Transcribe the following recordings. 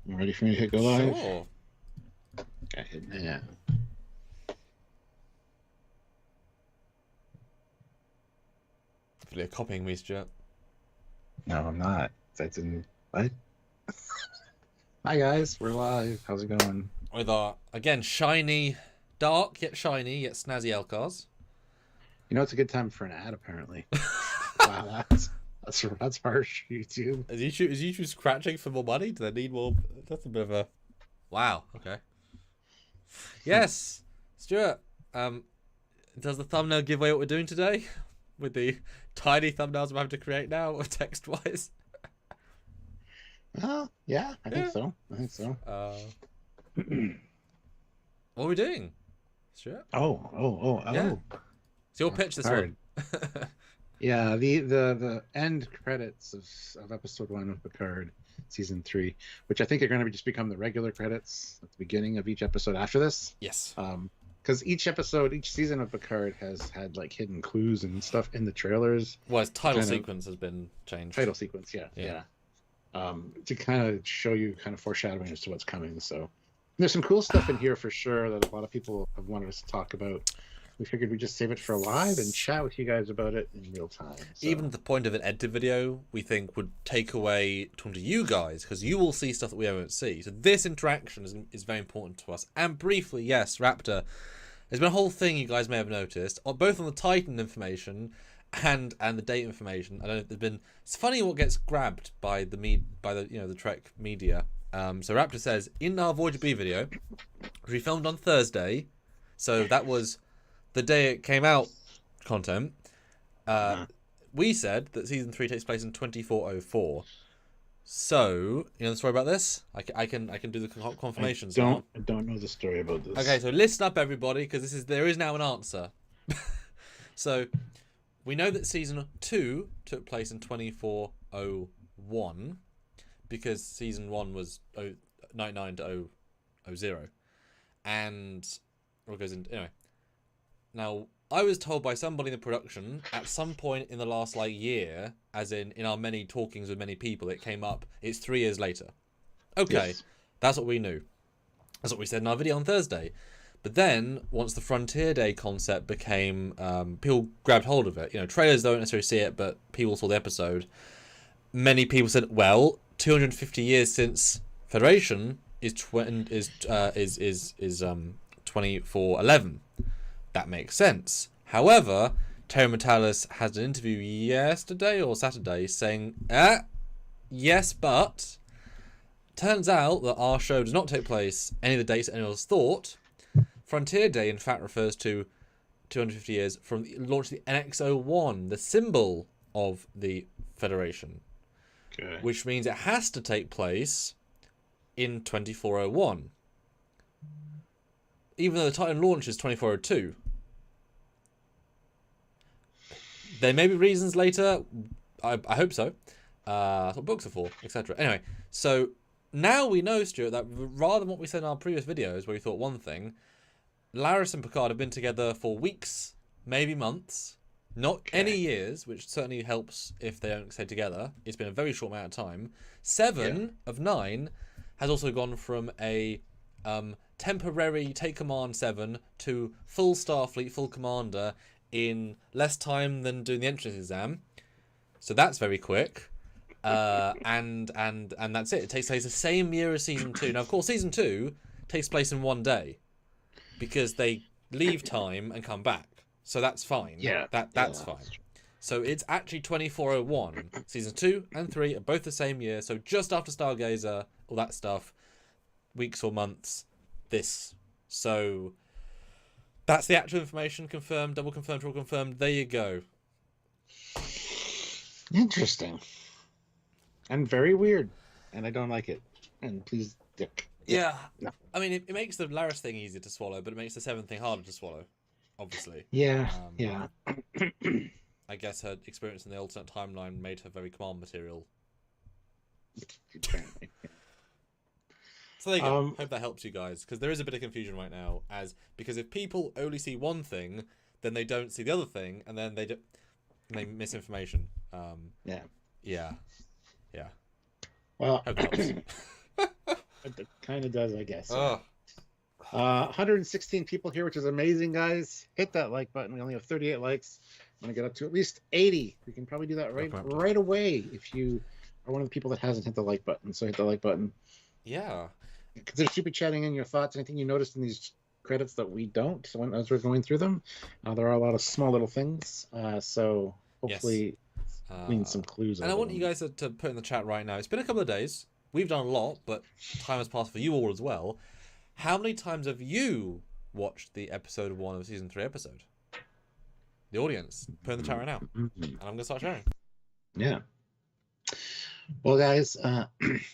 You ready for me to hit go live? Sure. Okay, yeah. You're copying me, Stuart. No, I'm not. That didn't. What? Hi guys, we're live. How's it going? With our, again, shiny, dark yet shiny yet snazzy LCARS. You know, it's a good time for an ad, apparently. Wow, that's harsh, YouTube. Is YouTube scratching for more money? Do they need more? That's a bit of a... Wow, okay. Yes, Stuart, does the thumbnail give away what we're doing today? With the tiny thumbnails I'm having to create now, text-wise? Yeah, I think so. I think so. What are we doing, Stuart? Yeah. It's your pitch this one. Yeah, the end credits of episode 1 of Picard, season 3, which I think are going to just become the regular credits at the beginning of each episode after this. Yes. Because each season of Picard has had like hidden clues and stuff in the trailers. Well, its title sequence has been changed. Title sequence, yeah. To kind of show you kind of foreshadowing as to what's coming. So there's some cool stuff in here for sure that a lot of people have wanted us to talk about. We figured we'd just save it for live and chat with you guys about it in real time. So. Even the point of an edited video, we think, would take away talking to you guys, because you will see stuff that we won't see. So this interaction is very important to us. And briefly, yes, Raptor, there's been a whole thing you guys may have noticed, both on the Titan information and the date information. I don't know, there's been... It's funny what gets grabbed by the Trek media. So Raptor says, in our Voyager B video, which we filmed on Thursday, so that was the day it came out content, we said that season 3 takes place in 2404. So, you know the story about this? I can do the confirmations. I don't know the story about this. Okay, so listen up, everybody, because there is now an answer. So, we know that season 2 took place in 2401, because season 1 was 99 to 0, and what goes into anyway. Now, I was told by somebody in the production at some point in the last year, as in our many talkings with many people, it came up, it's 3 years later. Okay, yes. That's what we knew. That's what we said in our video on Thursday. But then, once the Frontier Day concept became, people grabbed hold of it. You know, trailers don't necessarily see it, but people saw the episode. Many people said, well, 250 years since Federation is 2411. That makes sense. However, Terry Metalis had an interview yesterday or Saturday saying, yes, but turns out that our show does not take place any of the dates anyone else thought. Frontier Day, in fact, refers to 250 years from the launch of the NX-01, the symbol of the Federation. Okay. Which means it has to take place in 2401. Even though the Titan launch is 2402. There may be reasons later. I hope so. That's what books are for, etc. Anyway, so now we know, Stuart, that rather than what we said in our previous videos where we thought one thing, Laris and Picard have been together for weeks, maybe months, not any years, which certainly helps if they don't stay together. It's been a very short amount of time. 7 of 9 has also gone from a temporary take command 7 to full Starfleet, full commander in less time than doing the entrance exam. So that's very quick. And that's it. It takes place the same year as season 2. Now, of course, season 2 takes place in one day because they leave time and come back. So that's fine. Yeah. That's fine. So it's actually 2401. Season 2 and 3 are both the same year. So just after Stargazer, all that stuff, weeks or months, this. So that's the actual information, confirmed, double confirmed, triple confirmed. There you go. Interesting. And very weird. And I don't like it. And please, Dick. Yeah. No. I mean, it makes the Laris thing easier to swallow, but it makes the 7th thing harder to swallow, obviously. Yeah, I guess her experience in the alternate timeline made her very command material. So there you go. Hope that helps you guys, because there is a bit of confusion right now, because if people only see one thing, then they don't see the other thing, and then they miss information. Yeah. Yeah. Well, hope that helps. It kind of does, I guess. Oh, 116 people here, which is amazing, guys. Hit that like button. We only have 38 likes. I'm gonna get up to at least 80. We can probably do that right away if you are one of the people that hasn't hit the like button. So hit the like button. yeah. Consider super chatting in your thoughts. Anything you noticed in these credits that we don't, so as we're going through them, there are a lot of small little things. So hopefully, glean some clues. And I want you guys to put in the chat right now. It's been a couple of days. We've done a lot, but time has passed for you all as well. How many times have you watched the episode 1 of season 3 episode? The audience, put in the chat right now, and I'm gonna start sharing. Yeah. Well, guys,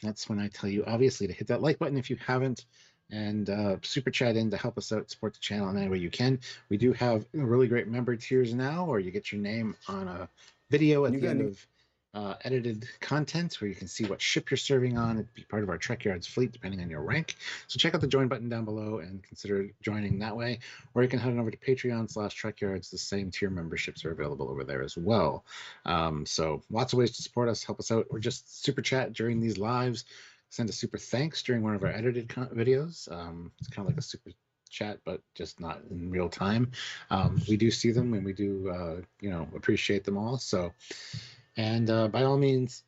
that's when I tell you, obviously, to hit that like button if you haven't, and super chat in to help us out, support the channel in any way you can. We do have really great member tiers now, or you get your name on a video at the end of edited content where you can see what ship you're serving on and be part of our Trekyards fleet depending on your rank. So check out the join button down below and consider joining that way, or you can head on over to Patreon/Trekyards. The same tier memberships are available over there as well. So lots of ways to support us, help us out, or just super chat during these lives. Send a super thanks during one of our edited videos. It's kind of like a super chat, but just not in real time. We do see them, and we do appreciate them all. So, and by all means,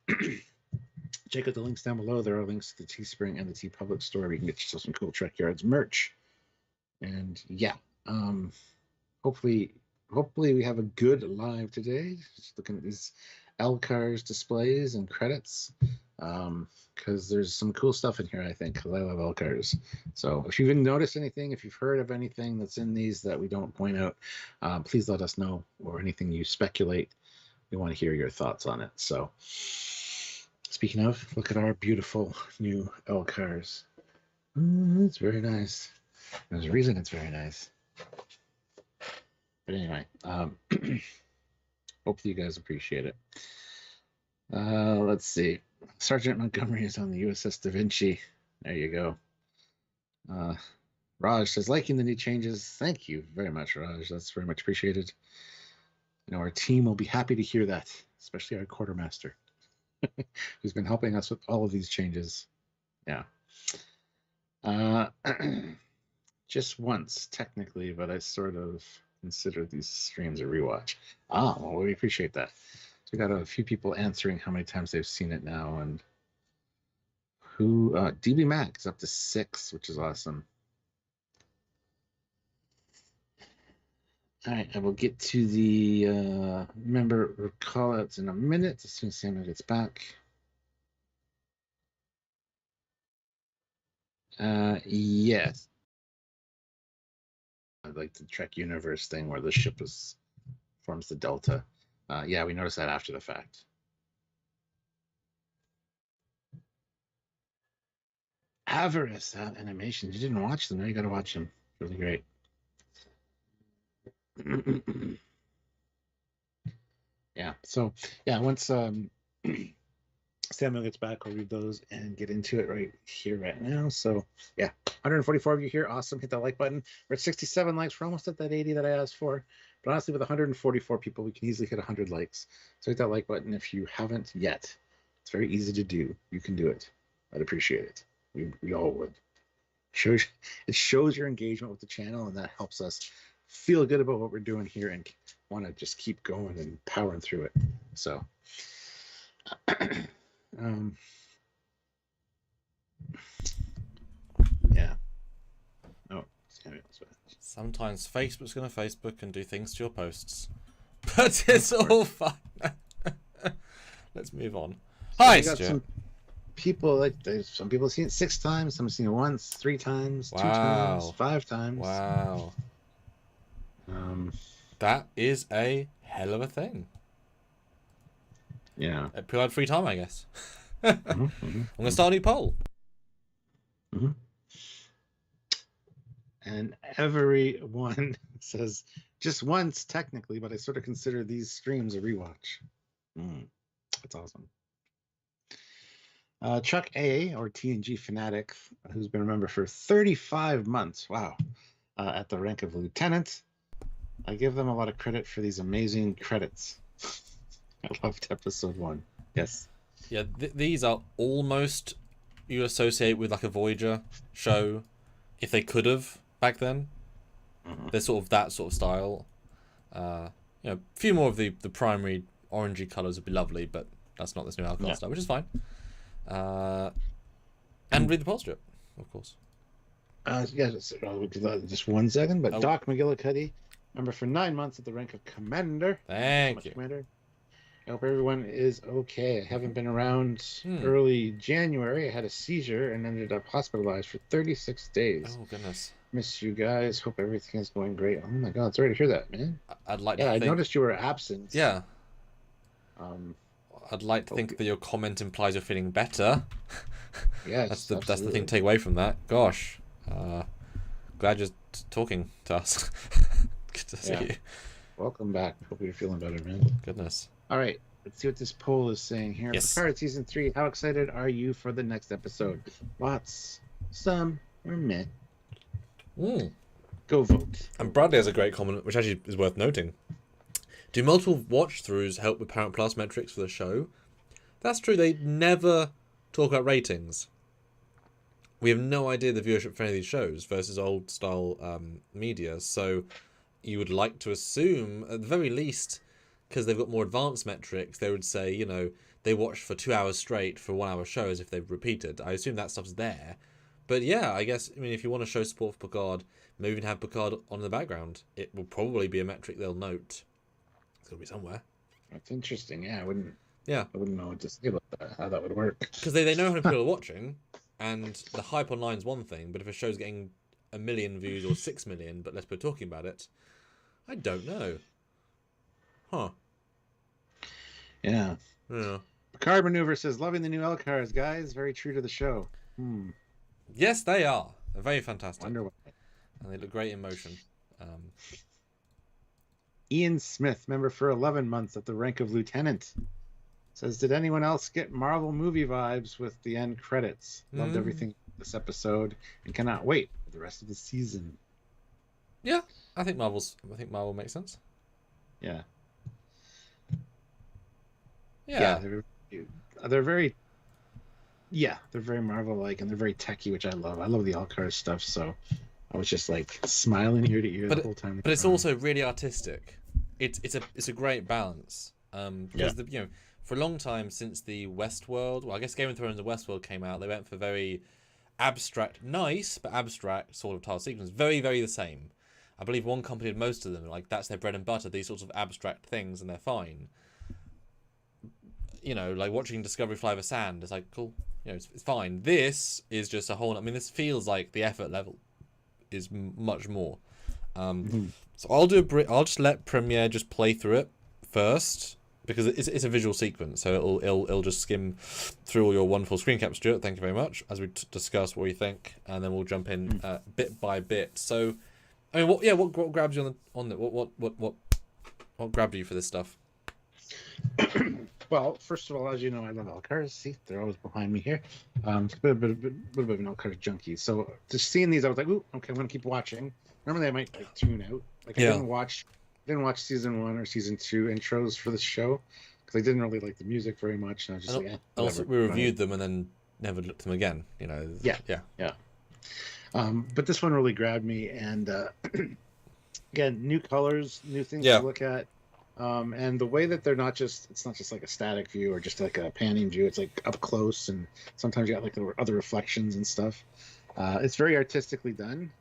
check out the links down below. There are links to the Teespring and the TeePublic store where you can get yourself some cool Trekyards merch. And yeah, hopefully we have a good live today. Just looking at these LCARS displays and credits, because there's some cool stuff in here, I think, because I love LCARS. So if you've noticed anything, if you've heard of anything that's in these that we don't point out, please let us know, or anything you speculate. We want to hear your thoughts on it. So speaking of, look at our beautiful new LCARS. It's very nice. There's a reason it's very nice. But anyway, hopefully you guys appreciate it. Let's see. Sergeant Montgomery is on the USS Da Vinci. There you go. Raj says, liking the new changes. Thank you very much, Raj. That's very much appreciated. Our team will be happy to hear that, especially our quartermaster, who's been helping us with all of these changes. Yeah. Just once, technically, but I sort of consider these streams a rewatch. Well, we appreciate that. So we got a few people answering how many times they've seen it now, and who DB Mac is up to 6, which is awesome. All right, I will get to the member call outs in a minute as soon as Samuel gets back. Yes. I like the Trek universe thing where the ship forms the delta. Yeah, we noticed that after the fact. Avarice, that animation. You didn't watch them. Now you got to watch them. Really great. Yeah. So yeah, once Samuel gets back, I'll read those and get into it right here, right now. So yeah, 144 of you here. Awesome. Hit that like button. We're at 67 likes. We're almost at that 80 that I asked for. But honestly, with 144 people, we can easily hit 100 likes. So hit that like button if you haven't yet. It's very easy to do. You can do it. I'd appreciate it. We all would. It shows your engagement with the channel, and that helps us feel good about what we're doing here and want to just keep going and powering through it. So yeah. Oh, sometimes Facebook's gonna Facebook and do things to your posts, but it's all fine. Let's move on. Hi, Stuart. Some people, there's some people have seen it 6 times, some have seen it once, 3 times, 2 times, 5 times. Wow. That is a hell of a thing. Yeah. A Picard free time, I guess. I'm gonna start a new poll. And everyone says just once, technically, but I sort of consider these streams a rewatch. That's awesome. Chuck A, or TNG Fanatic, who's been a member for 35 months. Wow. At the rank of lieutenant. I give them a lot of credit for these amazing credits. I loved episode 1. Yes. Yeah, these are almost you associate with like a Voyager show, if they could have back then. They're sort of that sort of style. A few more of the primary orangey colours would be lovely, but that's not this new LCARS style, which is fine. And read the poll strip, of course. Just 1 second. But Doc McGillicuddy, member for 9 months at the rank of Commander. Thank you. Commander. I hope everyone is okay. I haven't been around early January. I had a seizure and ended up hospitalized for 36 days. Oh, goodness. Miss you guys. Hope everything is going great. Oh, my God. Sorry to hear that, man. I'd like to think... I noticed you were absent. Yeah. I'd like to think that your comment implies you're feeling better. Yes, that's the thing to take away from that. Gosh. Glad you're talking to us. Good to see you. Welcome back. Hope you're feeling better, man. Goodness. All right. Let's see what this poll is saying here. Yes. Picard Season 3. How excited are you for the next episode? Lots, some, or meh. Go vote. And Bradley has a great comment, which actually is worth noting. Do multiple watch-throughs help with Parent Plus metrics for the show? That's true. They never talk about ratings. We have no idea the viewership for any of these shows versus old-style media. So you would like to assume, at the very least, because they've got more advanced metrics, they would say, they watched for 2 hours straight for a 1 hour show as if they've repeated. I assume that stuff's there. But yeah, I guess, if you want to show support for Picard, maybe even have Picard on in the background. It will probably be a metric they'll note. It's got to be somewhere. That's interesting. Yeah, I wouldn't know what to say about that, how that would work. Because they know how many people are watching, and the hype online is one thing, but if a show's getting 1 million views or 6 million, but less people talking about it, I don't know. Huh. Yeah. Picard Maneuver says, loving the new LCARS, guys. Very true to the show. Yes, they are. They're very fantastic. Wonder why. And they look great in motion. Ian Smith, member for 11 months at the rank of Lieutenant, says, did anyone else get Marvel movie vibes with the end credits? Loved everything this episode and cannot wait for the rest of the season. Yeah, I think Marvel makes sense. Yeah. Yeah. They're very Marvel-like, and they're very techy, which I love. I love the LCARS stuff, so I was just like smiling ear to ear the whole time. But it's also really artistic. It's a great balance. Because for a long time since the Westworld, well, I guess Game of Thrones and Westworld came out, they went for very abstract, nice but abstract sort of tile sequence. Very, very the same. I believe one company had most of them. Like, that's their bread and butter. These sorts of abstract things, and they're fine. Like watching Discovery fly over sand. It's like, cool. It's fine. This is just a whole... this feels like the effort level is much more. So I'll just let Premiere just play through it first, because it's a visual sequence, so it'll just skim through all your wonderful screen caps, Stuart. Thank you very much, as we discuss what you think, and then we'll jump in bit by bit. So, what grabs you on what grabbed you for this stuff? Well, first of all, as you know, I love LCARS. See, they're always behind me here. It's a little bit of an LCARS junkie. So just seeing these, I was like, ooh, okay, I'm gonna keep watching. Normally, I might tune out. I didn't watch season 1 or season 2 intros for the show because I didn't really like the music very much. And I was just also, we reviewed them and then never looked at them again. Yeah. But this one really grabbed me, and again, new colors, new things to look at. And the way that it's not just like a static view or just like a panning view. It's like up close, and sometimes you got like the other reflections and stuff. It's very artistically done,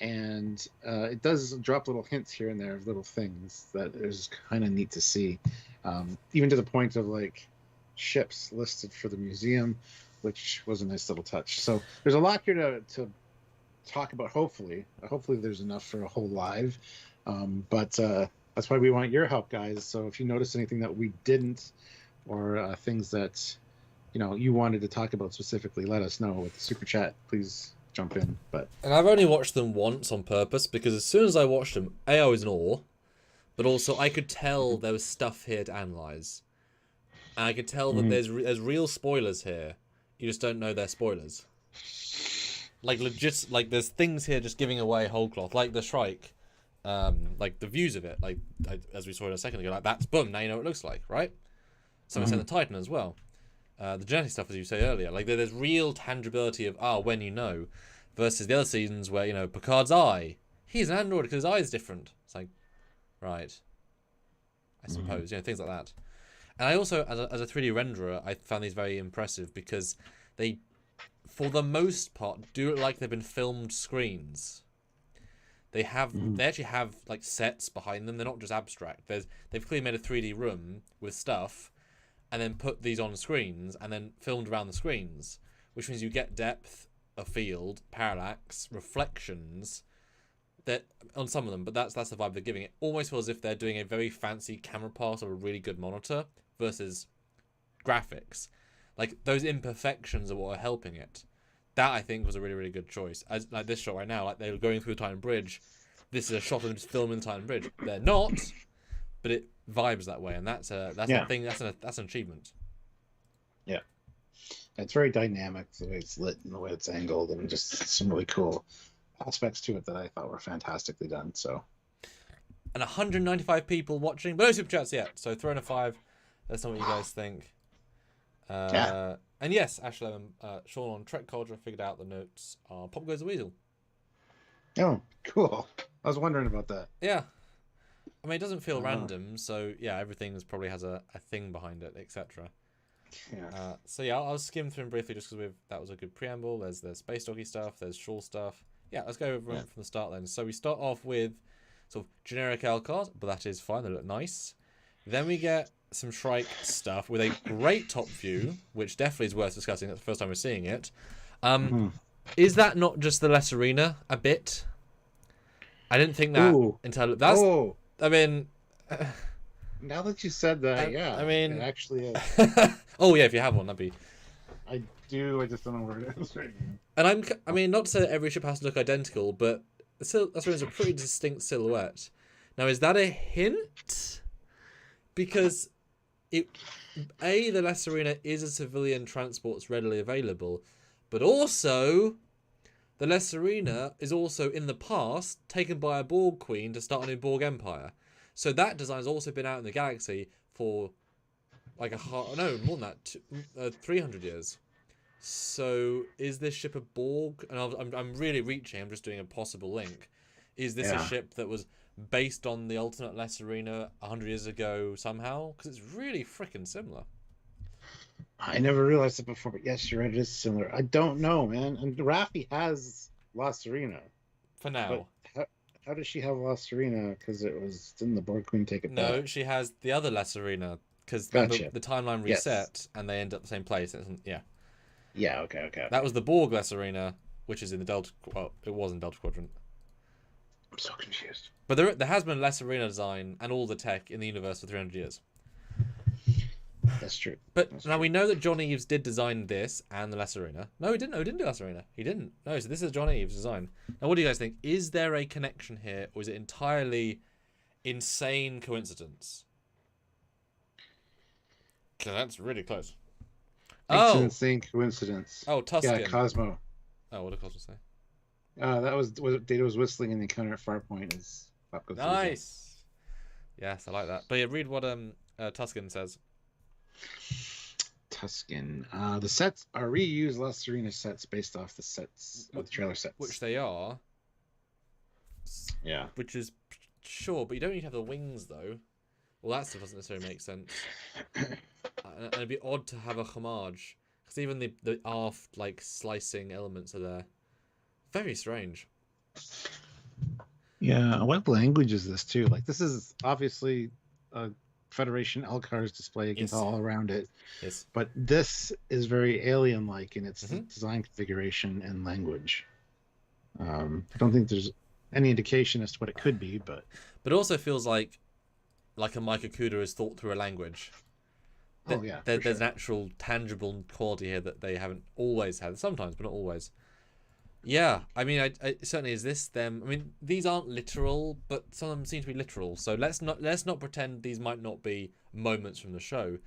and it does drop little hints here and there of little things that is kind of neat to see, even to the point of like ships listed for the museum, which was a nice little touch. So there's a lot here to talk about. Hopefully there's enough for a whole live, but that's why we want your help, guys. So if you notice anything that we didn't, or things that you wanted to talk about specifically, let us know with the super chat. Please jump in. And I've only watched them once on purpose, because as soon as I watched them, I was in awe, but also I could tell there was stuff here to analyze, and I could tell that there's real spoilers here. You just don't know they're spoilers. Like legit, like there's things here just giving away whole cloth, like the Shrike. Like the views of it, like as we saw it a second ago, like that's boom. Now you know what it looks like, right? Someone said the Titan as well. the genetic stuff, as you say earlier. Like there's real tangibility of when you know, versus the other seasons where Picard's eye, he's an android because his eye is different. It's like, right, I suppose things like that. And I also, as a 3D renderer, I found these very impressive because they, for the most part, do look like they've been filmed screens. They actually have like sets behind them. They're not just abstract. They've clearly made a 3D room with stuff, and then put these on screens, and then filmed around the screens, which means you get depth of field, parallax, reflections, that on some of them. But that's the vibe they're giving. It almost feels as if they're doing a very fancy camera pass or a really good monitor versus graphics. Like those imperfections are what are helping it. That I think was a really, really good choice. As like this shot right now, like they were going through the Titan Bridge. This is a shot of them just filming the Titan Bridge. They're not, but it vibes that way, and that's a thing. That's an achievement. Yeah, it's very dynamic the way it's lit and the way it's angled, and just some really cool aspects to it that I thought were fantastically done. So, and 195 people watching, but no super chats yet. So throw in a 5. Let's know what you guys think. And yes, Ashley, Sean on Trekyards figured out the notes are Pop Goes the Weasel. Oh, cool. I was wondering about that. Yeah. I mean, it doesn't feel random, so yeah, everything probably has a thing behind it, etc. Yeah. So yeah, I'll skim through them briefly just because that was a good preamble. There's space docky stuff, there's Shaw stuff. Yeah, let's go over it from the start then. So we start off with sort of generic LCARS, but that is fine, they look nice. Then we get some Shrike stuff with a great top view, which definitely is worth discussing. That's the first time we're seeing it. Is that not just the less arena a bit? I didn't think that until that's. Oh. I mean, now that you said that, yeah. I mean, it actually is. Oh yeah, if you have one, that'd be. I do. I just don't know where it is right now. And I mean, not to say that every ship has to look identical, but that's a pretty distinct silhouette. Now, is that a hint? Because the less arena is a civilian transport that's readily available, but also the less arena is also in the past taken by a Borg queen to start a new Borg empire. So that design's also been out in the galaxy for like more than that, 300 years. So is this ship a Borg? And I'm really reaching. I'm just doing a possible link. Is this a ship that was based on the alternate less arena 100 years ago somehow? Because it's really freaking similar. I never realized it before, but yes, you're right. It is similar. I don't know, man. And Raffi has Lost Arena for now. But how does she have Lost Arena? Because didn't the Borg Queen take it back? No, she has the other less arena because the timeline reset and they end up the same place. Yeah. Yeah. Okay. That was the Borg less arena, which is in the Delta. Well, it was in Delta Quadrant. I'm so confused. But there has been less arena design and all the tech in the universe for 300 years. That's true. But now we know that John Eves did design this and the less arena. No, he didn't. No, he didn't do less arena. He didn't. No, so this is John Eves' design. Now, what do you guys think? Is there a connection here, or is it entirely insane coincidence? Because that's really close. It's an insane coincidence. Oh, Tuscan. Yeah, Cosmo. Oh, what did Cosmo say? That was Data was whistling in the encounter at Farpoint. Nice. Yes, I like that. But yeah, read what Tuscan says. Tuscan. The sets are reused Lost Arena sets based off the sets of the trailer sets. Which they are. Yeah. Which is sure, but you don't need to have the wings though. Well, that stuff doesn't necessarily make sense. And it'd be odd to have a homage because even the aft like slicing elements are there. Very strange. Yeah, what language is this too? Like this is obviously a Federation LCARS display. You can tell all around it. Yes. But this is very alien-like in its design configuration and language. I don't think there's any indication as to what it could be, but it also feels like a Mike Okuda has thought through a language. There's an actual tangible quality here that they haven't always had. Sometimes, but not always. Yeah, I mean, I certainly is this them. I mean, these aren't literal, but some of them seem to be literal. So let's not pretend these might not be moments from the show.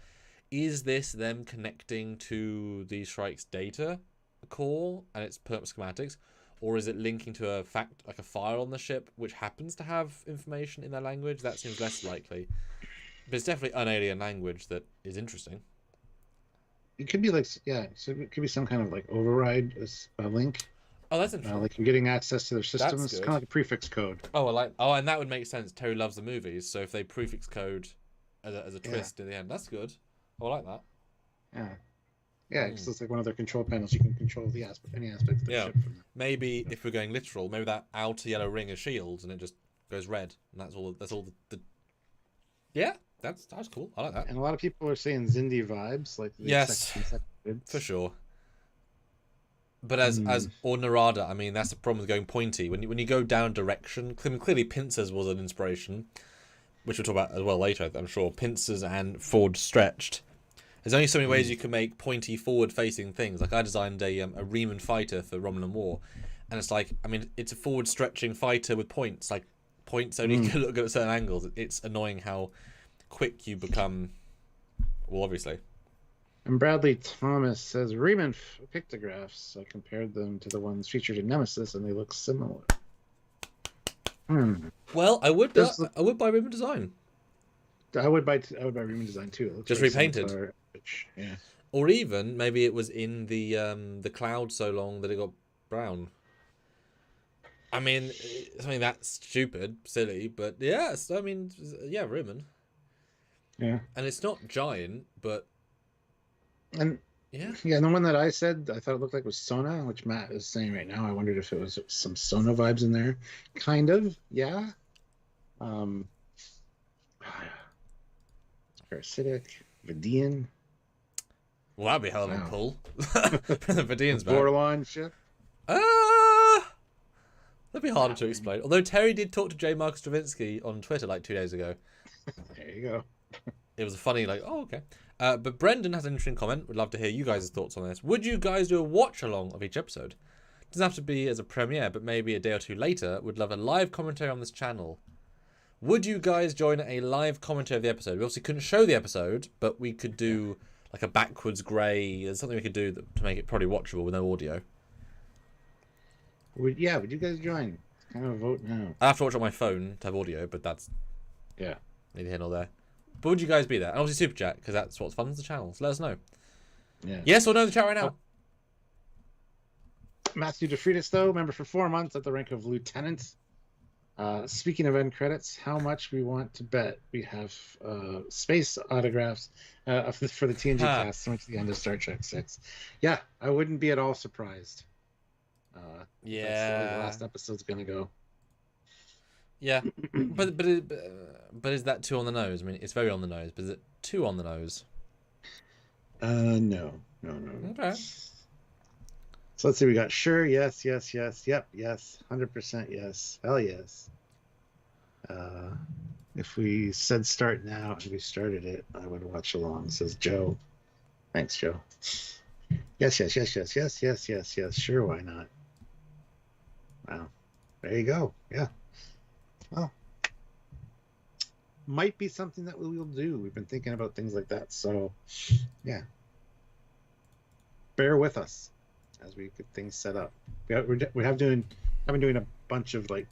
Is this them connecting to the Shrike's data core and its schematics, or is it linking to a file on the ship which happens to have information in their language? That seems less likely. But it's definitely an alien language that is interesting. it could be like, yeah, so it could be some kind of like override link. Oh, that's interesting. Like you're getting access to their systems. That's It's good. kind of like a prefix code. Oh, I like. Oh, and that would make sense. Terry loves the movies, so if they prefix code as a twist in the end, that's good. Oh, I like that. Yeah. Yeah, because it's like one of their control panels. You can control any aspect of the ship from that. Maybe if we're going literal, maybe that outer yellow ring is shields, and it just goes red, and that's all. That's all. Yeah, that's cool. I like that. And a lot of people are saying Zindi vibes, like the Yes, for sure. But as or Narada, I mean, that's the problem with going pointy. When you go down direction, clearly pincers was an inspiration, which we'll talk about as well later, I'm sure. Pincers and forward stretched. There's only so many ways you can make pointy forward-facing things. Like I designed a Riemann fighter for Romulan War, and it's like, I mean, it's a forward-stretching fighter with points. Like points only can look at certain angles. It's annoying how quick you become. Well, obviously. And Bradley Thomas says Riemann pictographs. I compared them to the ones featured in Nemesis, and they look similar. Well, I would buy Riemann design. I would buy Riemann design too. It looks just repainted. Yeah. Or even maybe it was in the cloud so long that it got brown. I mean, that's stupid, silly, but yes, I mean, yeah, Riemann. Yeah. And it's not giant, but and yeah, the one that I said I thought it looked like was Sona, which Matt is saying right now. I wondered if it was some Sona vibes in there. Kind of, yeah. Parasitic, Vidian. Well, that'd be a hell of a pull. The Vidian's back. Borderline ship. That'd be harder to explain. Although Terry did talk to J. Marcus Stravinsky on Twitter like 2 days ago. There you go. It was a funny, like, oh, okay. But Brendan has an interesting comment. Would love to hear you guys' thoughts on this. Would you guys do a watch along of each episode? Doesn't have to be as a premiere, but maybe a day or two later. Would love a live commentary on this channel. Would you guys join a live commentary of the episode? We obviously couldn't show the episode, but we could do like a backwards grey. There's something we could do to make it probably watchable with no audio. Would you guys join? It's kind of a vote now. I have to watch on my phone to have audio, but that's neither here nor there. But would you guys be there? And obviously super chat, because that's what funds the channel. So let us know. Yeah. Yes or no in the chat right now. Matthew DeFritis, though, member for 4 months at the rank of lieutenant. Speaking of end credits, how much we want to bet we have space autographs for the TNG cast similar to the end of Star Trek 6. Yeah, I wouldn't be at all surprised. That's the way the last episode's gonna go. Yeah, but is that too on the nose? I mean, it's very on the nose, but is it too on the nose? No. Okay. So let's see. We got sure, yes, yep, yes, 100% yes, hell yes. If we said start now and we started it, I would watch along. Says Joe. Thanks, Joe. Yes. Sure, why not? Wow. There you go. Yeah. Well, might be something that we will do. We've been thinking about things like that. So, yeah. Bear with us as we get things set up. I've been doing a bunch of like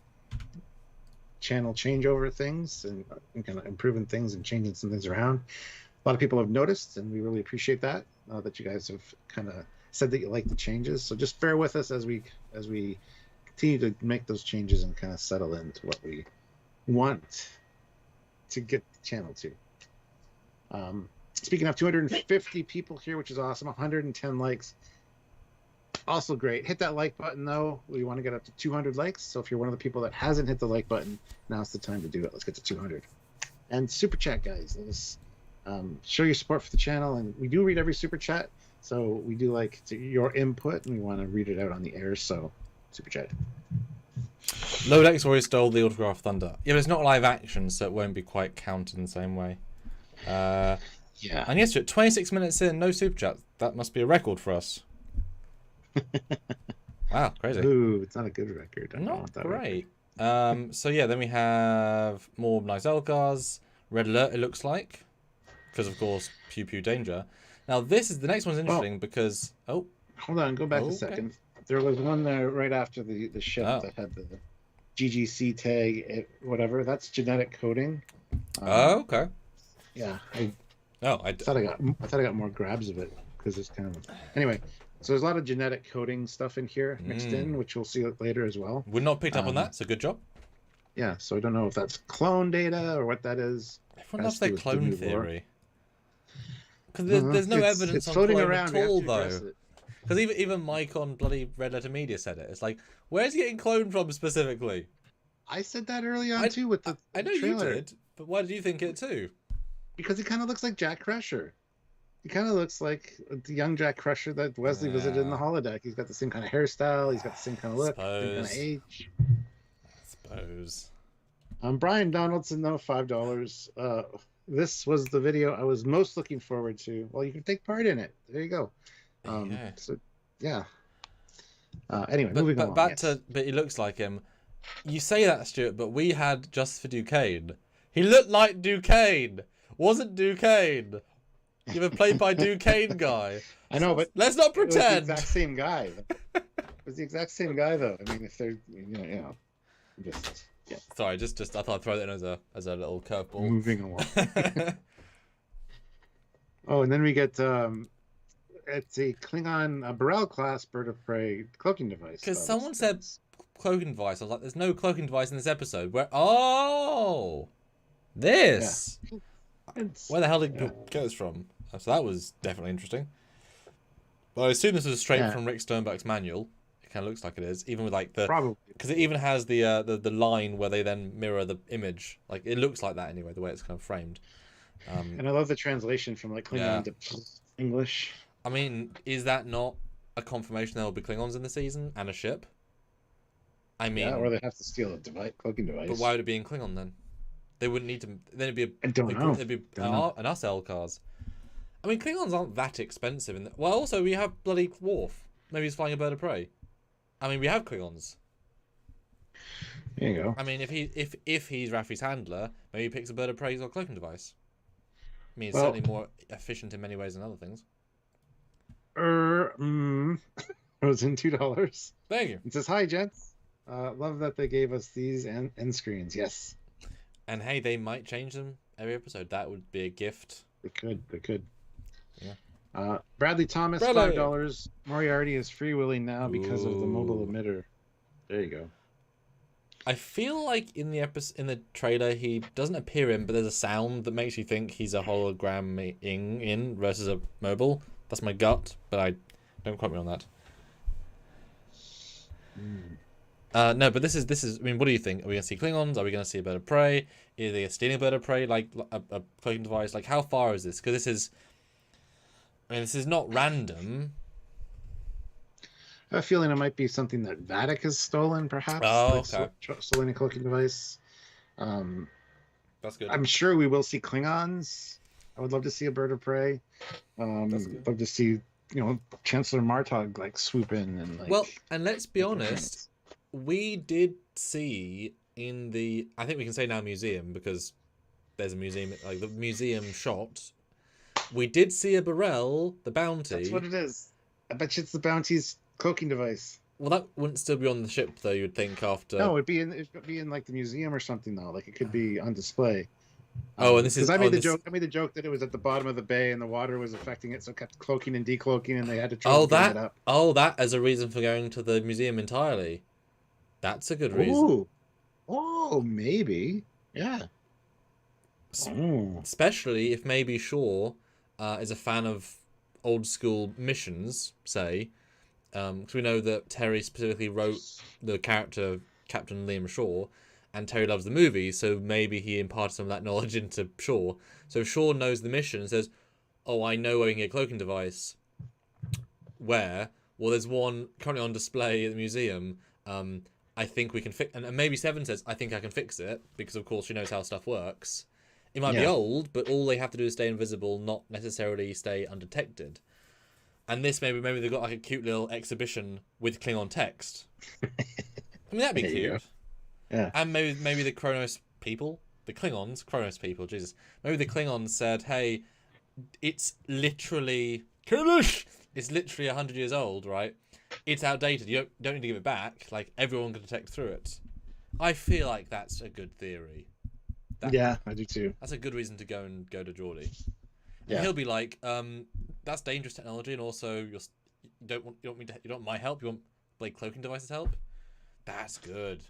channel changeover things and kind of improving things and changing some things around. A lot of people have noticed, and we really appreciate that. That you guys have kind of said that you like the changes. So just bear with us as we continue to make those changes and kind of settle into what we want to get the channel to. Speaking of 250 people here, which is awesome, 110 likes. Also great. Hit that like button, though. We want to get up to 200 likes. So if you're one of the people that hasn't hit the like button, now's the time to do it. Let's get to 200. And super chat, guys. Let us show your support for the channel. And we do read every super chat. So we do like your input, and we want to read it out on the air. So super chat. Lodex already stole the autograph Thunder. Yeah, but it's not live action, so it won't be quite counted in the same way. Yeah. And yes, 26 minutes in, no super chat. That must be a record for us. Wow, crazy. Ooh, it's not a good record. Not great. So yeah, then we have more nice LCARS. Red alert, it looks like. Because, of course, pew pew danger. Now, the next one's interesting because... Oh. Hold on, go back a second. There was one there right after the ship that had the GGC tag, whatever. That's genetic coding. Okay. Yeah. I thought I got more grabs of it. because it's kind of anyway. So there's a lot of genetic coding stuff in here mixed in, which we'll see later as well. We're not picked up on that, so good job. Yeah, so I don't know if that's clone data or what that is. Everyone loves their clone theory. Because there's no evidence on floating clone around at all, though. Because even Mike on bloody Red Letter Media said it. It's like, where's he getting cloned from specifically? I said that early on too with the I know trailer. you did, but why did you think it too? Because he kind of looks like Jack Crusher. He kind of looks like the young Jack Crusher that Wesley visited in the holodeck. He's got the same kind of hairstyle. He's got the same kind of look, same kind of age. I suppose. Brian Donaldson, though, $5. This was the video I was most looking forward to. Well, you can take part in it. There you go. So, yeah. Anyway, moving on. But he looks like him. You say that, Stuart, but we had Justice for Duquesne. He looked like Duquesne. Wasn't Duquesne. You were played by Duquesne guy. I know, but let's not pretend. It was the exact same guy. It was the exact same guy, though. I mean, if they're, just yeah. Sorry, just I thought I'd throw that in as a little curveball. Moving along. Oh, and then we get it's a Klingon Burrell class bird of prey cloaking device. Because someone said cloaking device. I was like, there's no cloaking device in this episode. This. Yeah. Where the hell did it get this from? So that was definitely interesting. But I assume this was straight from Rick Sternberg's manual. It kind of looks like it is, even with like the probably because it even has the line where they then mirror the image. Like it looks like that anyway, the way it's kind of framed. And I love the translation from like Klingon to English. I mean, is that not a confirmation there will be Klingons in the season and a ship? I mean, or they have to steal a cloaking device. But why would it be in Klingon then? They wouldn't need to. Then it'd be I don't know. It'd be an us LCARS. I mean, Klingons aren't that expensive. Well, also we have bloody Worf. Maybe he's flying a bird of prey. I mean, we have Klingons. There you go. I mean, if he's Raffi's handler, maybe he picks a bird of prey or cloaking device. I mean, it's certainly more efficient in many ways than other things. It was in $2. Thank you. It says, "Hi, gents. Love that they gave us these end screens." Yes. And hey, they might change them every episode. That would be a gift. They could. Yeah. Bradley Thomas, $5. Moriarty is freewheeling now because of the mobile emitter. There you go. I feel like in the trailer he doesn't appear in, but there's a sound that makes you think he's a hologram in versus a mobile. That's my gut, but I don't quote me on that. No, but this is. I mean, what do you think? Are we gonna see Klingons? Are we gonna see a bird of prey? Are they stealing a bird of prey like a cloaking device? Like, how far is this? Because this is. I mean, this is not random. I have a feeling it might be something that Vatic has stolen, perhaps. Oh, okay. Stolen a cloaking device. That's good. I'm sure we will see Klingons. I would love to see a bird of prey. Love to see, Chancellor Martog like swoop in and like. Well, and let's be honest, we did see in the. I think we can say now museum because there's a museum, like the museum shot. We did see a Burrell, the bounty. That's what it is. I bet you it's the bounty's cloaking device. Well, that wouldn't still be on the ship, though. You'd think after. No, it'd be in like the museum or something though. Like it could be on display. Oh, and this is. I made the joke that it was at the bottom of the bay and the water was affecting it, so it kept cloaking and decloaking, and they had to try to clean it up. Oh, that as a reason for going to the museum entirely. That's a good reason. Oh, maybe. Yeah. Especially if maybe Shaw is a fan of old school missions, say. Because we know that Terry specifically wrote the character Captain Liam Shaw, and Terry loves the movie, so maybe he imparted some of that knowledge into Shaw. So Shaw knows the mission and says, "Oh, I know where we can get a cloaking device." Where? Well, there's one currently on display at the museum. I think we can fix, and maybe Seven says, "I think I can fix it," because of course she knows how stuff works. It might be old, but all they have to do is stay invisible, not necessarily stay undetected. And this maybe they've got like a cute little exhibition with Klingon text. I mean, that'd be cute. Yeah. And maybe the Kronos people, the Kronos people, Jesus. Maybe the Klingons said, "Hey, it's literally 100 years old, right? It's outdated. You don't need to give it back. Like everyone can detect through it." I feel like that's a good theory. Yeah, I do too. That's a good reason to go to Geordie. Yeah. And he'll be like, that's dangerous technology, and also you don't want my help. You want Blade cloaking devices help. That's good.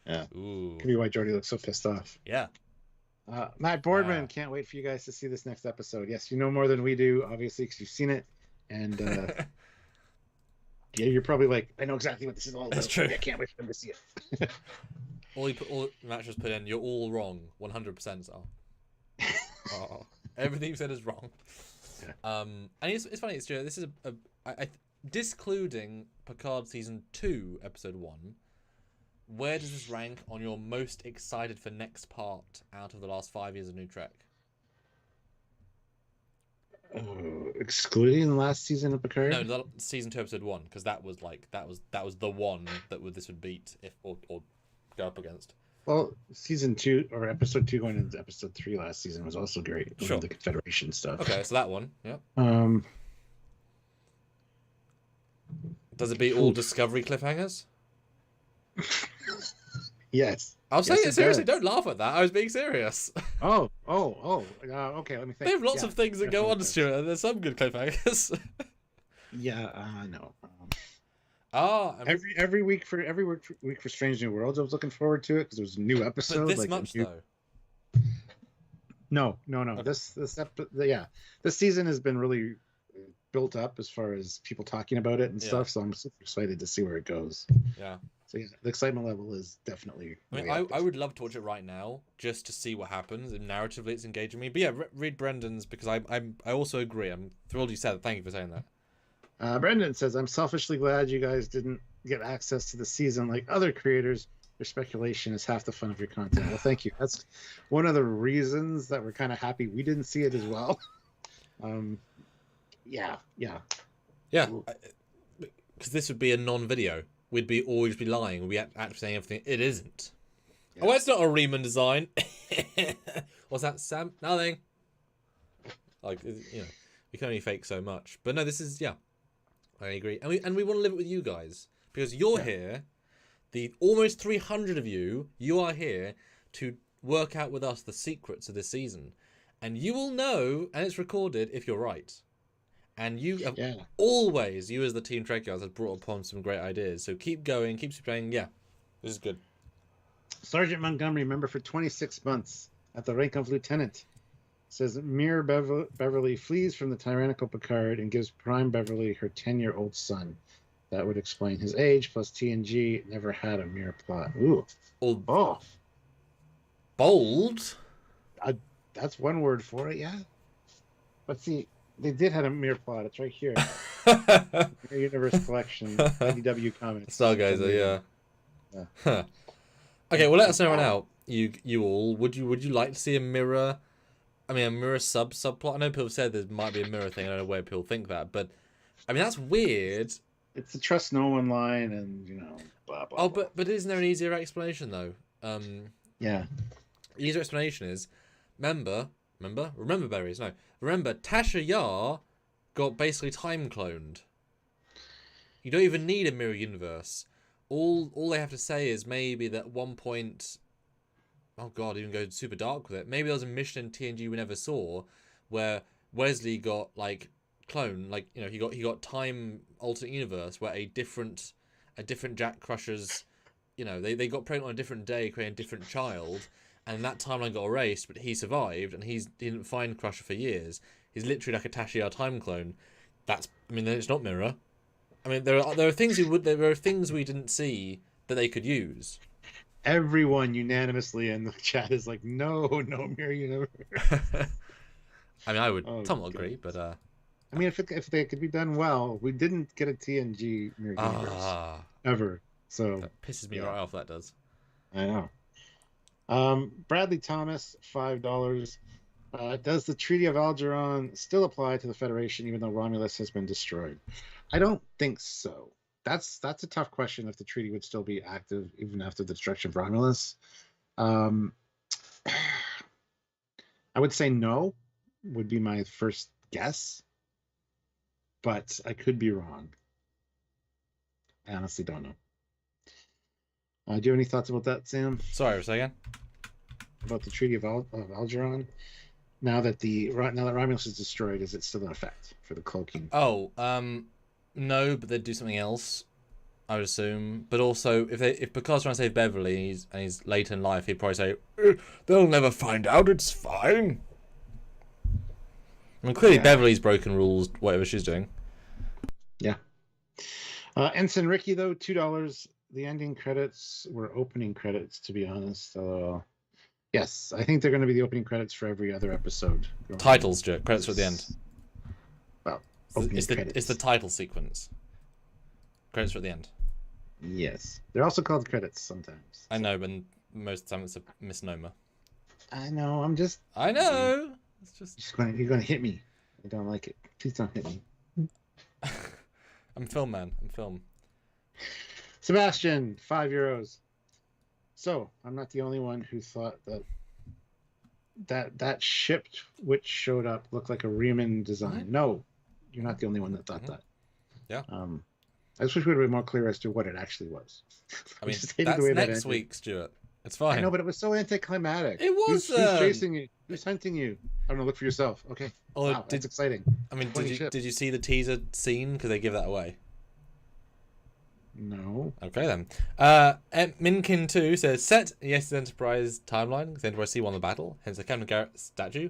Yeah. Ooh. Could be why Jordy looks so pissed off. Yeah. Matt Boardman can't wait for you guys to see this next episode. Yes, you know more than we do, obviously, because you've seen it, and yeah, you're probably like, I know exactly what this is all about. That's true. I can't wait for them to see it. all Matt just put in. You're all wrong. 100%. Oh, everything you said is wrong. Yeah. And it's funny. It's true. This is discluding Picard season 2, episode 1. Where does this rank on your most excited for next part out of the last 5 years of New Trek? Excluding the last season of Picard? No, season 2, episode 1, because that was the one that this would beat or go up against. Well, season 2 or episode 2 going into episode 3 last season was also great. Sure. The Confederation stuff. Okay, so that one, yeah. Does it beat all Discovery cliffhangers? Yes. I'll say it seriously. Does. Don't laugh at that. I was being serious. Oh. Okay, let me think. They have lots of things that go on, Stuart, and there's some good cliffhangers. Yeah, no. Every week for Strange New Worlds, I was looking forward to it because it was a new episode. But this much though. No. Okay. This season has been really built up as far as people talking about it and stuff. So I'm super excited to see where it goes. Yeah. So yeah, the excitement level is definitely. I mean, I would love to watch it right now just to see what happens. And narratively, it's engaging me. But yeah, read Brendan's because I also agree. I'm thrilled you said it. Thank you for saying that. Brendan says, "I'm selfishly glad you guys didn't get access to the season like other creators. Your speculation is half the fun of your content." Well, thank you. That's one of the reasons that we're kind of happy we didn't see it as well. Yeah. Because this would be a non-video. We'd always be lying. We'd be actually saying everything. It isn't. Yeah. Oh, it's not a Riemann design. What's that, Sam? Nothing. Like, we can only fake so much. But no, this is, I agree. And we want to live it with you guys. Because you're here, the almost 300 of you are here to work out with us the secrets of this season. And you will know, and it's recorded, if you're right. And you have always, you as the Team Trekyards, have brought upon some great ideas. So keep going, keep playing. Yeah, this is good. Sergeant Montgomery, member for 26 months at the rank of lieutenant, says Mir Beverly flees from the tyrannical Picard and gives Prime Beverly her 10-year-old son. That would explain his age, plus TNG never had a Mir plot. Ooh. Oh. Bold? That's one word for it, yeah. But see, they did have a Mir plot. It's right here. Mir Universe Collection, IDW Comics. Stargazer, yeah. Huh. Okay, well, let us know now. You all, would you like to see a mirror? I mean, a mirror subplot. I know people said there might be a mirror thing. I don't know where people think that, but I mean that's weird. It's the trust no one line, and blah blah. Blah. But isn't there an easier explanation though? Yeah. The easier explanation is, remember berries. No, remember Tasha Yar got basically time cloned. You don't even need a mirror universe. All they have to say is maybe that at one point, oh god, even go super dark with it. Maybe there was a mission in TNG we never saw, where Wesley got like cloned, like he got time alternate universe where a different Jack Crusher's, they got pregnant on a different day, creating a different child, and that timeline got erased, but he survived, and he didn't find Crusher for years. He's literally like a Tasha Yar time clone. Then it's not mirror. I mean, there are things we didn't see that they could use. Everyone unanimously in the chat is like, no mirror universe. I mean, I would somewhat agree, but I mean, if they could be done well, we didn't get a TNG mirror universe ever, so that pisses me right off. That does. I know. Bradley Thomas, $5. Does the Treaty of Algeron still apply to the Federation, even though Romulus has been destroyed? I don't think so. That's a tough question if the treaty would still be active even after the destruction of Romulus. I would say no, would be my first guess, but I could be wrong. I honestly don't know. Do you have any thoughts about that, Sam? Sorry, say again? About the Treaty of Algeron? now that Romulus is destroyed, is it still in effect for the cloaking? Oh, no, but they'd do something else, I would assume. But also, if Picard's trying to save Beverly and he's late in life, he'd probably say, "They'll never find out. It's fine." I mean, clearly Beverly's broken rules, whatever she's doing. Yeah. Ensign Ricky, though, $2. The ending credits were opening credits, to be honest. Yes, I think they're going to be the opening credits for every other episode. Titles, Stuart. Credits are at the end. Well, it's the title sequence. Credits are at the end. Yes. They're also called credits sometimes. I know, but most of the time it's a misnomer. I know, I know! It's just... You're going to hit me. I don't like it. Please don't hit me. I'm film, man. I'm film. Sebastian, €5. So, I'm not the only one who thought that ship which showed up looked like a Riemann design. Mm-hmm. No, you're not the only one that thought that. Yeah. I just wish we would have been more clear as to what it actually was. I mean, that's next week, Stuart. It's fine. I know, but it was so anticlimactic. It was. Who's chasing you? Who's hunting you? I don't know. Look for yourself. Okay. Wow, that's exciting. I mean, did you see the teaser scene? Because they give that away. No. Okay then. Minkin 2 says set yes Enterprise timeline because Enterprise C won the battle, hence the Captain Garrett statue.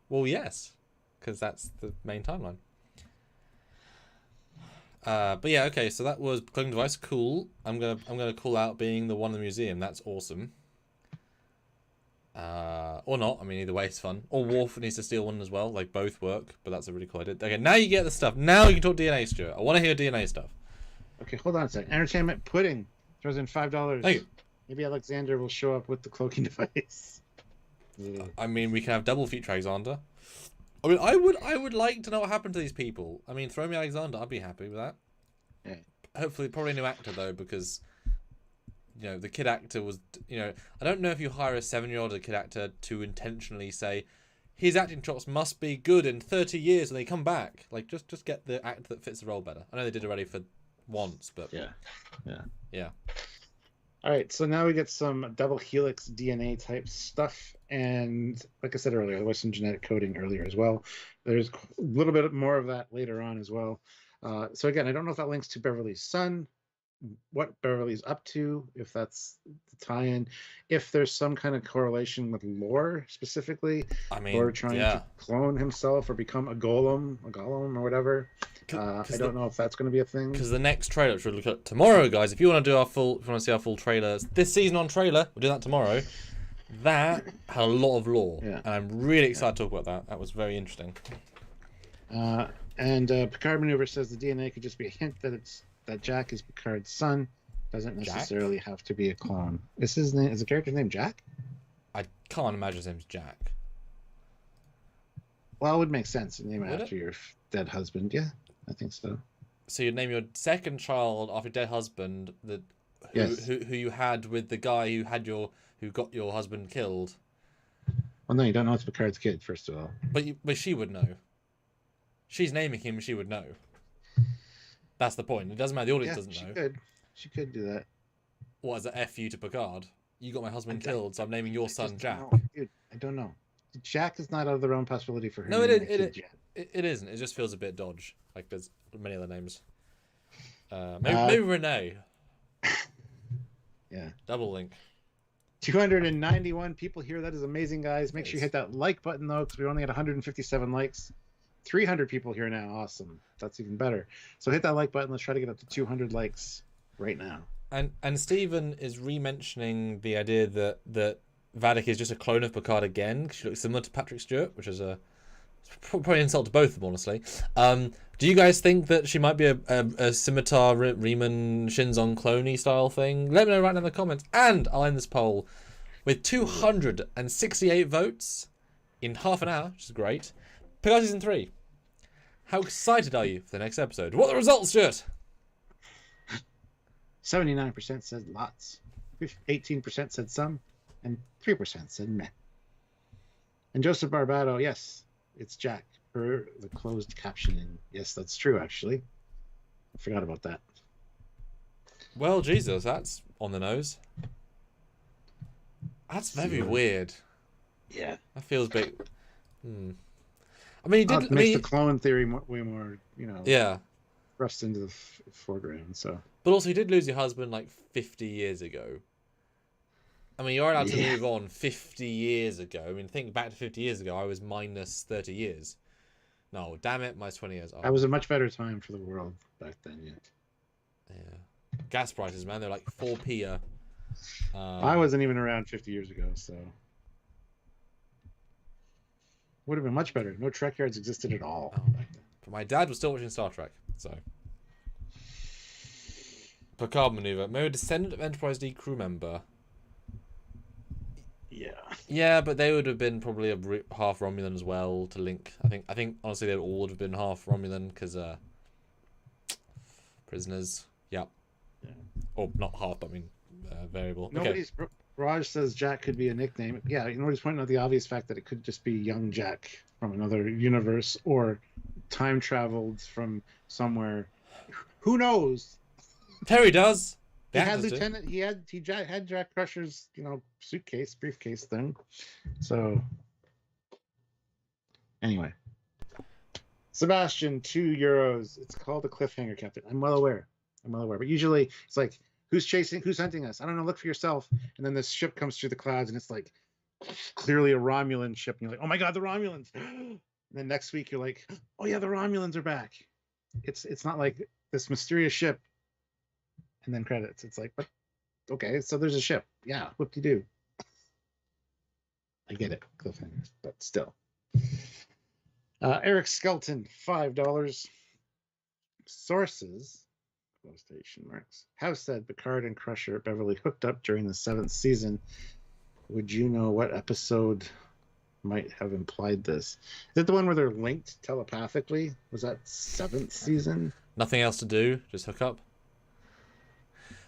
Well, yes, because that's the main timeline. But yeah, okay. So that was cloaking device. Cool. I'm gonna call out being the one in the museum. That's awesome. Or not. I mean, either way, it's fun. Or Worf needs to steal one as well. Like both work, but that's a really cool idea. Okay, now you get the stuff. Now you can talk DNA, Stuart. I want to hear DNA stuff. Okay, hold on a second. Entertainment Pudding throws in $5. Thank you. Maybe Alexander will show up with the cloaking device. I mean, we can have double feature Alexander. I mean, I would like to know what happened to these people. I mean, throw me Alexander. I'd be happy with that. Yeah. Hopefully, probably a new actor though, because the kid actor was. I don't know if you hire a 7-year-old kid actor to intentionally say his acting chops must be good in 30 years and they come back. Like, just get the actor that fits the role better. I know they did already for once, but yeah. All right, so now we get some double helix DNA type stuff, and like I said earlier, there was some genetic coding earlier as well. There's a little bit more of that later on as well. So again, I don't know if that links to Beverly's son, what Beverly's up to, if that's the tie-in, if there's some kind of correlation with Lore specifically, I mean, or trying to clone himself or become a golem or whatever. I don't know if that's going to be a thing. Because the next trailer, which we'll look at tomorrow, guys. If you want to see our full trailers, this season on trailer, we'll do that tomorrow. That had a lot of lore, and I'm really excited to talk about that. That was very interesting. And Picard Maneuver says the DNA could just be a hint that Jack is Picard's son. Doesn't necessarily have to be a clone. Is his name? Is the character's name Jack? I can't imagine his name's Jack. Well, it would make sense to name it after your dead husband. Yeah, I think so. So you'd name your second child after your dead husband, who you had with the guy who got your husband killed. Well, no, you don't know it's Picard's kid, first of all. But she would know. She's naming him. She would know. That's the point. It doesn't matter. The audience doesn't know. She could do that. What, as a F you to Picard? You got my husband killed, so I'm naming your son Jack. Dude, I don't know. Jack is not out of the realm possibility for her. No, it isn't. It just feels a bit dodge. Like there's many other names. Maybe Renee. Yeah. Double link. 291 people here. That is amazing, guys. Make sure you hit that like button, though, because we only had 157 likes. 300 people here now. Awesome. That's even better. So hit that like button. Let's try to get up to 200 likes right now. And Stephen is re-mentioning the idea that Vadic is just a clone of Picard again, because she looks similar to Patrick Stewart, which is probably an insult to both of them, honestly. Do you guys think that she might be a scimitar Riemann Shinzon cloney style thing? Let me know right now in the comments. And I'll end this poll with 268 votes in half an hour, which is great. Picard Season 3. How excited are you for the next episode? What are the results, Stuart? 79% said lots. 18% said some. And 3% said meh. And Joseph Barbado, yes, it's Jack, per the closed captioning. Yes, that's true, actually. I forgot about that. Well, Jesus, that's on the nose. That's very weird. Yeah. That feels a bit I mean, he did. It makes the clone theory way more, Yeah, thrust into the foreground. So, but also he did lose your husband like 50 years ago. I mean, you're allowed to move on 50 years ago. I mean, think back to 50 years ago. I was minus 30 years. No, damn it, minus 20 years. Oh. That was a much better time for the world back then. Yeah. Gas prices, man, they're like 4p. I wasn't even around 50 years ago, so would have been much better. No Trekyards existed at all back then. But my dad was still watching Star Trek, so. Picard maneuver. Maybe a descendant of Enterprise D crew member. Yeah. Yeah, but they would have been probably half Romulan as well to link. I think honestly they all would have been half Romulan because prisoners. Yeah. Or not half, but I mean variable. Nobody's. Okay. Raj says Jack could be a nickname. Yeah, nobody's pointing out the obvious fact that it could just be young Jack from another universe or time traveled from somewhere. Who knows? Terry does. He had Lieutenant. He had Jack Crusher's briefcase thing. So anyway, Sebastian, €2. It's called a cliffhanger, Captain. I'm well aware. But usually it's like, who's hunting us? I don't know. Look for yourself. And then this ship comes through the clouds, and it's like clearly a Romulan ship. And you're like, oh my god, the Romulans. And then next week you're like, oh yeah, the Romulans are back. It's not like this mysterious ship. And then credits. It's like, but okay, so there's a ship. Yeah, whoop-de-doo. I get it, cliffhangers, but still. Eric Skelton, $5. Sources, quotation marks, have said Picard and Crusher Beverly hooked up during the 7th season. Would you know what episode might have implied this? Is it the one where they're linked telepathically? Was that 7th season? Nothing else to do, just hook up.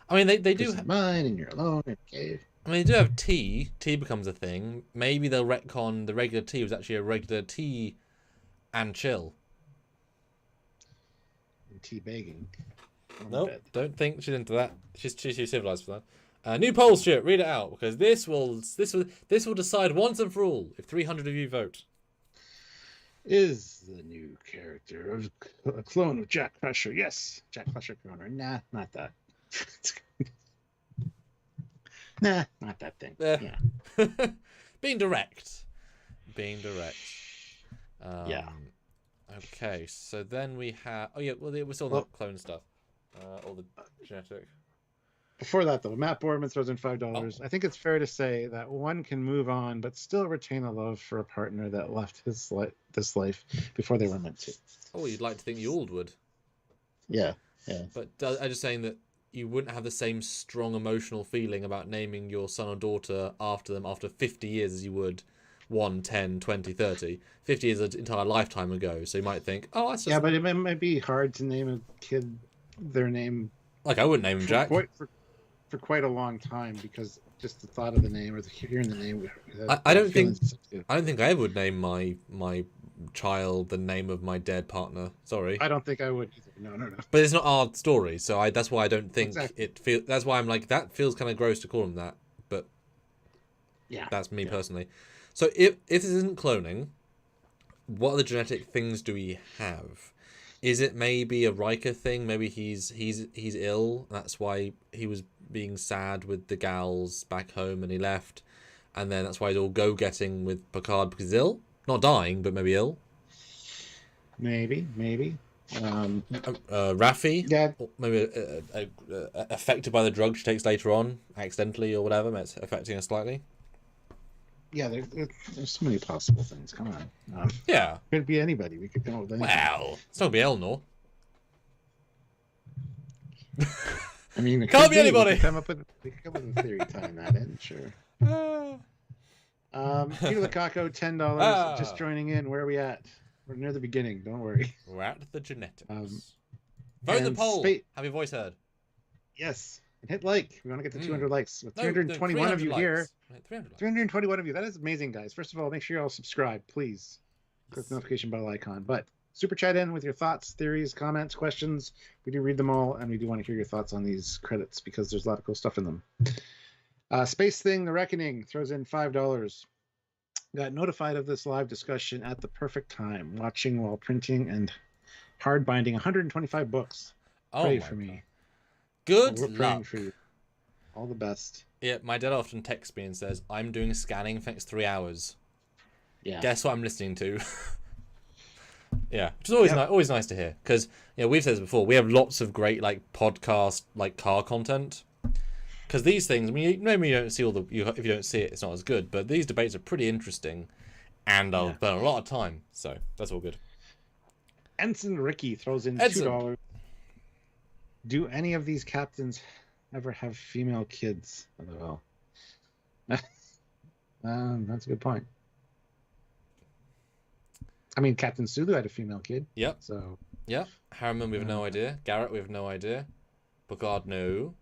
I mean, they do mine, and you're alone in a cave. I mean, they do have tea. Tea becomes a thing. Maybe they'll retcon the regular tea was actually a regular tea and chill. And tea begging. Nope, don't think she's into that. She's too civilized for that. New poll, Stuart. Read it out because this will decide once and for all if 300 of you vote. Is the new character of a clone of Jack Crusher? Yes, Jack Crusher cloner. Nah, not that. Nah, not that thing. Yeah. Being direct. Yeah. Okay, so then we have. Oh yeah, well we're still not clone stuff. All the genetic. Before that, though, Matt Boardman throws in $5. I think it's fair to say that one can move on, but still retain a love for a partner that left this life before they were meant to. Oh, you'd like to think you all would. Yeah. But I'm just saying that you wouldn't have the same strong emotional feeling about naming your son or daughter after them after 50 years as you would 1, 10, 20, 30. 50 years is an entire lifetime ago, so you might think, oh, that's just... Yeah, but it might be hard to name a kid their name... Like, I wouldn't name him Jack. For quite a long time, because just the thought of the name or hearing the name... I don't think I ever would name my child the name of my dead partner. Sorry. I don't think I would either. No. But it's not our story, so that's why I don't think exactly. it feels. That's why I'm like, that feels kind of gross to call him that. But yeah, that's me personally. So if this isn't cloning, what other genetic things do we have? Is it maybe a Riker thing? Maybe he's ill, and that's why he was being sad with the gals back home and he left, and then that's why he's all go-getting with Picard because he's ill. Not dying, but maybe ill. Maybe. Raffi? Yeah. Or maybe affected by the drug she takes later on, accidentally or whatever. It's affecting her slightly. Yeah, there's so many possible things. Come on. Yeah. Could be anybody. We could come up with anything. Well, it's not going to be Elnor. I mean, it can't be anybody. We could come up with a theory tying that in, sure. Peter Lukaku, $10. Just joining in. Where are we at? We're near the beginning. Don't worry. We're at the genetics. Vote the poll. Have your voice heard? Yes. And hit like. We want to get to 200 likes. With 321 of you likes. Here. 321 of you. That is amazing, guys. First of all, make sure you all subscribe, please. Click the notification bell icon. But super chat in with your thoughts, theories, comments, questions. We do read them all, and we do want to hear your thoughts on these credits because there's a lot of cool stuff in them. Space Thing, The Reckoning throws in $5. Got notified of this live discussion at the perfect time, watching while printing and hard binding 125 books. Pray for me. Good We're praying luck. for you. All the best. Yeah, my dad often texts me and says, I'm doing scanning for the next 3 hours. Yeah. Guess what I'm listening to? Yeah, which is always nice to hear. Because, we've said this before, we have lots of great, like, podcast, like, car content. Because these things, I mean, maybe you don't see if you don't see it, it's not as good. But these debates are pretty interesting. And I'll burn a lot of time. So, that's all good. Ensign Ricky throws in Edson. $2. Do any of these captains ever have female kids? LOL. That's a good point. I mean, Captain Sulu had a female kid. Yep. So. Yep. Harriman, we have no idea. Garrett, we have no idea. Picard, no.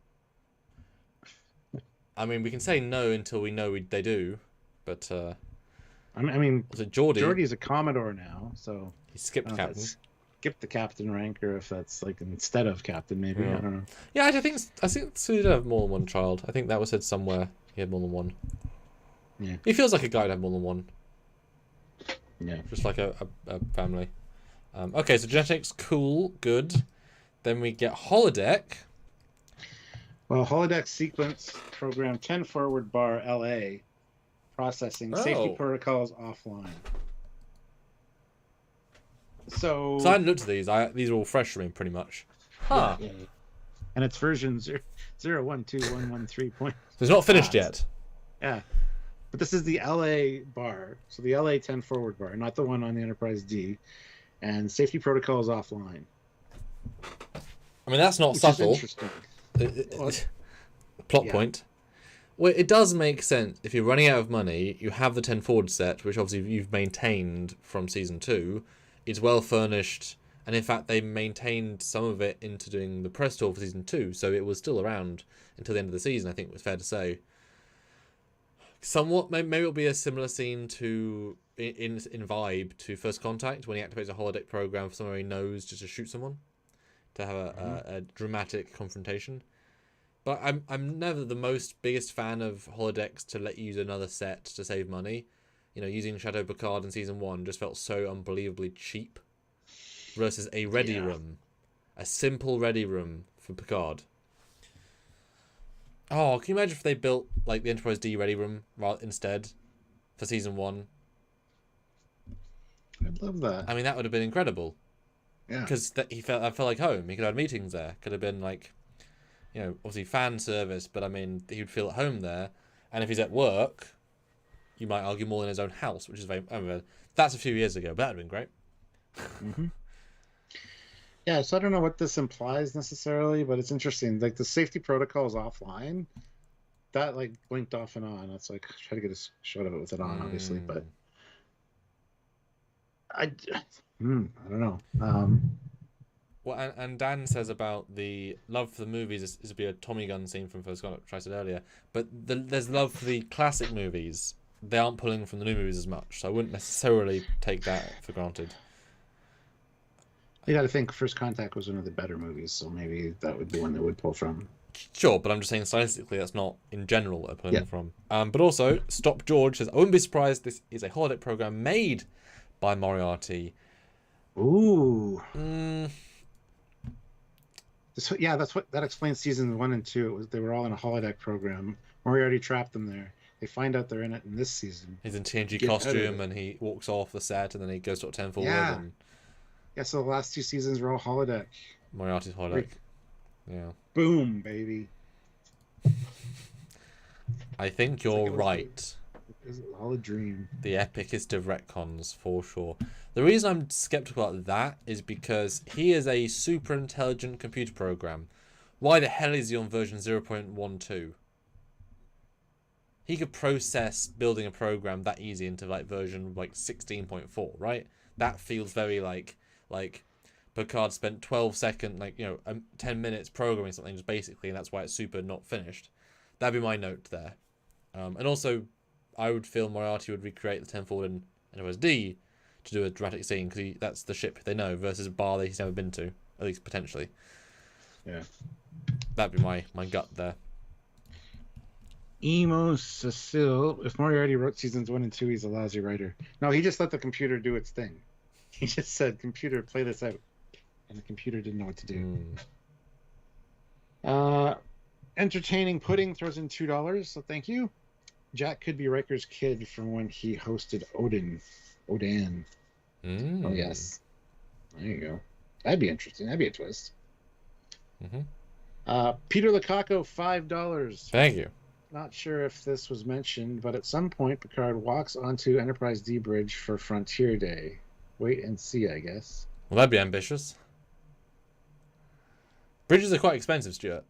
I mean, we can say no until we know they do, but. I mean, was it Geordie? Geordie's a Commodore now, so. He skipped captain. Skip the captain rank, or if that's like instead of captain, maybe. I don't know. Yeah, I think Sulu did have more than one child. I think that was said somewhere. He had more than one. Yeah. He feels like a guy to have more than one. Yeah. Just like a family. Okay, so genetics, cool, good. Then we get holodeck. Well, holodeck sequence program 10 forward bar LA processing safety protocols offline. So I hadn't looked at these. These are all fresh for me, pretty much. Huh. Yeah. And it's version 0.12113. So it's not finished yet. Yeah. But this is the LA bar. So the LA 10 forward bar, not the one on the Enterprise D. And safety protocol is offline. I mean, that's not subtle. Interesting. Plot point. Well, it does make sense. If you're running out of money, you have the 10 forward set, which obviously you've maintained from season 2. It's well furnished, and in fact, they maintained some of it into doing the press tour for season 2, so it was still around until the end of the season, I think it was fair to say. Somewhat, maybe it'll be a similar scene to in vibe to First Contact, when he activates a holodeck program for somewhere he knows just to shoot someone, to have a dramatic confrontation. But I'm never the biggest fan of holodecks to let you use another set to save money. Using Shadow Picard in season 1 just felt so unbelievably cheap. Versus a ready room, a simple ready room for Picard. Oh, can you imagine if they built like the Enterprise D ready room instead for season 1? I'd love that. I mean, that would have been incredible. Yeah. Because I felt like home. He could have meetings there. Could have been like, obviously fan service, but I mean, he would feel at home there. And if he's at work, you might argue more in his own house, which is that's a few years ago, but that would have been great. Mm-hmm. Yeah, so I don't know what this implies necessarily, but it's interesting. Like the safety protocol is offline. That like blinked off and on. It's like try to get a shot of it with it on, obviously, but I don't know. Well, and Dan says about the love for the movies is to be a Tommy gun scene from First Contact, which I said earlier. But there's love for the classic movies. They aren't pulling from the new movies as much, so I wouldn't necessarily take that for granted. You got to think First Contact was one of the better movies, so maybe that would be one they would pull from. Sure, but I'm just saying stylistically that's not in general what they're pulling from. But also, Stop George says, I wouldn't be surprised this is a holodeck program made by Moriarty. Ooh. Mm. That explains seasons 1 and 2. They were all in a holodeck program. Moriarty trapped them there. They find out they're in it in this season. He's in TNG costume and he walks off the set and then he goes to 10 forward. Yeah. And Yeah, so the last 2 seasons were all holodeck. Moriarty's holodeck. Yeah. Boom, baby. I think you're right. It was all a dream. The epicest of retcons, for sure. The reason I'm skeptical about that is because he is a super intelligent computer program. Why the hell is he on version 0.12? He could process building a program that easy into like version like 16.4, right? That feels very like Picard spent 12 seconds, 10 minutes programming something just basically, and that's why it's super not finished. That'd be my note there. And also, I would feel Moriarty would recreate the 10 forward in Enterprise D to do a dramatic scene because that's the ship they know versus a bar that he's never been to, at least potentially. Yeah. That'd be my gut there. Emo Cecile. If Moriarty wrote seasons 1 and 2, he's a lousy writer. No, he just let the computer do its thing. He just said, "Computer, play this out," and the computer didn't know what to do. Entertaining Pudding throws in $2, so thank you. Jack could be Riker's kid from when he hosted Odan. Oh yes, there you go. That'd be interesting. That'd be a twist. Peter Lukaku, $5. Thank you. Not sure if this was mentioned, but at some point Picard walks onto Enterprise D bridge for Frontier Day. Wait and see, I guess. Well, that'd be ambitious. Bridges are quite expensive, Stuart.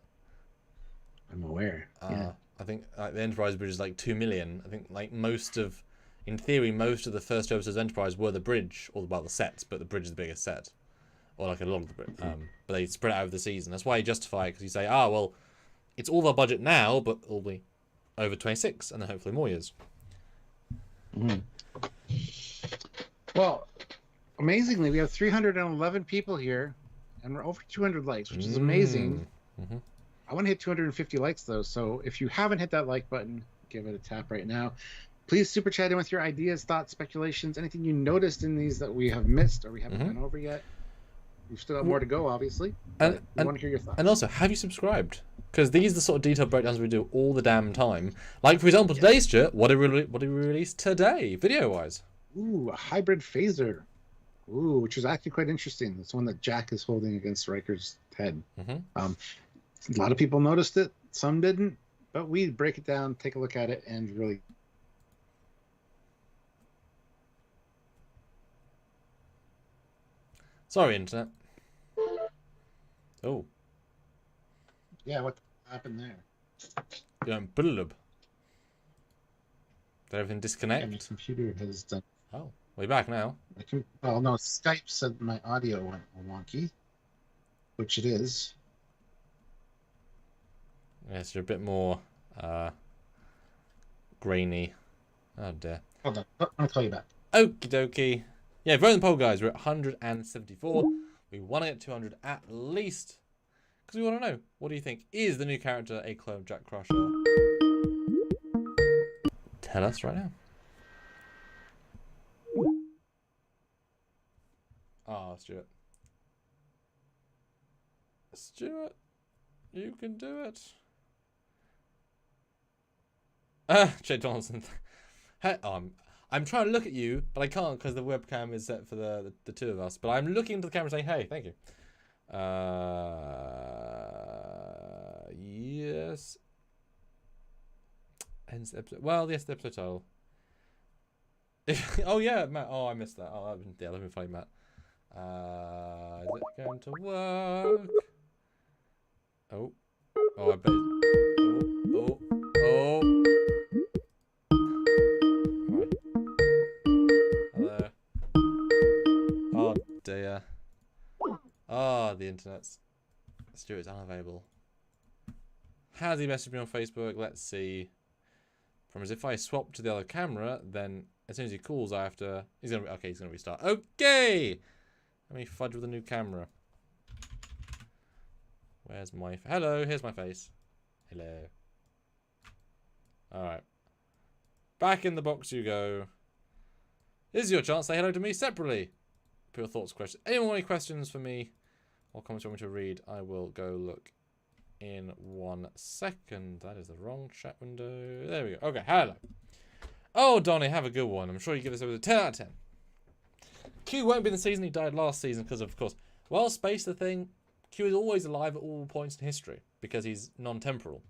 I'm aware. Yeah. I think the Enterprise bridge is like 2 million. I think like in theory, most of the first episodes of Enterprise were the bridge, or about the sets, but the bridge is the biggest set, or like a lot of the bridge. But they spread it out over the season. That's why you justify it, because you say, well, it's all our budget now, but it'll be over 26, and then hopefully more years. Well, amazingly, we have 311 people here, and we're over 200 likes, which is amazing. I want to hit 250 likes, though, so if you haven't hit that like button, give it a tap right now. Please super chat in with your ideas, thoughts, speculations, anything you noticed in these that we have missed or we haven't gone over yet. We've still got more to go, obviously. And we want to hear your thoughts. And also, have you subscribed? Because these are the sort of detailed breakdowns we do all the damn time. Like, for example, today's Stuart, what did we release today, video-wise? Ooh, a hybrid phaser. Ooh, which is actually quite interesting. It's one that Jack is holding against Riker's head. A lot of people noticed it. Some didn't. But we break it down, take a look at it, and really... Sorry, Internet. Oh. Yeah, what happened there? You don't blub. Did everything disconnect? And the computer has done... Oh, we're back now. Well, no, Skype said my audio went wonky, which it is. Yes, you're a bit more grainy. Oh dear. Hold on, I'll call you back. Okie dokie. Yeah, vote in the poll, guys. We're at 174. We want to get 200 at least. Because we want to know, what do you think? Is the new character a clone of Jack Crusher? Tell us right now. Oh, Stuart. Stuart, you can do it. Jay Donaldson. Hey, I'm trying to look at you, but I can't because the webcam is set for the two of us. But I'm looking into the camera saying, hey, thank you. Yes. Ends the episode. Well, yes, the episode title. Oh, yeah, Matt. Oh, I missed that. Oh, yeah, let me find Matt. Is it going to work? Oh. Oh, I bet. Oh. Right. Hello. Oh, dear. Oh, the internet's... Stuart's unavailable. Has he messaged me on Facebook? Let's see. From as if I swap to the other camera, then as soon as he calls, I have to... He's gonna restart. Okay! Let me fudge with a new camera. Where's my... Hello, here's my face. Hello. Alright. Back in the box you go. This is your chance to say hello to me separately. Put your thoughts, questions. Anyone want any questions for me? Or comments you want me to read? I will go look in 1 second. That is the wrong chat window. There we go. Okay, hello. Oh, Donnie, have a good one. I'm sure you give this over a 10 out of 10. Q won't be in the season. He died last season because of course, well, space the thing. Q is always alive at all points in history because he's non-temporal.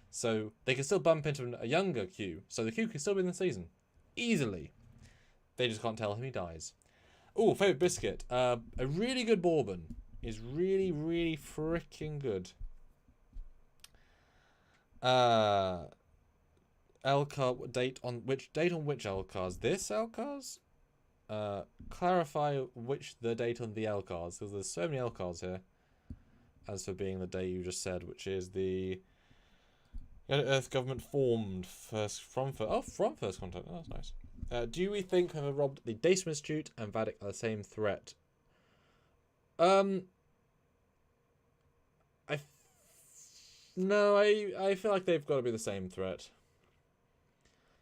So they can still bump into a younger Q. So the Q can still be in the season. Easily. They just can't tell him he dies. Oh, favourite biscuit. A really good bourbon is really, really freaking good. LCAR date on which LCARS? This LCARS? Clarify the date on the LCARS, because there's so many LCARS here. As for being the day you just said, which is the Earth government formed from first contact. Oh, that's nice. Do we think whoever robbed the Datum Institute and Vatic are the same threat? No, I feel like they've got to be the same threat.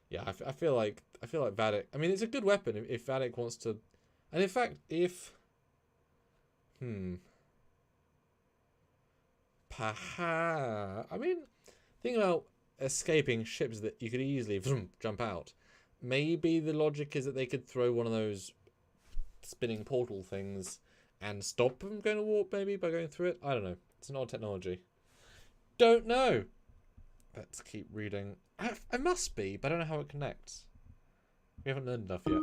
Yeah, I feel like Vatic. I mean, it's a good weapon if Vatic wants to, and in fact, if perhaps I mean, think about escaping ships that you could easily jump out. Maybe the logic is that they could throw one of those spinning portal things and stop them going to warp, maybe by going through it. I don't know. It's an odd technology. Don't know. Let's keep reading. I must be, but I don't know how it connects. We haven't learned enough yet.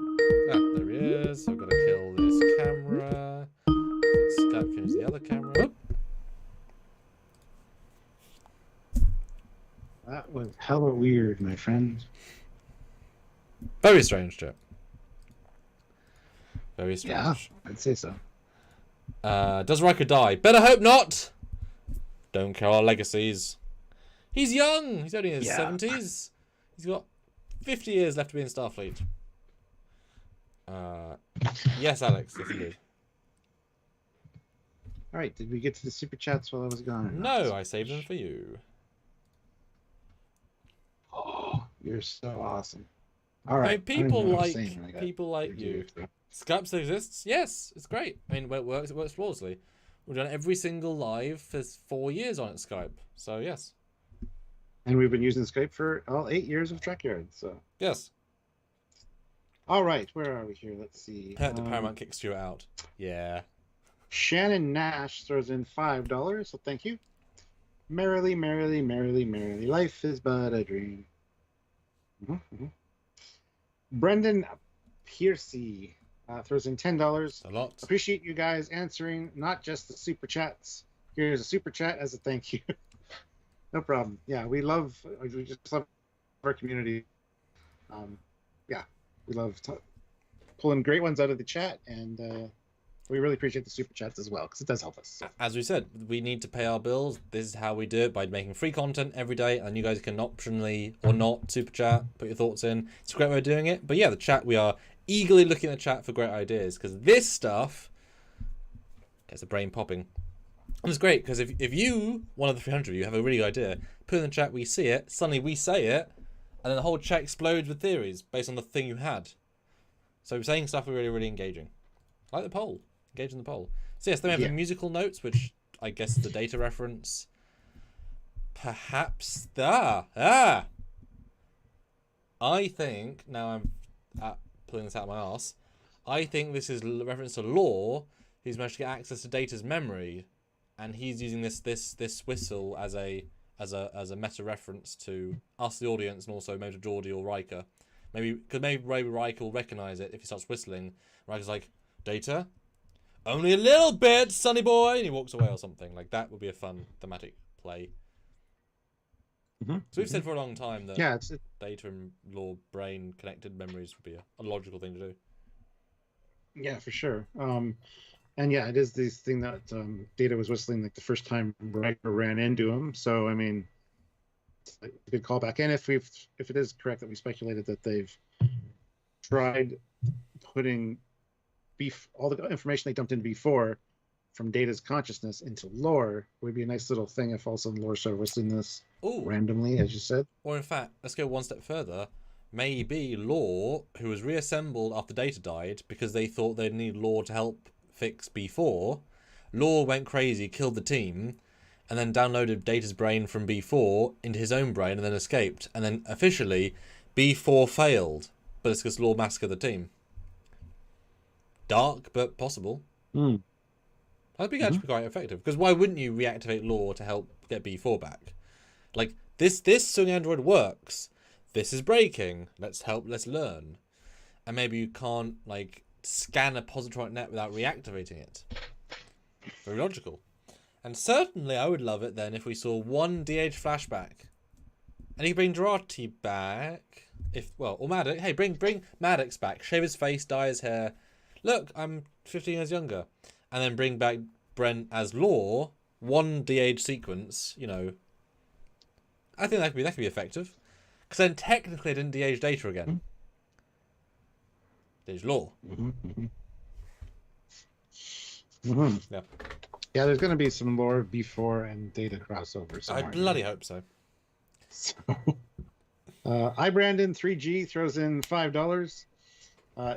Ah, there he is. I've got to kill this camera. Skype finish the other camera. Oh. That was hella weird, my friend. Very strange, Chip. Very strange. Yeah, I'd say so. Does Riker die? Better hope not! Don't kill our legacies. He's young! He's only in his 70s. He's got 50 years left to be in Starfleet. Yes, Alex. Yes, indeed. Alright, did we get to the super chats while I was gone? No, I saved them for you. Oh, you're so awesome. Alright. I mean, people like you. Skype still exists? Yes, it's great. I mean, it works flawlessly. We've done every single live for 4 years on it, Skype. So, yes. And we've been using Skype for all 8 years of Trekyards, so. Yes. Alright, where are we here? Let's see. The Paramount kicks Stuart out. Yeah. Shannon Nash throws in $5, so thank you. Merrily, merrily, merrily, merrily, life is but a dream. Brendan Piercy throws in $10. A lot. Appreciate you guys answering not just the super chats. Here's a super chat as a thank you. No problem. Yeah, we just love our community. Yeah, we love pulling great ones out of the chat, and we really appreciate the super chats as well, because it does help us. So. As we said, we need to pay our bills. This is how we do it, by making free content every day, and you guys can optionally or not super chat, put your thoughts in. It's a great way of doing it. But yeah, the chat, we are eagerly looking at the chat for great ideas, because this stuff gets the brain popping. And it's great, because if you, one of the 300 of you, have a really good idea, put it in the chat, we see it, suddenly we say it, and then the whole chat explodes with theories based on the thing you had. So saying stuff is really, really engaging. Like the poll. Engage in the poll. So yes, then we have the musical notes, which I guess is the data reference. Perhaps I think, now I'm pulling this out of my arse, I think this is a reference to Law, who's managed to get access to Data's memory, and he's using this whistle as a meta reference to us, the audience, and also maybe to Geordi or Riker. Maybe Riker will recognize it if he starts whistling. Riker's like, Data? Only a little bit, sonny boy! And he walks away or something. Like, that would be a fun thematic play. So we've said for a long time that Data and Law brain connected memories would be a logical thing to do. Yeah, for sure. And yeah, it is this thing that Data was whistling like the first time Riker ran into him. So I mean, it's a good callback. And if it is correct that we speculated that they've tried putting all the information they dumped in before from Data's consciousness into Lore, it would be a nice little thing if also Lore started whistling this randomly, as you said. Or in fact, let's go one step further. Maybe Lore, who was reassembled after Data died because they thought they'd need Lore to help fix B4, Lore went crazy, killed the team, and then downloaded Data's brain from B4 into his own brain and then escaped. And then officially, B4 failed, but it's because Lore massacred the team. Dark, but possible. That'd be actually quite effective. Because why wouldn't you reactivate Lore to help get B4 back? Like, this swing android works. This is breaking. Let's learn. And maybe you can't, like, scan a positronic net without reactivating it. Very logical. And certainly I would love it then if we saw one DH flashback. And you bring Dorothy back. Or Maddox. Hey, bring Maddox back. Shave his face, dye his hair. Look, I'm 15 years younger. And then bring back Brent as Law. One DH sequence, you know. I think that could be effective. Because then technically I didn't DH Data again. DH Law. Yeah. Yeah, there's going to be some Lore before and Data crossover somewhere. I bloody hope so. iBrandon3G throws in $5.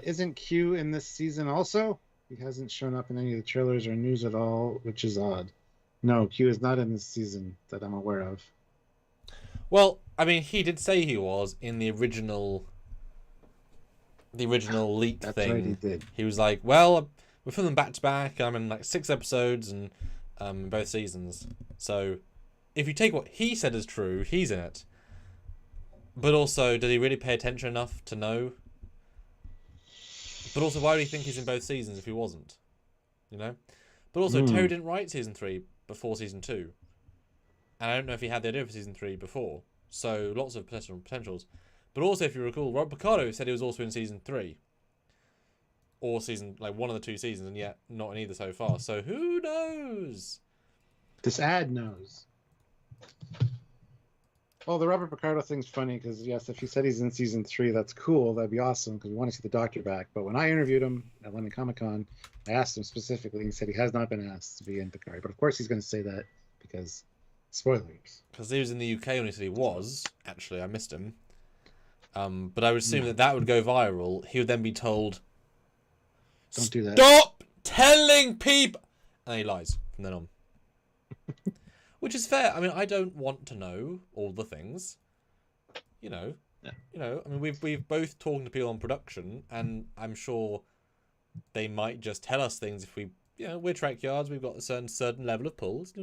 Isn't Q in this season also? He hasn't shown up in any of the trailers or news at all, which is odd. No, Q is not in this season that I'm aware of. Well, I mean, he did say he was in the original leak That's thing. right, he did. He was like, well, we're filming back to back. I'm in like 6 episodes and both seasons. So if you take what he said as true, he's in it. But also, did he really pay attention enough to know? But also, why would he think he's in both seasons if he wasn't? You know? But also, Terry didn't write season 3 before season 2. And I don't know if he had the idea for season 3 before. So, lots of potentials. But also, if you recall, Rob Picardo said he was also in season 3. Or season, like one of the 2 seasons, and yet not in either so far. So, who knows? This ad knows. Well, the Robert Picardo thing's funny because, yes, if he said he's in season 3, that's cool. That'd be awesome because we want to see the Doctor back. But when I interviewed him at London Comic Con, I asked him specifically, and he said he has not been asked to be in Picard. But of course, he's going to say that because spoilers. Because he was in the UK when he said he was. Actually, I missed him. But I would assume that would go viral. He would then be told, "Don't do that. Stop telling people," and he lies from then on. Which is fair. I mean, I don't want to know all the things. You know. Yeah. You know. I mean, we've both talked to people on production, and I'm sure they might just tell us things if we, you know, we're Trekyards. We've got a certain level of pulls.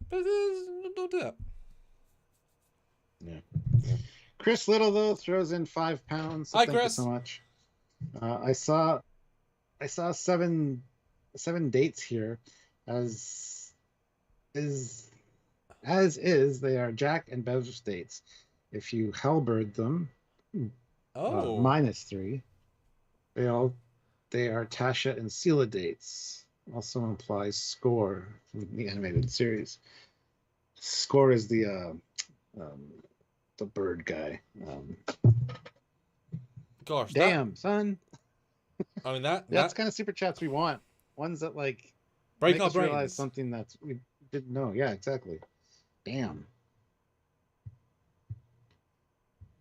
But don't do that. Yeah. Chris Little though throws in £5. So Hi, thank you Chris. so much. I saw seven dates here, as is they are Jack and Bev's dates. If you Hellbird them, -3. They are Tasha and Sela dates. Also implies Score from the animated series. Score is the bird guy. Gosh, Damn, son. I mean That's kind of super chats we want. Ones that like break make our us realize brains. something that we didn't know. Yeah, exactly. Damn.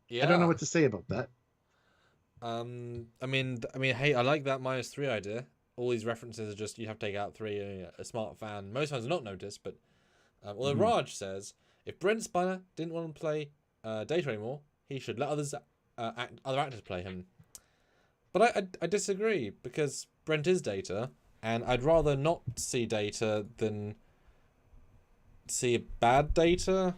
Yeah. I don't know what to say about that. I mean, hey, I like that -3 idea. All these references are just you have to take out 3. A smart fan, most fans will not notice, but although Raj says if Brent Spiner didn't want to play Data anymore, he should let other actors play him. But I disagree because Brent is Data, and I'd rather not see Data than see a bad Data.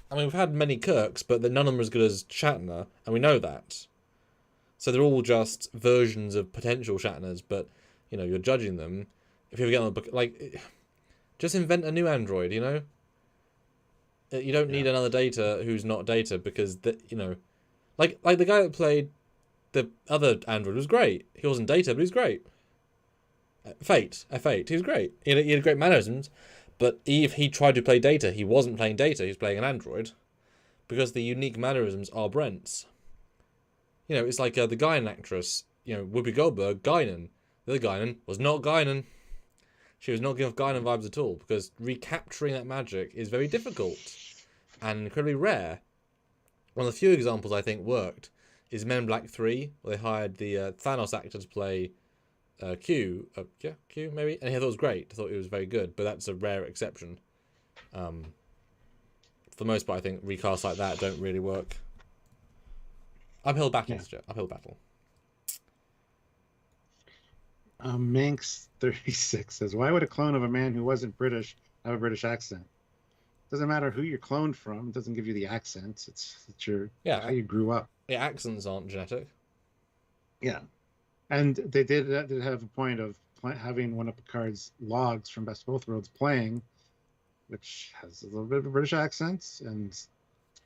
I mean, we've had many Kirks, but none of them are as good as Shatner, and we know that. So they're all just versions of potential Shatners, but, you know, you're judging them. If you ever get on the book, like, just invent a new android, you know? You don't need another Data who's not Data because, you know, like the guy that played the other android was great. He wasn't Data, but he was great. Fate. He was great. He had great mannerisms, but if he tried to play Data, he wasn't playing Data, he was playing an android because the unique mannerisms are Brent's. You know, it's like the Guinan actress, you know, Whoopi Goldberg, Guinan. The other Guinan was not Guinan. She was not giving off Guinan vibes at all because recapturing that magic is very difficult and incredibly rare. One of the few examples I think worked is Men in Black 3, where they hired the Thanos actor to play Q. Q maybe? And I thought it was great. I thought it was very good, but that's a rare exception. For the most part, I think recasts like that don't really work. Uphill battle, uphill battle. Manx36 says, why would a clone of a man who wasn't British have a British accent? Doesn't matter who you're cloned from. It doesn't give you the accent. It's your how you grew up. Yeah, accents aren't genetic. Yeah. And they did have a point of having one of Picard's logs from Best of Both Worlds playing, which has a little bit of a British accent and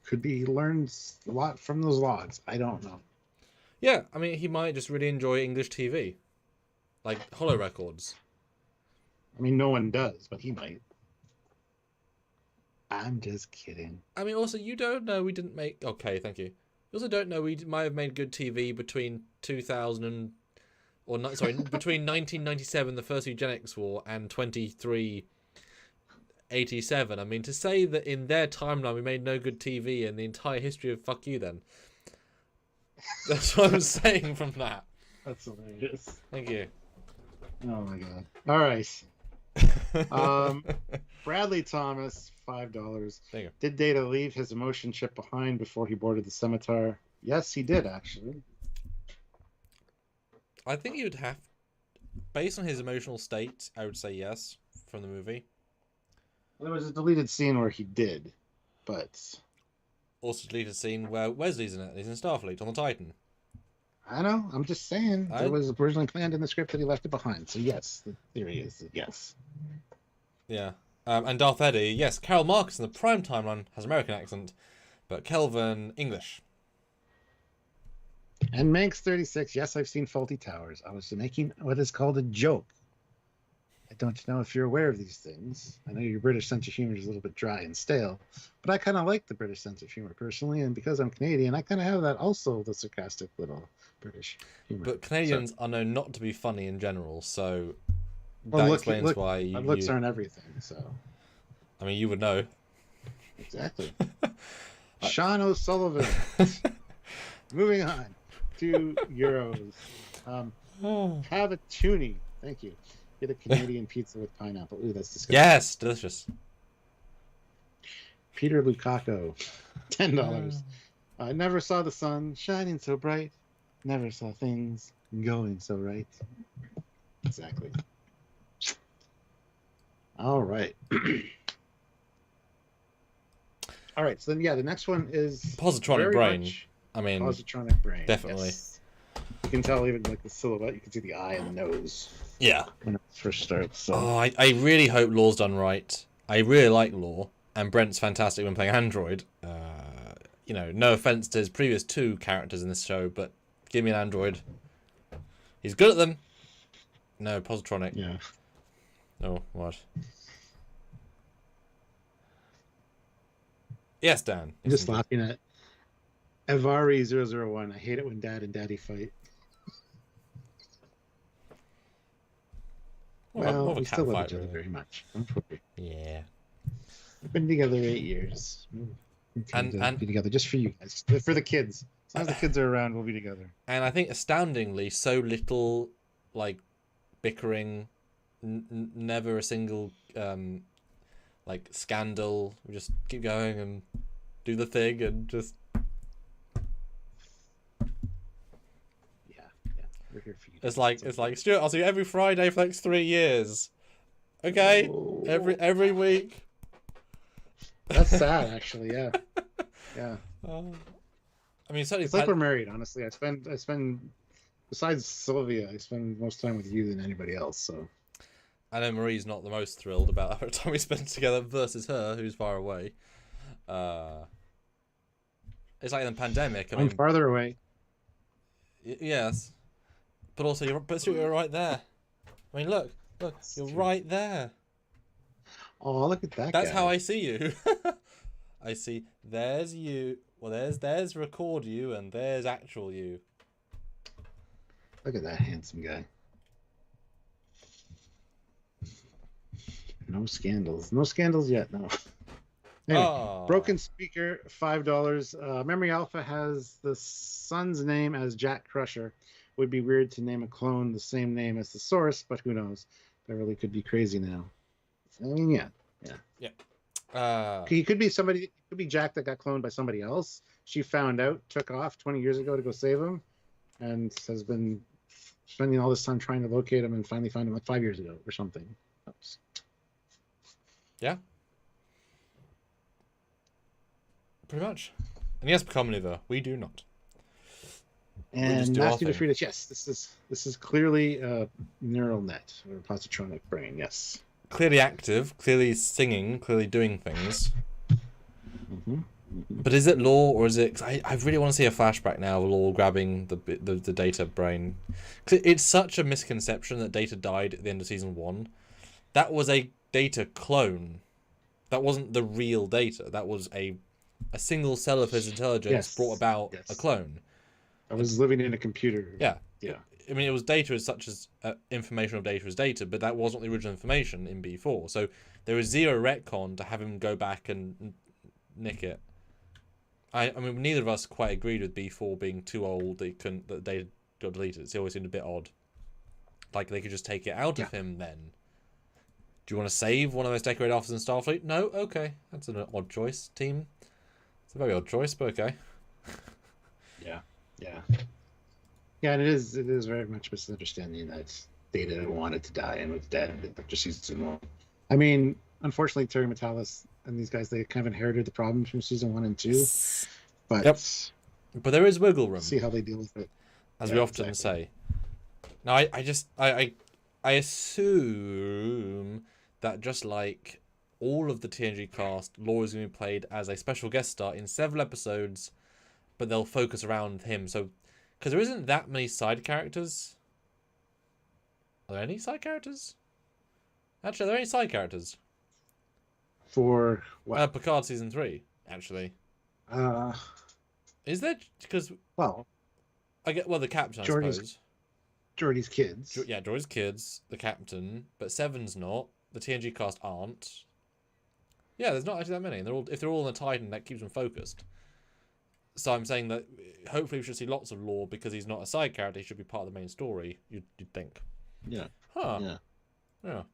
could be learned a lot from those logs. I don't know. Yeah, I mean, he might just really enjoy English TV. Like Holo Records. I mean, no one does, but he might. I'm just kidding. I mean, also, you don't know we didn't make... Okay, thank you. You also don't know we might have made good TV between 2000 and... Or not, sorry, between 1997, the first eugenics war, and 23... 87. I mean, to say that in their timeline we made no good TV in the entire history of fuck you, then. That's what I'm saying from that. That's hilarious. Thank you. Oh my god. All right. Bradley Thomas, $5. There you go. Did Data leave his emotion chip behind before he boarded the scimitar? Yes, he did, actually. I think he would have, based on his emotional state, I would say yes from the movie. There was a deleted scene where he did, but Also deleted scene where Wesley's in it. He's in Starfleet on the Titan. I know. I'm just saying I- it was originally planned in the script that he left it behind. So yes, the theory is that yes. Yeah. And Darth Eddie, yes, Carol Marcus in the prime timeline has American accent, but Kelvin, English. And Manx36, yes, I've seen Faulty Towers. I was making what is called a joke. I don't know if you're aware of these things. I know your British sense of humor is a little bit dry and stale, but I kind of like the British sense of humor personally, and because I'm Canadian, I kind of have that also, the sarcastic little British humor. But Canadians are known not to be funny in general, so Well, that explains why my you... looks aren't everything, so... I mean, you would know. Exactly. Sean O'Sullivan. Moving on. €2. Have a toonie. Thank you. Get a Canadian pizza with pineapple. Ooh, that's disgusting. Yes, delicious. Peter Lukaku. $10. I never saw the sun shining so bright. Never saw things going so right. Exactly. All right. All right. So then, yeah, the next one is Positronic very brain. much I mean, Positronic brain. definitely. Yes. You can tell even like the silhouette. You can see the eye and the nose yeah. when it first starts. So. Oh, I really hope Law's done right. I really like Law, and Brent's fantastic when playing Android. You know, no offense to his previous two characters in this show, but give me an android. He's good at them. No, Positronic. Yeah. Oh, what? Yes, Dan. I'm just laughing at Evari001. I hate it when Dad and Daddy fight. Well, we still love each other very much. Yeah. We've been together 8 years. And be together just for you guys, for the kids. As long as the kids are around, we'll be together. And I think astoundingly, so little like bickering, never a single like scandal. We just keep going and do the thing and just. Yeah. We're here for you. It's like Stuart. I'll see you every Friday for the next 3 years. Okay, Oh. every week. That's sad, actually. Yeah. I mean, certainly It's like we're married. Honestly, I spend besides Sylvia, I spend most time with you than anybody else. So. I know Marie's not the most thrilled about our time we spent together versus her, who's far away. It's like in the pandemic. I'm farther away. Yes, but also you're right there. I mean, look, you're right there. Oh, look at that. That's guy. how I see you. I see. There's you. Well, there's record you, and there's actual you. Look at that handsome guy. No scandals. No scandals yet, no. Anyway, Oh. Broken Speaker, $5. Memory Alpha has the son's name as Jack Crusher. Would be weird to name a clone the same name as the source, but who knows? Beverly could be crazy now. I mean, yeah. He could be somebody. It could be Jack that got cloned by somebody else. She found out, took off 20 years ago to go save him, and has been spending all this time trying to locate him, and finally found him like 5 years ago or something. Oops. Yeah. Pretty much. And he has become maneuver. We do not. And do our Matthew thing. DeFritas, yes, this is clearly a neural net or positronic brain. Yes. Clearly active, clearly singing, clearly doing things. Mm-hmm. But is it Law or is it? 'Cause I really want to see a flashback now of Law grabbing the Data brain. 'Cause it's such a misconception that Data died at the end of season 1. That was a Data clone. That wasn't the real Data. That was a single cell of his intelligence brought about a clone. I was living in a computer. Yeah. Yeah. I mean, it was data as such as information of data as data, but that wasn't the original information in B4. So there was zero retcon to have him go back and nick it. I mean, neither of us quite agreed with B4 being too old. That the data got deleted. It always seemed a bit odd. Like they could just take it out of him then. Do you want to save one of those decorated officers in Starfleet? No? Okay. That's an odd choice, team. It's a very odd choice, but okay. Yeah. Yeah, and it is very much misunderstanding that Data wanted to die and was dead and just used season 1. I mean, unfortunately, Terry Metalis and these guys, they kind of inherited the problem from season 1 and 2. But but there is wiggle room. See how they deal with it. As we often say. Now, I assume that just like all of the TNG cast, Law is going to be played as a special guest star in several episodes, but they'll focus around him. So, because there isn't that many side characters. Are there any side characters? Actually, are there any side characters? For what? Picard season 3, actually. Is there? Because the captain, I suppose. Geordi's kids. Geordi's kids, the captain, but Seven's not. The TNG cast aren't. Yeah, there's not actually that many. And if they're all on the Titan, that keeps them focused. So I'm saying that hopefully we should see lots of Law because he's not a side character. He should be part of the main story. You'd think. Yeah. Huh. Yeah. All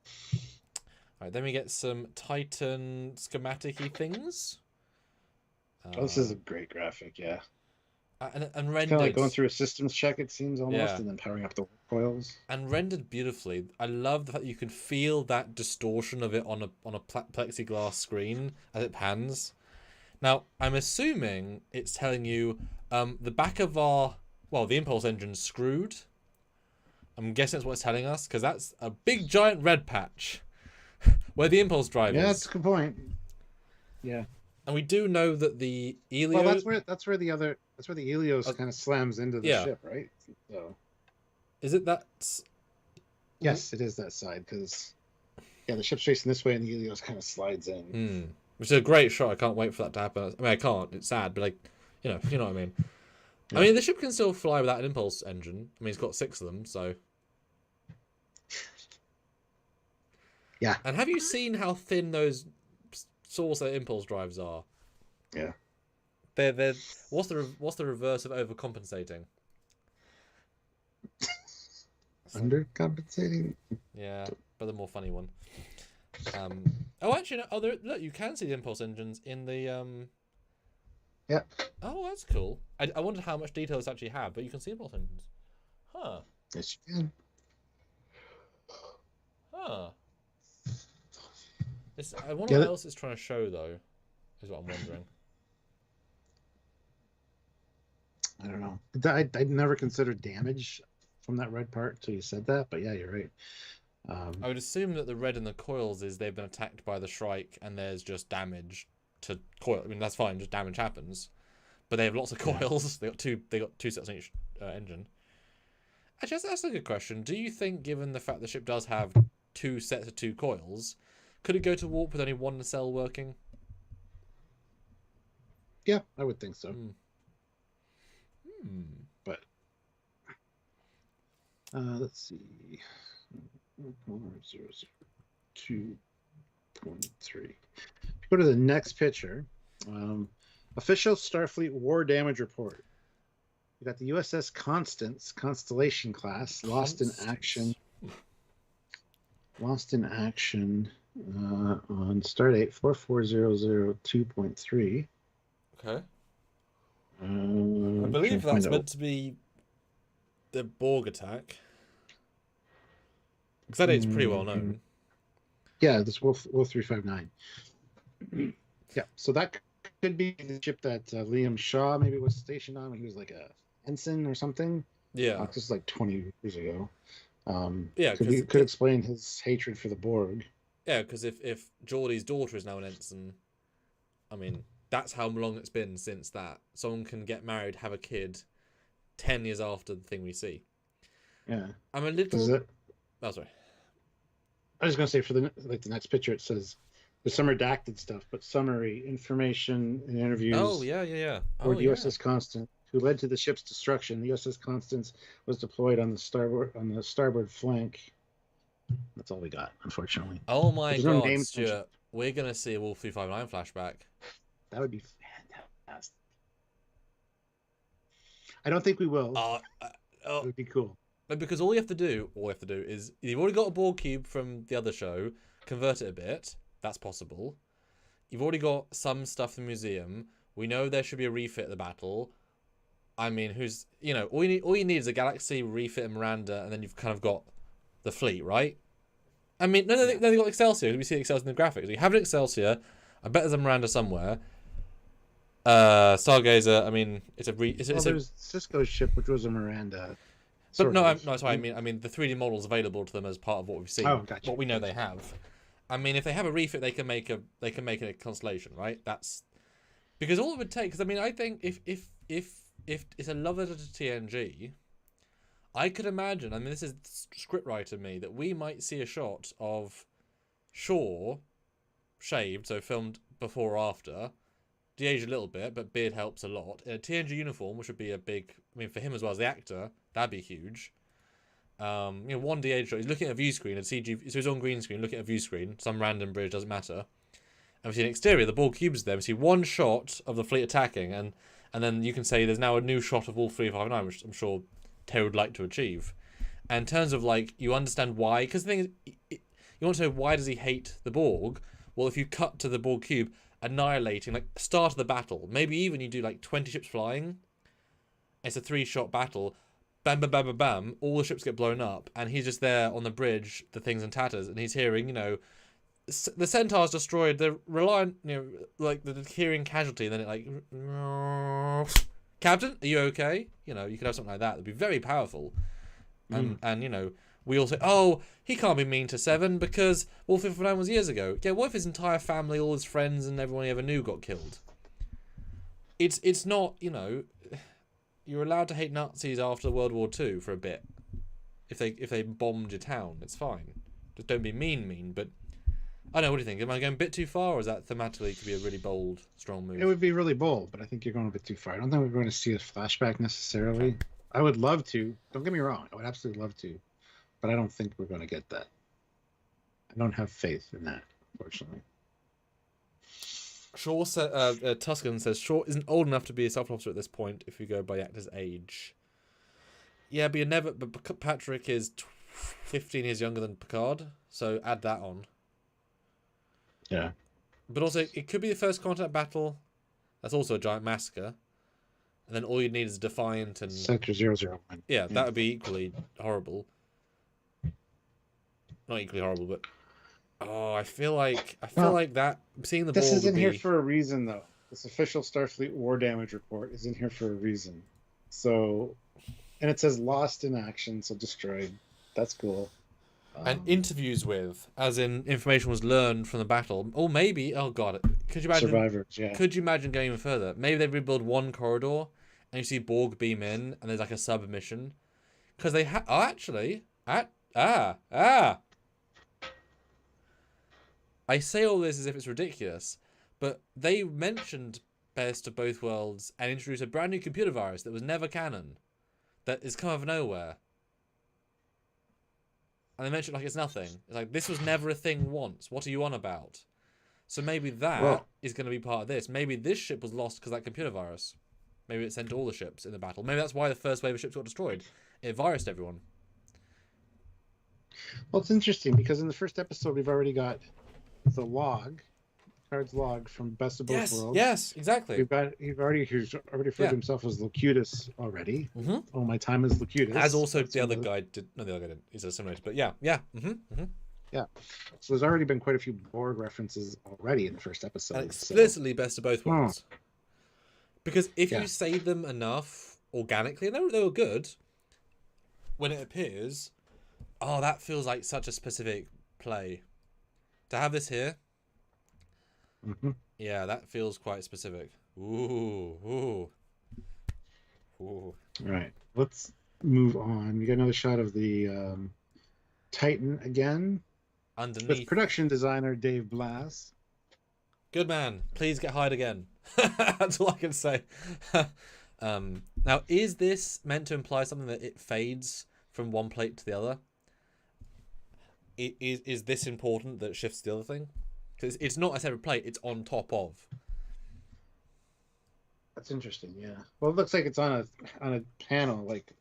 right, then we get some Titan schematic-y things. This is a great graphic, yeah. And rendered. Kind of like going through a systems check, it seems almost, and then powering up the coils. And rendered beautifully. I love the fact that you can feel that distortion of it on a plexiglass screen as it pans. Now, I'm assuming it's telling you the back of the impulse engine's screwed. I'm guessing that's what it's telling us, because that's a big giant red patch where the impulse drive is. Yeah, that's a good point. Yeah. And we do know that the Helios... Well, that's where the Helios kind of slams into the ship, right? So. Is it that? Yes, it is that side, because the ship's facing this way and the Helios kind of slides in. Which is a great shot. I can't wait for that to happen. I mean, I can't. It's sad, but you know what I mean. Yeah. I mean, the ship can still fly without an impulse engine. I mean, it's got 6 of them, so. Yeah. And have you seen how thin those saucer impulse drives are? Yeah. They're what's the reverse of overcompensating? Undercompensating. Yeah, but the more funny one. Actually, no. Look, you can see the impulse engines in the Yeah. Oh, that's cool. I wondered how much detail this actually had, but you can see impulse engines. Huh. Yes, you can. Huh. I wonder what else it's trying to show, though, is what I'm wondering. I don't know. I'd never considered damage from that red part until you said that, but yeah, you're right. I would assume that the red in the coils is they've been attacked by the Shrike and there's just damage to coil. I mean, that's fine, just damage happens. But they have lots of coils. They got two sets on each engine. Actually, that's a good question. Do you think, given the fact the ship does have 2 sets of 2 coils, could it go to warp with only 1 cell working? Yeah, I would think so. But let's see. 2.3. Go to the next picture. Official Starfleet War Damage Report. We got the USS Constance, Constellation class, lost in action. Lost in action on Stardate 44002.3. Okay. I believe that's meant to be the Borg attack. Because that date's pretty well known. Yeah, this Wolf 359. Yeah, so that could be the ship that Liam Shaw maybe was stationed on when he was like a ensign or something. Yeah. This is like 20 years ago. Yeah, could explain his hatred for the Borg. Yeah, because if Geordie's daughter is now an ensign, I mean, that's how long it's been since that. Someone can get married, have a kid, 10 years after the thing we see. Yeah. I'm a little... Oh, sorry. I was going to say for the next picture, it says there's some redacted stuff, but summary, information, and interviews. Oh, yeah. Or USS Constant who led to the ship's destruction. The USS Constance was deployed on the starboard flank. That's all we got, unfortunately. Oh my There's no God, name Stuart. mentioned. We're going to see a Wolf 359 flashback. That would be fantastic. I don't think we will. It would be cool. But because all you have to do is you've already got a Borg cube from the other show, convert it a bit. That's possible. You've already got some stuff in the museum. We know there should be a refit of the battle. I mean, all you need is a Galaxy refit and Miranda, and then you've kind of got the fleet, right? I mean, no, they got Excelsior. We see Excelsior in the graphics. You have an Excelsior. I bet there's a Miranda somewhere. Stargazer. I mean, there's Cisco's ship, which was a Miranda. But no, sorry. I mean, the 3D models available to them as part of what we've seen. Oh, gotcha. What we know they have. I mean, if they have a refit, they can make a Constellation, right? That's because all it would take. Because I mean, I think if it's a love letter to TNG, I could imagine. I mean, this is scriptwriter me that we might see a shot of Shaw shaved, so filmed before or after, de-aged a little bit, but beard helps a lot. In a TNG uniform, which would be a big. I mean, for him as well as the actor, that'd be huge. One de-aged shot. He's looking at a view screen, a CG. So he's on green screen, looking at a view screen. Some random bridge, doesn't matter. And we see an exterior. The Borg cube is there. We see one shot of the fleet attacking, and then you can say there's now a new shot of Wolf 359, which I'm sure Terry would like to achieve. And in terms of you understand why, because the thing is, you want to know why does he hate the Borg? Well, if you cut to the Borg cube annihilating, start of the battle, maybe even you do 20 ships flying. It's a 3-shot battle. Bam, bam, bam, bam, bam. All the ships get blown up, and he's just there on the bridge, the thing's in tatters, and he's hearing, the Centaur's destroyed. The Reliant, the hearing casualty, and then it Captain, are you okay? You could have something like that. That'd be very powerful. And we all say, oh, he can't be mean to Seven because Wolf 59 was years ago. Yeah, what if his entire family, all his friends, and everyone he ever knew got killed? It's not, you're allowed to hate Nazis after World War II for a bit. If they bombed your town, it's fine. Just don't be mean, but I don't know, what do you think? Am I going a bit too far, or is that thematically could be a really bold, strong move? It would be really bold, but I think you're going a bit too far. I don't think we're going to see a flashback necessarily. I would love to. Don't get me wrong. I would absolutely love to. But I don't think we're going to get that. I don't have faith in that, unfortunately. Shaw Tuscan says Shaw isn't old enough to be a staff officer at this point if you go by the actor's age. Yeah, but But Patrick is 15 years younger than Picard, so add that on. Yeah. But also, it could be the first contact battle. That's also a giant massacre. And then all you need is Defiant and Sector 001. Yeah, that would be equally horrible. Not equally horrible, but I feel like that seeing the This Borg is in would here be... for a reason, though. This official Starfleet war damage report is in here for a reason. So, and it says lost in action, so destroyed. That's cool. And interviews with, as in information was learned from the battle. Or maybe, oh god, could you imagine? Survivors, yeah. Could you imagine going even further? Maybe they rebuild one corridor, and you see Borg beam in, and there's a sub mission, because they I say all this as if it's ridiculous, but they mentioned Best of Both Worlds and introduced a brand new computer virus that was never canon, that is come out of nowhere. And they mentioned it's nothing. It's this was never a thing once. What are you on about? So maybe that is going to be part of this. Maybe this ship was lost because of that computer virus. Maybe it sent all the ships in the battle. Maybe that's why the first wave of ships got destroyed. It virused everyone. Well, it's interesting because in the first episode we've already got the log, Picard's log from Best of Both Worlds. Yes, exactly. He's already referred to himself as Locutus already. Mm-hmm. Oh, my time as Locutus. As also the other guy did. No, the other guy didn't. He's a simulator, but yeah. Mm-hmm. Mm-hmm. Yeah. So there's already been quite a few Borg references already in the first episode. And explicitly Best of Both Worlds. Because if you say them enough organically, and they were good, when it appears, that feels like such a specific play. To have this here, yeah, that feels quite specific. Ooh. All right, let's move on. We got another shot of the Titan again. Underneath. With production designer Dave Blass. Good man. Please get hired again. That's all I can say. No, Now, is this meant to imply something that it fades from one plate to the other? Is this important that it shifts the other thing? Because it's not a separate plate; it's on top of. That's interesting. Yeah. Well, it looks like it's on a panel, like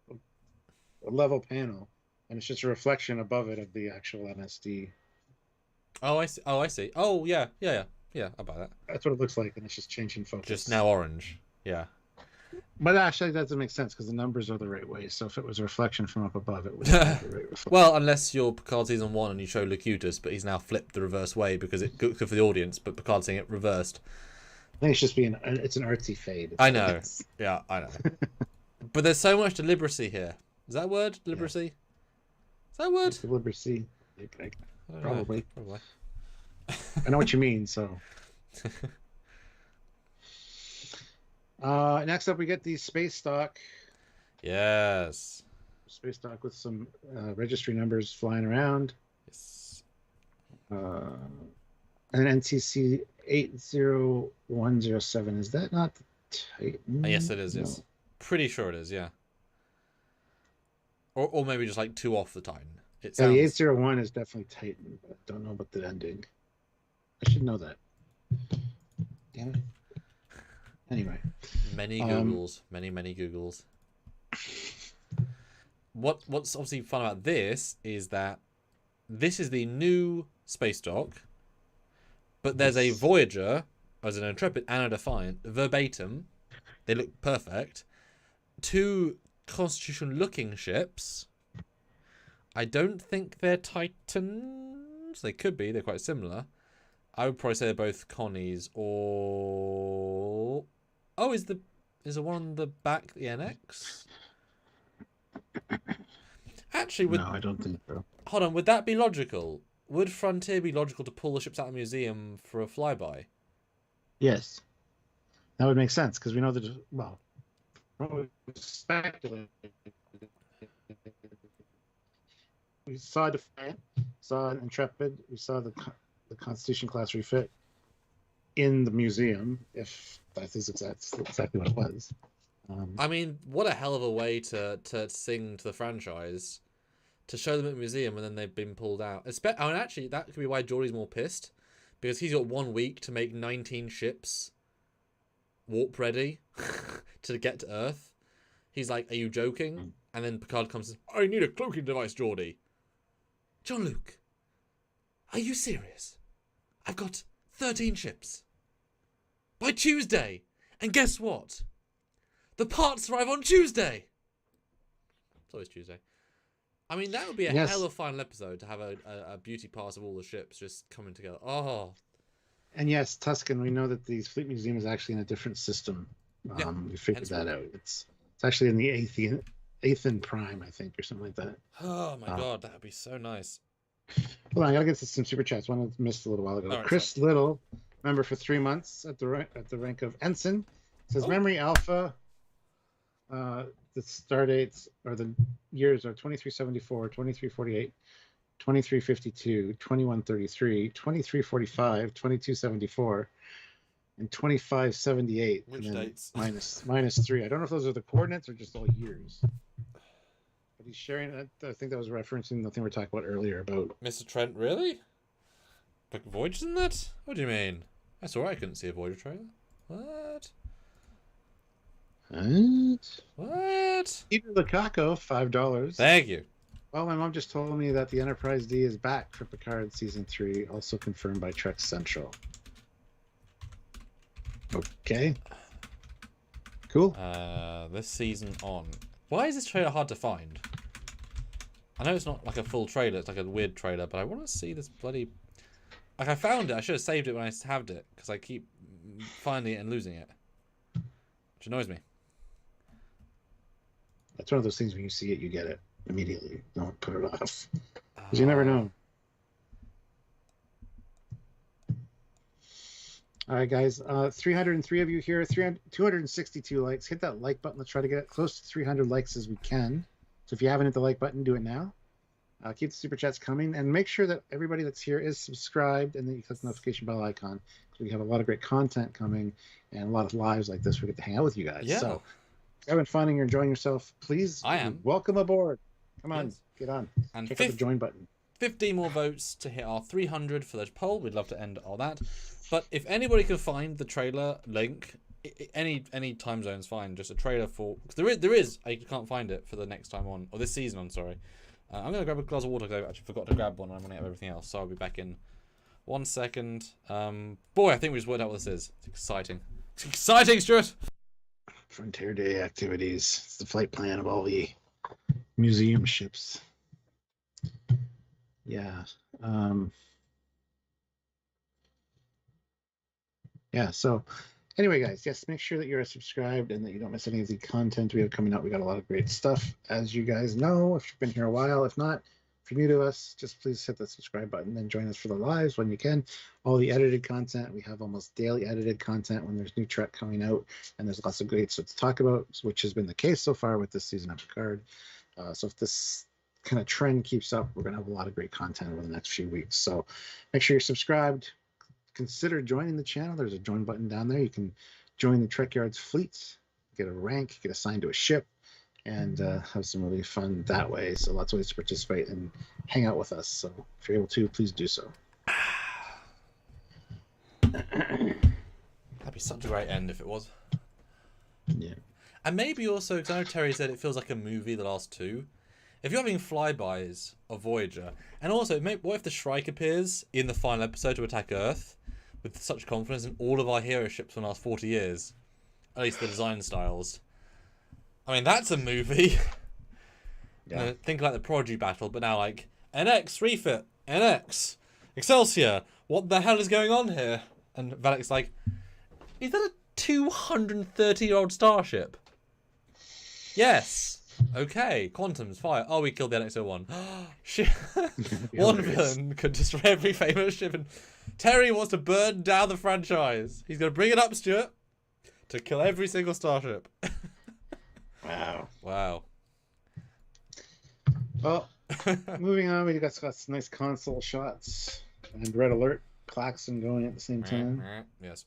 a level panel, and it's just a reflection above it of the actual MSD. Oh, I see. Oh, I see. Oh, yeah. I buy that. That's what it looks like, and it's just changing focus. Just now orange. Yeah. But actually, that doesn't make sense because the numbers are the right way. So if it was a reflection from up above, it would be the right reflection. Well, unless you're Picard season 1 and you show Locutus, but he's now flipped the reverse way because it's good for the audience, but Picard's seeing it reversed. I think it's just it's an artsy fade. I know. Yeah, I know. But there's so much deliberacy here. Is that a word? Deliberacy? Is that a word? Deliberacy. Probably. Probably. I know what you mean, so. Next up, we get the space stock. Yes. Space stock with some registry numbers flying around. Yes. And NCC 80107. Is that not the Titan? Yes, it is. No. Yes. Pretty sure it is. Yeah. Or maybe just like 2 off the Titan. It sounds... Yeah, the 801 is definitely Titan, but I don't know about the ending. I should know that. Damn it. Anyway. Many Googles. Many Googles. What's obviously fun about this is that this is the new space dock, but there's a Voyager, as an Intrepid and a Defiant, verbatim. They look perfect. 2 Constitution-looking ships. I don't think they're Titans. They could be. They're quite similar. I would probably say they're both Connies or... Oh, is the one on the back the NX? Actually, No, I don't think so. Hold on, would that be logical? Would Frontier be logical to pull the ships out of the museum for a flyby? Yes. That would make sense, because we know that, well, we speculated. We saw Defiant, saw an Intrepid, we saw the Constitution class refit in the museum, if that is exactly what it was. I mean, what a hell of a way to sing to the franchise, to show them at the museum and then they've been pulled out. I mean, actually, that could be why Geordie's more pissed, because he's got 1 week to make 19 ships warp ready to get to Earth. He's like, "Are you joking?" And then Picard comes and says, "I need a cloaking device, Geordie." Jean-Luc, are you serious? I've got 13 ships. By Tuesday. And guess what? The parts arrive on Tuesday. It's always Tuesday. I mean, that would be a hell of a final episode to have a beauty pass of all the ships just coming together. Oh. And yes, Tuscan, we know that the Fleet Museum is actually in a different system. We figured that out. It's actually in the Aethan Prime, I think, or something like that. Oh my god, that would be so nice. Hold on, I gotta get to some super chats. One I missed a little while ago. Right, Chris Little, member for 3 months at the rank of ensign, says Memory Alpha. The star dates or the years are 2374, 2348, 2352, 2133, 2345, 2274, and 2578. Which and then dates? minus 3. I don't know if those are the coordinates or just all years. But he's sharing that. I think that was referencing the thing we were talking about earlier about Mr. Trent, really? Like Voyager's in that? What do you mean? That's alright, I couldn't see a Voyager trailer. What? What? Peter Lukaku, $5. Thank you. Well, my mom just told me that the Enterprise D is back for Picard Season 3, also confirmed by Trek Central. Okay. Cool. This season on. Why is this trailer hard to find? I know it's not like a full trailer, it's like a weird trailer, but I want to see this bloody... Like, I found it, I should have saved it when I haved it, because I keep finding it and losing it. Which annoys me. That's one of those things when you see it, you get it immediately. Don't put it off. Because you never know. All right, guys. 303 of you here. 262 likes. Hit that like button. Let's try to get close to 300 likes as we can. So if you haven't hit the like button, do it now. Keep the super chats coming. And make sure that everybody that's here is subscribed and then you click the notification bell icon. Because we have a lot of great content coming and a lot of lives like this. We get to hang out with you guys. Yeah. So having fun and you're enjoying yourself, please, I am. welcome aboard. Come on, Yes. get on. And Check out the join button. 15 more votes to hit our 300 for the poll. We'd love to end all that. But if anybody can find the trailer link, any time zone's fine. Just a trailer for... Because there is, I can't find it for the next time on. Or this season on, sorry. I'm going to grab a glass of water because I actually forgot to grab one and I'm running out of everything else. So I'll be back in 1 second. Boy, I think we just worked out what this is. It's exciting. It's exciting, Stuart! Frontier Day activities. It's the flight plan of all the museum ships. Yeah. Yeah, so anyway, guys, yes, make sure that you're subscribed and that you don't miss any of the content we have coming out. We got a lot of great stuff, as you guys know, if you've been here a while. If not, if you're new to us, just please hit the subscribe button and join us for the lives when you can. All the edited content, we have almost daily edited content when there's new Trek coming out, and there's lots of great stuff to talk about, which has been the case so far with this season of Picard. So if this kind of trend keeps up, we're going to have a lot of great content over the next few weeks. So make sure you're subscribed. Consider joining the channel. There's a join button down there. You can join the Trekyards fleet, get a rank, get assigned to a ship, and have some really fun that way. So lots of ways to participate and hang out with us. So if you're able to, please do so. That'd be such a great end if it was. Yeah. And maybe also, because I know Terry said it feels like a movie, the last two. If you're having flybys of Voyager, and also, what if the Shrike appears in the final episode to attack Earth with such confidence in all of our hero ships from the last 40 years? At least the design styles. I mean, that's a movie. Yeah. You know, think like the Prodigy battle, but now like, NX, refit, NX, Excelsior, what the hell is going on here? And Valek's like, is that a 230-year-old starship? Yes. Okay, Quantum's fire. Oh, we killed the NX-01. Shit. One villain could destroy every famous ship, and Terry wants to burn down the franchise. He's going to bring it up, Stuart, to kill every single starship. Wow. Wow. Well, moving on, we got some nice console shots and red alert klaxon going at the same time. Yes.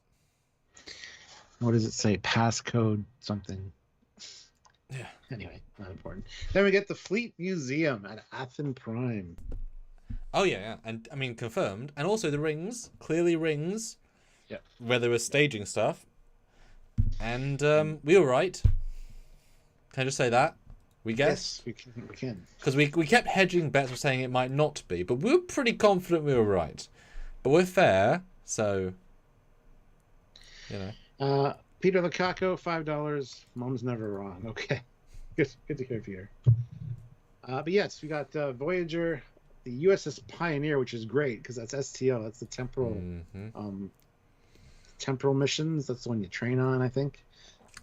What does it say? Passcode something. Yeah. Anyway, not important. Then we get the Fleet Museum at Athen Prime. Oh yeah, and I mean confirmed, and also the rings, clearly rings. Yeah. Where there was staging stuff, and we were right. Can I just say that? We guessed. Yes, we can. Because we kept hedging bets of saying it might not be, but we were pretty confident we were right. But we're fair, so you know. Peter Lukaku, $5. Mom's never wrong. Okay, good to hear, Peter. But yes, we got Voyager, the USS Pioneer, which is great because that's STO. That's the temporal, temporal missions. That's the one you train on, I think.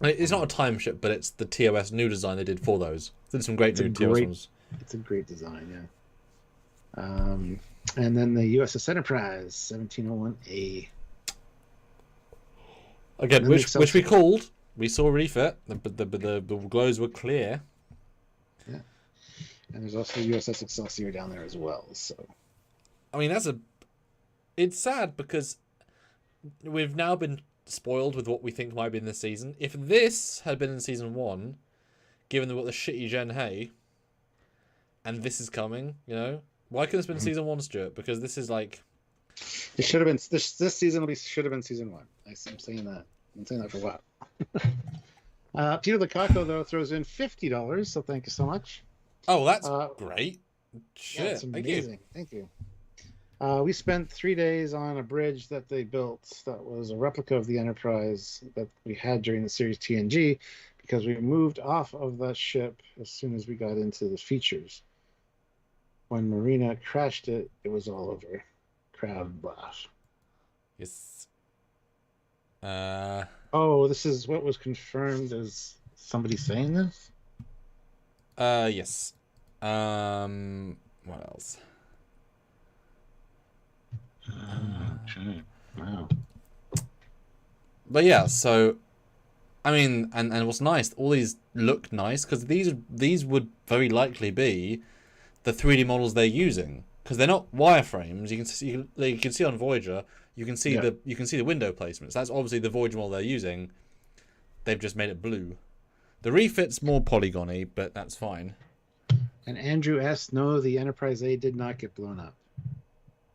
It's not a time ship, but it's the TOS new design they did for those. They did some great new TOS ones. It's a great design, yeah. And then the USS Enterprise, 1701A. Again, which we called. We saw refit. The glows were clear. Yeah. And there's also USS Excelsior down there as well. So, I mean, it's sad because we've now been spoiled with what we think might be in this season. If this had been in season 1, given that we've got the shitty Gen Hay, and this is coming, you know, why couldn't this have been season 1, Stuart? Because this is like, it should have been this season. Should have been season 1. I'm saying that. I'm saying that for a while. Peter Lukaku though throws in $50. So thank you so much. Oh, that's great. Shit, yeah, it's amazing. Thank you. We spent 3 days on a bridge that they built that was a replica of the Enterprise that we had during the series TNG, because we moved off of that ship as soon as we got into the features. When Marina crashed it, it was all over. Crowd laugh. Yes. Oh, this is what was confirmed. Is somebody saying this? Yes. What else? Okay. Wow. But yeah, so I mean, and what's nice, all these look nice because these would very likely be the 3D models they're using, because they're not wireframes. You can see on Voyager. You can see the window placements. That's obviously the Voyager model they're using. They've just made it blue. The refit's more polygony, but that's fine. And Andrew S. No, the Enterprise A did not get blown up.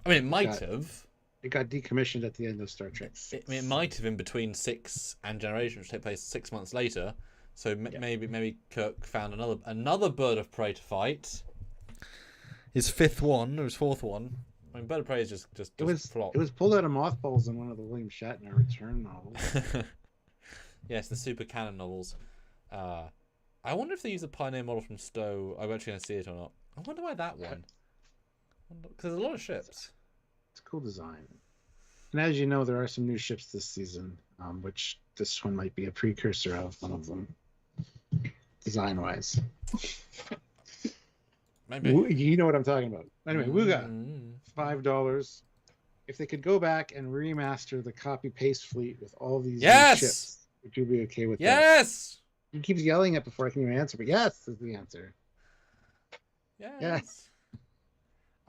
I mean, it might have. It got decommissioned at the end of Star Trek 6. It might have in between 6 and Generation, which take place 6 months later. So maybe Kirk found another bird of prey to fight. His 5th one or his 4th one. I mean, bird of prey is just plot. It was pulled out of mothballs in one of the William Shatner return novels. Yes, the super canon novels. I wonder if they use a Pioneer model from Stowe. I'm actually going to see it or not. I wonder why that one. Because there's a lot of ships. It's a cool design. And as you know, there are some new ships this season, which this one might be a precursor of one of them, design-wise. Maybe. You know what I'm talking about. Anyway, Wooga, $5. If they could go back and remaster the copy-paste fleet with all these new ships, would you be okay with that? Yes! He keeps yelling it before I can even answer, but yes is the answer. Yes.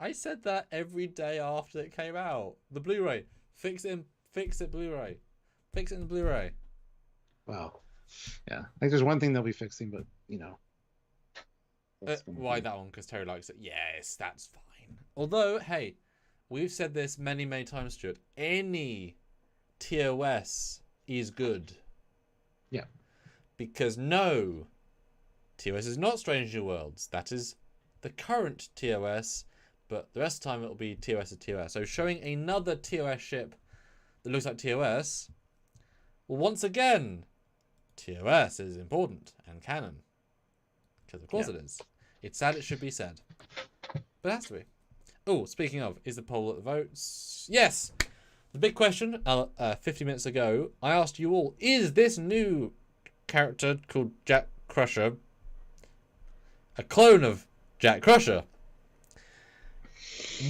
I said that every day after it came out. The Blu-ray. Fix it, Blu-ray. Fix it in the Blu-ray. Wow. Yeah. I think there's one thing they'll be fixing, but, you know. Why that one? Because Terry likes it. Yes, that's fine. Although, hey, we've said this many, many times, Stuart. Any TOS is good. Yeah. Because no, TOS is not Strange New Worlds. That is the current TOS, but the rest of the time it'll be TOS to TOS. So showing another TOS ship that looks like TOS, well, once again, TOS is important and canon. Because of course it is. It's sad it should be said. But it has to be. Oh, speaking of, is the poll at the votes? Yes! The big question, 50 minutes ago, I asked you all, is this new character called Jack Crusher a clone of Jack Crusher?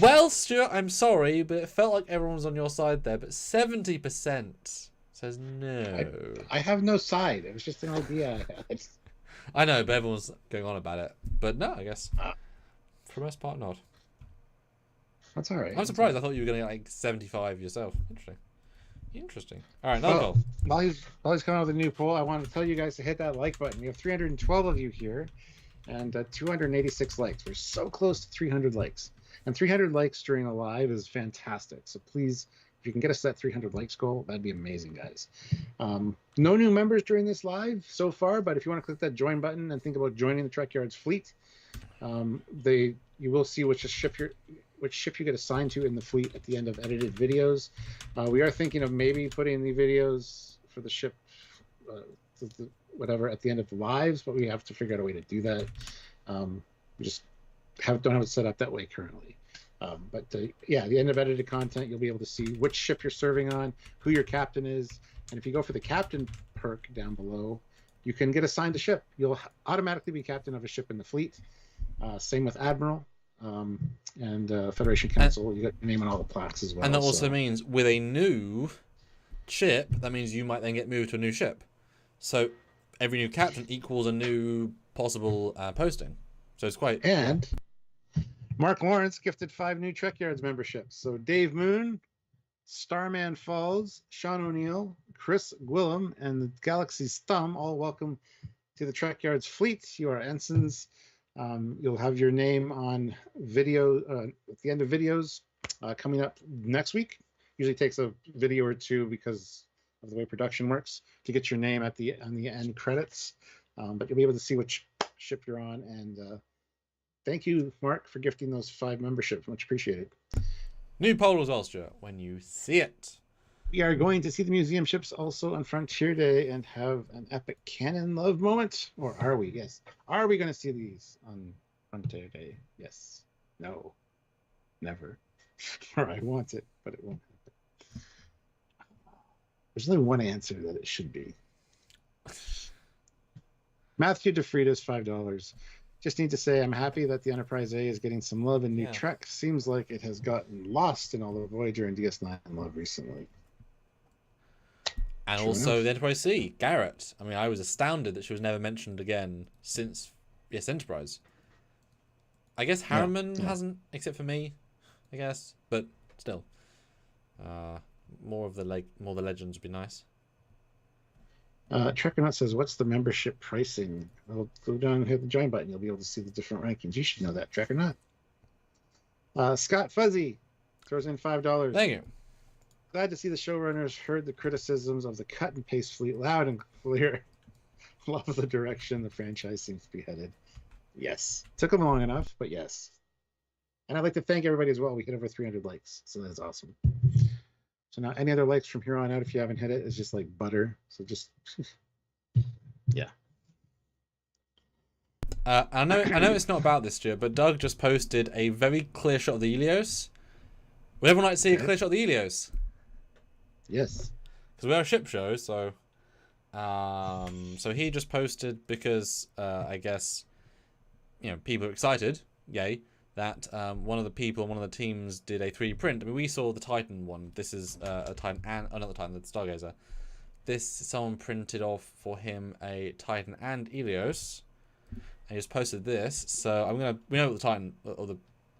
Well, Stuart, I'm sorry, but it felt like everyone was on your side there, but 70% says no. I have no side. It was just an idea. I know, but everyone's going on about it. But no, I guess. For the most part, not. That's all right. I'm surprised. I thought you were going to get like 75 yourself. Interesting. All right, another poll. While he's coming out with a new poll, I want to tell you guys to hit that like button. We have 312 of you here and 286 likes. We're so close to 300 likes. And 300 likes during a live is fantastic. So please, if you can get us that 300 likes goal, that'd be amazing, guys. No new members during this live so far, but if you want to click that join button and think about joining the Trekyards fleet, you will see which ship you get assigned to in the fleet at the end of edited videos. We are thinking of maybe putting the videos for the ship, whatever, at the end of the lives, but we have to figure out a way to do that. We just don't have it set up that way currently. Yeah, at the end of edited content, you'll be able to see which ship you're serving on, who your captain is, and if you go for the captain perk down below, you can get assigned a ship. You'll automatically be captain of a ship in the fleet. Same with Admiral. And Federation Council, you got your name on all the plaques as well. And that also means with a new ship, that means you might then get moved to a new ship. So every new captain equals a new possible posting. So it's quite... And Mark Lawrence gifted 5 new Trekyards memberships. So Dave Moon, Starman Falls, Sean O'Neill, Chris Gwillem, and the Galaxy's Thumb, all welcome to the Trekyards fleet. You are ensigns. You'll have your name on video at the end of videos coming up next week. Usually takes a video or two because of the way production works to get your name on the end credits. But you'll be able to see which ship you're on. And thank you, Mark, for gifting those 5 memberships. Much appreciated. New poll as well, Stuart, when you see it. We are going to see the museum ships also on Frontier Day and have an epic canon love moment. Or are we? Yes. Are we going to see these on Frontier Day? Yes. No. Never. Or I want it, but it won't happen. There's only one answer that it should be. Matthew DeFrida's $5. Just need to say I'm happy that the Enterprise A is getting some love in new Trek. Seems like it has gotten lost in all the Voyager and DS9 love recently. And also the Enterprise C, Garrett. I mean, I was astounded that she was never mentioned again since Enterprise. I guess Harriman hasn't, except for me, I guess. But still, more the legends would be nice. Trekyards says, "What's the membership pricing?" I'll go down and hit the join button. You'll be able to see the different rankings. You should know that, Trekyards. Scott Fuzzy throws in $5. Thank you. Glad to see the showrunners heard the criticisms of the cut and paste fleet loud and clear. Love the direction the franchise seems to be headed. Yes. Took them long enough, but yes. And I'd like to thank everybody as well. We hit over 300 likes, so that's awesome. So now any other likes from here on out, if you haven't hit it, is just like butter. So just, yeah. I know it's not about this, Stuart, but Doug just posted a very clear shot of the Helios. Would everyone like to see a clear shot of the Helios? Yes. Because we're a ship show, so... so he just posted because, I guess, people are excited, yay, that one of the people, one of the teams did a 3D print. I mean, we saw the Titan one. This is a Titan and another Titan, the Stargazer. This, someone printed off for him a Titan and Helios. And he just posted this. So we know what the Titan or the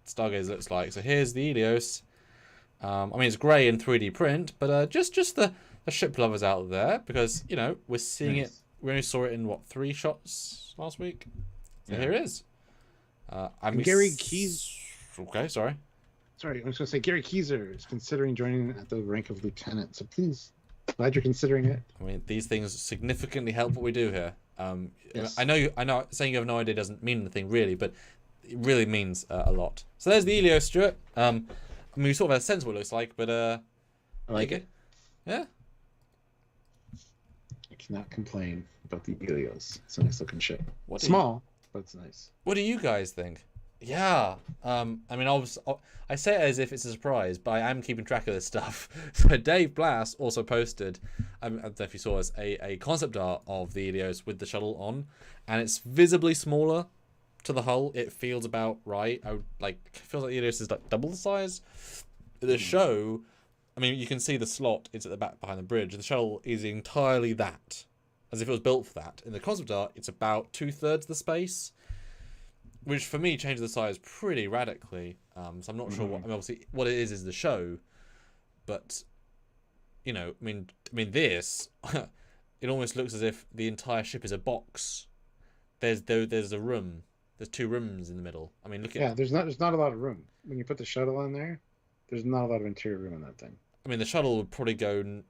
Stargazer looks like. So here's the Helios. I mean, it's grey in 3D print, but just the ship lovers out there, because we're seeing it. We only saw it in what, 3 shots last week. So here it is. Gary Keys. Okay, sorry. Sorry, I was going to say Gary Keyser is considering joining at the rank of lieutenant. So please, glad you're considering it. I mean, these things significantly help what we do here. Yes. I know saying you have no idea doesn't mean anything really, but it really means a lot. So there's the Helios, Stuart. I mean, we sort of have a sense of what it looks like, but I like it. Yeah. I cannot complain about the Helios. It's a nice looking ship. Small, but it's nice. What do you guys think? Yeah. I mean, I say it as if it's a surprise, but I am keeping track of this stuff. So Dave Blass also posted, I don't know if you saw this, a concept art of the Helios with the shuttle on, and it's visibly smaller to the hull. It feels about right. It feels like the Helios is like double the size. The show, I mean, you can see the slot. It's at the back behind the bridge. The shuttle is entirely that, as if it was built for that. In the concept art, it's about 2/3 the space, which for me changes the size pretty radically. So I'm not sure what. I mean, obviously, what it is the show, but I mean, this it almost looks as if the entire ship is a box. There's a room. There's 2 rooms in the middle. I mean, look at. Yeah, there's not a lot of room when you put the shuttle in there. There's not a lot of interior room in that thing. I mean, the shuttle would probably go.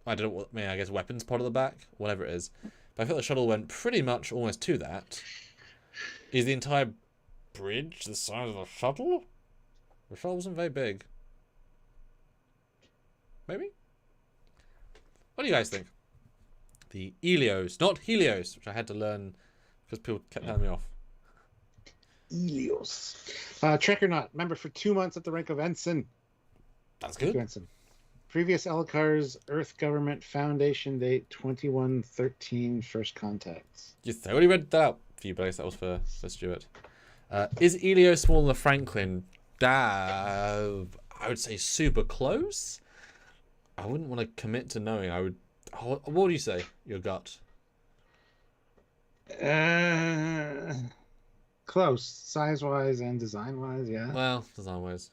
I don't know what. I mean, I guess weapons pod at the back, whatever it is. But I feel the shuttle went pretty much almost to that. Is the entire bridge the size of the shuttle? The shuttle wasn't very big. Maybe? What do you guys think? The Helios, not Helios, which I had to learn because people kept telling me off. Helios. Trekyards, member for 2 months at the rank of ensign. That's good. Ensign. Previous LCARS Earth Government Foundation date 2113 first contacts. I already read that out for you, Blaze. That was for Stuart. Is Helios smaller than the Franklin? I would say super close. I wouldn't want to commit to knowing. I would. What would you say? Your gut? Close, size-wise and design-wise, yeah. Well, design-wise,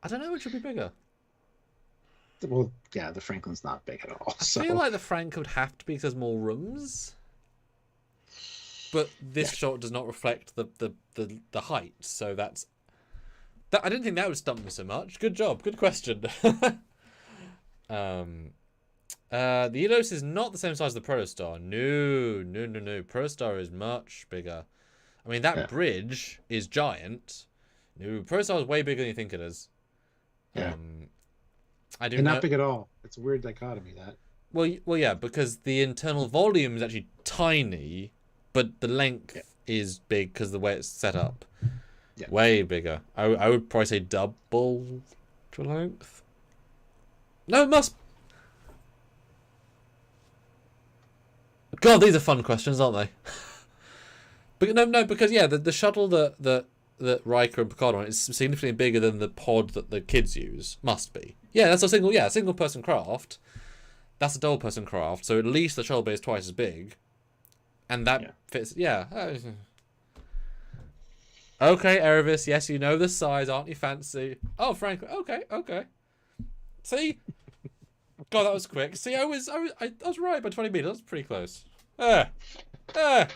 I don't know which would be bigger. Well, yeah, the Franklin's not big at all. I feel like the Frank would have to be because there's more rooms. But this shot does not reflect the height, so that's. I didn't think that would stump me so much. Good job, good question. The Helios is not the same size as the Protostar. No. Protostar is much bigger. I mean, that bridge is giant. No, Protostar is way bigger than you think it is. Yeah. I do and know... not big at all. It's a weird dichotomy, that. Well, yeah, because the internal volume is actually tiny, but the length is big because of the way it's set up. Yeah. Way bigger. I would probably say double the length. No, it must. God, these are fun questions, aren't they? But no, because the shuttle that Riker and Picard are on is significantly bigger than the pod that the kids use. Must be. Yeah, that's a single person craft. That's a double person craft, so at least the shuttle bay is twice as big. And that fits. Yeah. Okay, Erevis. Yes, you know the size, aren't you? Fancy. Oh, Frank. Okay. See. God, that was quick. See, I was right by 20 meters. That's pretty close. Ah. Ah.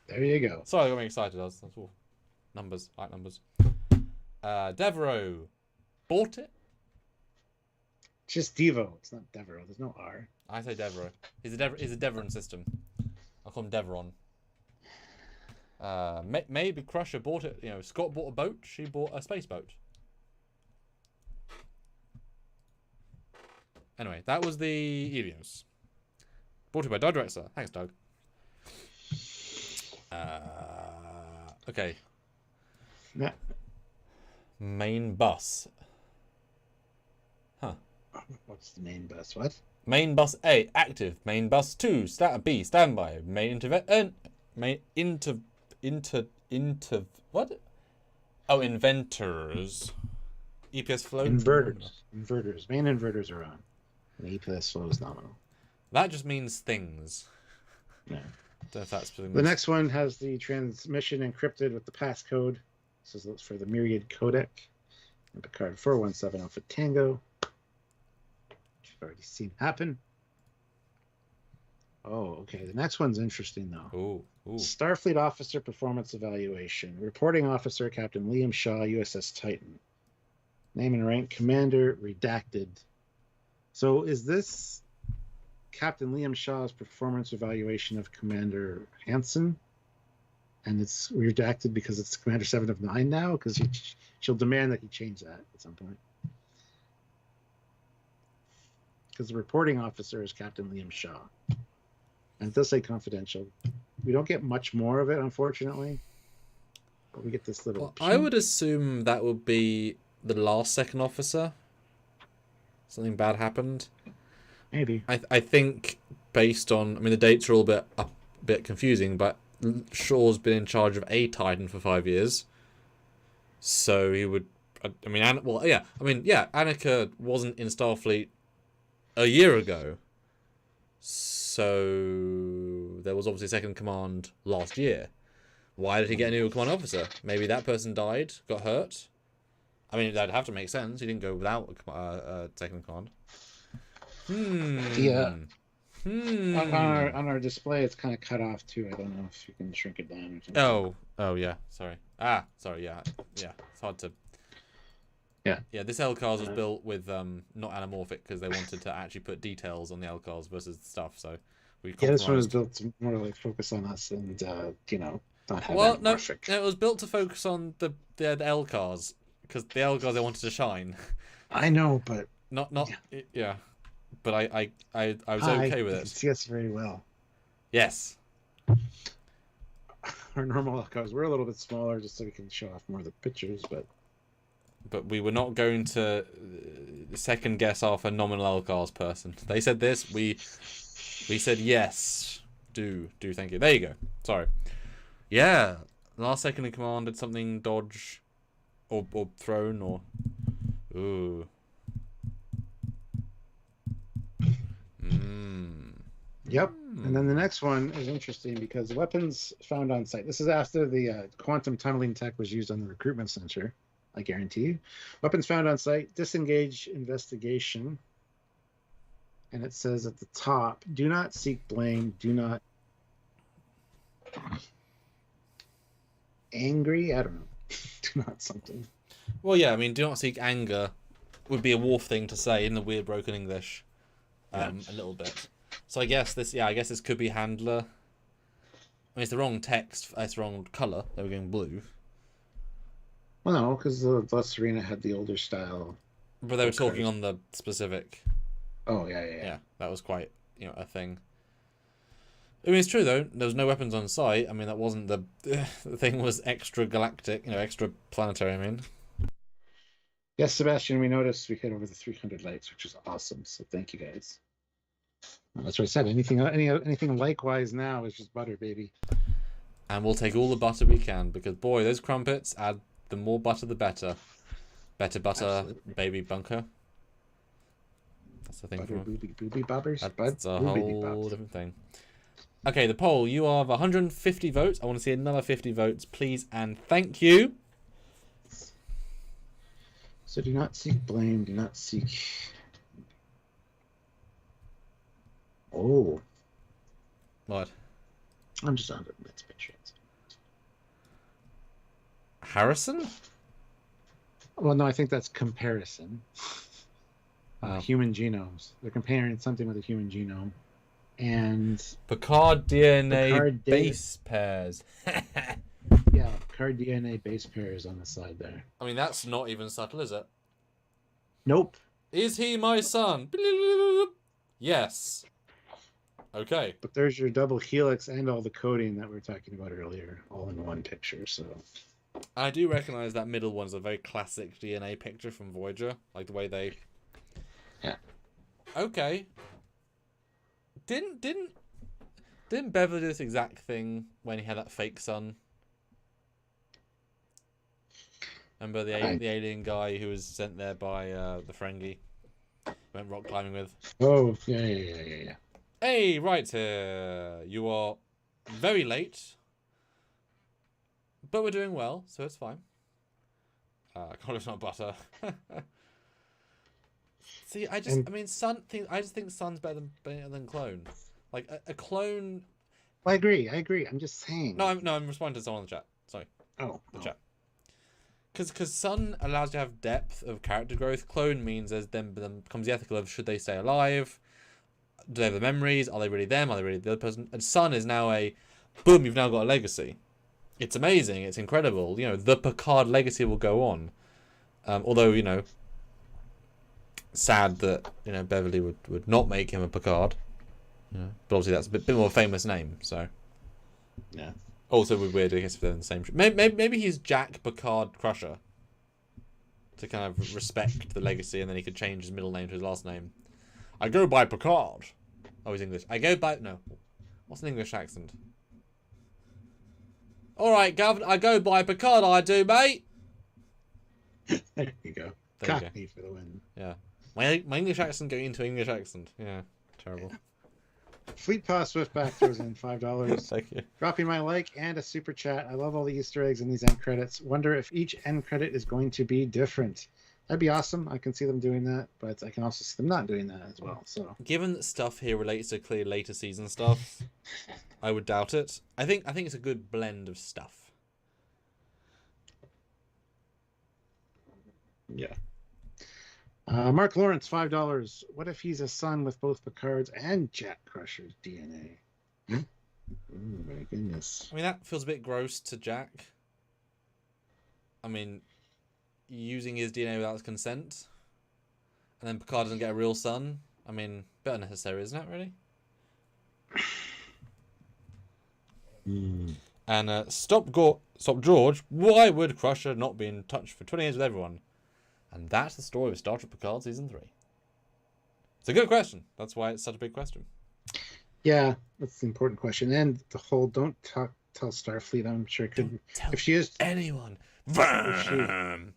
There you go. Sorry, I got me excited. That's all. Numbers, like numbers. Devereaux bought it. Just Devo. It's not Devereaux. There's no R. I say Devereaux. He's a Deveron system. I'll call him Deveron. Maybe Crusher bought it. You know, Scott bought a boat. She bought a space boat. Anyway, that was the Helios. Brought to you by Doug Drexler. Thanks, Doug. Okay. Yeah. Main bus. Huh. What's the main bus? What? Main bus A active. Main bus 2 B standby. Main what? Oh, inventors. EPS flow. Inverters. Main inverters are on. The EPS flow is nominal. That just means things. Yeah. Don't know if that's the next one has the transmission encrypted with the passcode. This is for the Myriad codec. And Picard 417 Alpha Tango. You've already seen happen. Oh, okay. The next one's interesting, though. Ooh. Starfleet Officer Performance Evaluation. Reporting Officer Captain Liam Shaw, USS Titan. Name and rank Commander redacted. So is this Captain Liam Shaw's performance evaluation of Commander Hansen? And it's redacted because it's Commander 7 of 9 now? Because she'll demand that he change that at some point. Because the reporting officer is Captain Liam Shaw. And it does say confidential. We don't get much more of it, unfortunately. But we get this little... Well, I would assume that would be the last second officer. Something bad happened. Maybe. I think based on... I mean, the dates are all a bit confusing, but Shaw's been in charge of a Titan for 5 years. So he would... I mean, Annika wasn't in Starfleet a year ago. So there was obviously second command last year. Why did he get a new command officer? Maybe that person died, got hurt. I mean, that'd have to make sense. He didn't go without a second command. Yeah. On our display, it's kind of cut off too. I don't know if you can shrink it down. Or something. Oh yeah. Sorry. Sorry. Yeah. It's hard to. Yeah. This LCARS was built with not anamorphic because they wanted to actually put details on the LCARS versus stuff. So we. Yeah, this one was built to more like focus on us and not have anamorphic. No, it was built to focus on the LCARS because the LCARS they wanted to shine. I know, but not yeah. But I was okay with it. You can see us very well. Yes. Our normal LCARS we're a little bit smaller just so we can show off more of the pictures, but we were not going to second guess our phenomenal LCARS person. They said this, we said yes. Do thank you. There you go. Sorry. Yeah. Last second in command did something dodge or thrown or ooh. Yep. And then the next one is interesting because weapons found on site. This is after the quantum tunneling tech was used on the recruitment center. I guarantee you. Weapons found on site. Disengage investigation. And it says at the top, do not seek blame. Do not angry. I don't know. Do not something. Well, yeah. I mean, do not seek anger would be a Worf thing to say in the weird broken English. A little bit. So I guess this could be handler. I mean, it's the wrong text. It's the wrong color. They were going blue. Well, no, because the Serena had the older style. But they were talking on the specific. Oh yeah. Yeah, that was quite a thing. I mean, it's true though. There was no weapons on site. I mean, that wasn't the thing was extra galactic. Extra planetary. I mean. Yes, Sebastian. We noticed we hit over the 300 likes, which is awesome. So thank you guys. That's what I said. Anything likewise now is just butter, baby. And we'll take all the butter we can because boy, those crumpets add the more butter the better. Better butter, absolutely. Baby bunker. That's the thing. Butter, booby bobbers. That's a whole different thing. Okay, the poll. You are 150 votes. I want to see another 50 votes, please and thank you. So do not seek blame. Do not seek. Oh, What? I'm just on its picture. Harrison? Well, no, I think that's comparison. Oh. Human genomes. They're comparing something with a human genome. And Picard DNA Picard base pairs. yeah, Picard DNA base pairs on the side there. I mean, that's not even subtle, is it? Nope. Is he my son? Yes. Okay. But there's your double helix and all the coding that we were talking about earlier, all in one picture. So I do recognize that middle one's a very classic DNA picture from Voyager, like the way they. Yeah. Okay. Didn't Beverly do this exact thing when he had that fake son? Remember the alien guy who was sent there by the Ferengi? Went rock climbing with. Oh yeah. Hey, right here. You are very late, but we're doing well, so it's fine. It's not butter. See, I just think Sun's better than clone. Like a clone. I agree. I'm just saying. No, I'm responding to someone in the chat. Sorry. The chat. Because Sun allows you to have depth of character growth. Clone means then comes the ethical of should they stay alive? Do they have the memories? Are they really them? Are they really the other person? And Sun is now boom, you've now got a legacy. It's amazing. It's incredible. You know, the Picard legacy will go on. Although, you know, sad that, you know, Beverly would not make him a Picard. You know, but obviously that's a bit more of a famous name, so. Yeah. Also, would be weird, I guess, if they're in the same. Maybe he's Jack Picard Crusher. To kind of respect the legacy, and then he could change his middle name to his last name. I go by Picard. Oh, he's English. I go by... No. What's an English accent? Alright, Gavin, I go by Picard, I do, mate. There you go. Cockney for the win. Yeah. My English accent going into English accent. Yeah. Terrible. Fleet Pass Swiftback throws in $5. Thank you. Dropping my like and a super chat. I love all the Easter eggs in these end credits. Wonder if each end credit is going to be different. That'd be awesome. I can see them doing that, but I can also see them not doing that as well. So, given that stuff here relates to clear later season stuff, I would doubt it. I think it's a good blend of stuff. Yeah. Mark Lawrence, $5. What if he's a son with both Picard's and Jack Crusher's DNA? Oh my goodness. I mean, that feels a bit gross to Jack. I mean, using his DNA without his consent, and then Picard doesn't get a real son. I mean, bit unnecessary, isn't it? Really. And stop George. Why would Crusher not be in touch for 20 years with everyone? And that's the story of Star Trek Picard Season 3. It's a good question. That's why it's such a big question. Yeah, that's the important question. And the whole tell Starfleet, I'm sure could... Tell if she is anyone. If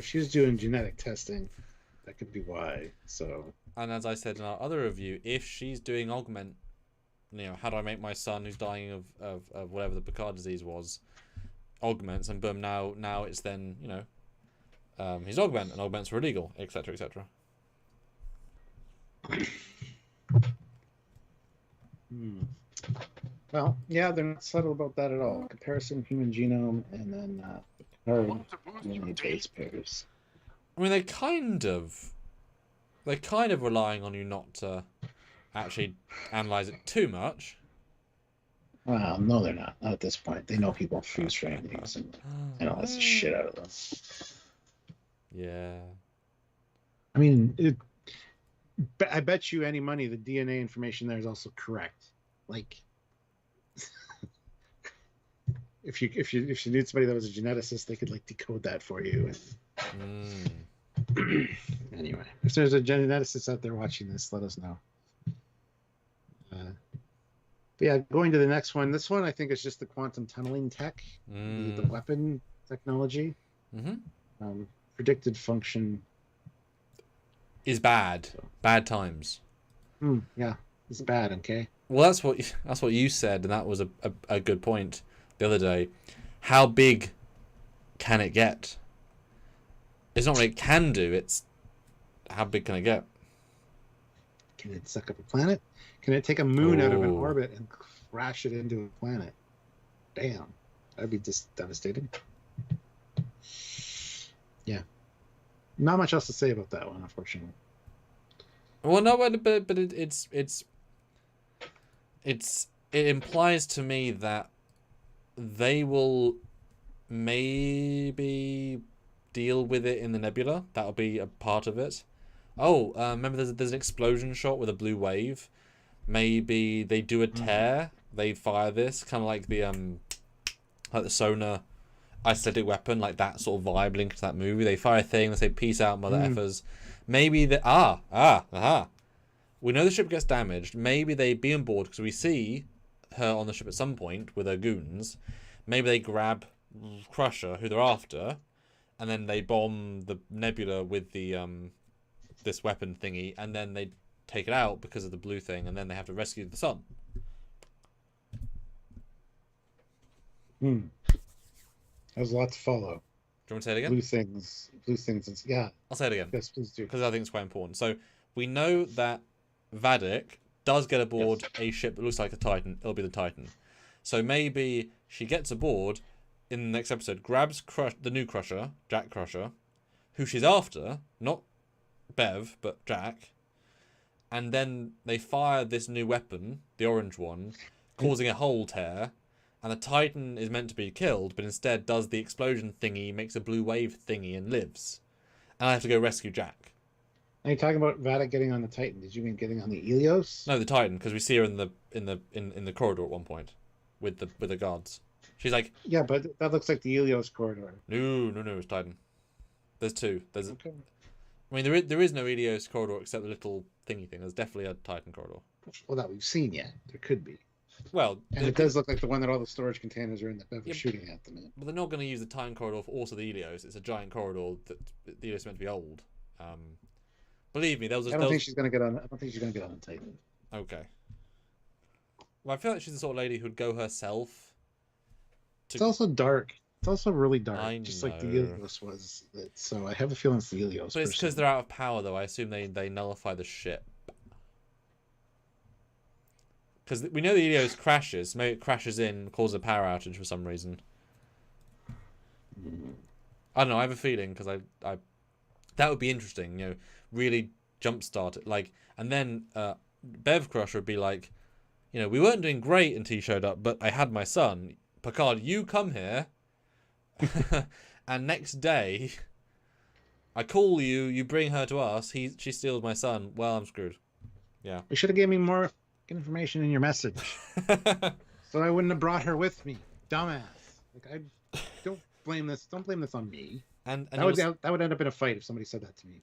she was doing genetic testing, that could be why. So... And as I said in our other review, if she's doing augment, you know, how do I make my son who's dying of whatever the Picard disease was, augments, and boom, now it's then, you know, he's augment, and augments are illegal, etc., etc. Well, yeah, they're not subtle about that at all. Comparison, human genome, and then DNA base pairs. I mean, they're kind of relying on you not to actually analyze it too much. Well, no, they're not. Not at this point. They know people fuse framings and analyze the shit out of them. Yeah. I mean, I bet you any money the DNA information there is also correct. Like, if you need somebody that was a geneticist, they could like decode that for you. Anyway, if there's a geneticist out there watching this, let us know. But yeah, going to the next one. This one I think is just the quantum tunneling tech, the weapon technology. Predicted function is bad. So. Bad times. Yeah, it's bad. Okay. Well, that's what you said, and that was a good point the other day. How big can it get? It's not what it can do. It's how big can it get? Can it suck up a planet? Can it take a moon out of an Oh. orbit and crash it into a planet? Damn, that'd be just devastating. Yeah, not much else to say about that one, unfortunately. Well, no, but it implies to me that they will maybe deal with it in the nebula. That'll be a part of it. Oh, remember there's an explosion shot with a blue wave. Maybe they do a tear. They fire this kind of like the sonar isostatic weapon, like that sort of vibe linked to that movie. They fire a thing. They say peace out, mother effers. Maybe the we know the ship gets damaged. Maybe they be on board because we see her on the ship at some point with her goons. Maybe they grab Crusher, who they're after, and then they bomb the nebula with the this weapon thingy, and then they take it out because of the blue thing, and then they have to rescue the sun. There's a lot to follow. Do you want me to say it again? Blue things. Yeah. I'll say it again. Yes, please do. Because I think it's quite important. So we know that Vadik does get aboard a ship that looks like a Titan. It'll be the Titan. So maybe she gets aboard in the next episode, grabs the new Crusher, Jack Crusher, who she's after, not Bev, but Jack, and then they fire this new weapon, the orange one, causing a hull tear, and the Titan is meant to be killed, but instead does the explosion thingy, makes a blue wave thingy, and lives. And I have to go rescue Jack. Are you talking about Vatic getting on the Titan? Did you mean getting on the Helios? No, the Titan, because we see her in the corridor at one point with the guards. She's like, yeah, but that looks like the Helios corridor. No, it's Titan. There's two. There's, okay. I mean, there is no Helios corridor except the little thingy thing. There's definitely a Titan corridor. Well, that we've seen yet. There could be. Well, and it does look like the one that all the storage containers are in that Bev was shooting at them in. But they're not going to use the Titan corridor for also the Helios. It's a giant corridor that the Helios is meant to be old. Believe me, I don't think she's going to get on. I don't think she's going to get on the Titan. Okay. Well, I feel like she's the sort of lady who'd go herself. It's also dark. It's also really dark, I just know. like the Helios was. So I have a feeling it's the Helios. But it's because they're out of power, though. I assume they nullify the ship. Because we know the Helios crashes. Maybe it crashes in, causes a power outage for some reason. I don't know. I have a feeling because I that would be interesting. You know, really jumpstart it. Like, and then Bev Crusher would be like, you know, we weren't doing great until you showed up, but I had my son. Picard, you come here, and next day, I call you. You bring her to us. She steals my son. Well, I'm screwed. Yeah. You should have given me more information in your message, so I wouldn't have brought her with me, dumbass. Like, I don't blame this. Don't blame this on me. And that would end up in a fight if somebody said that to me.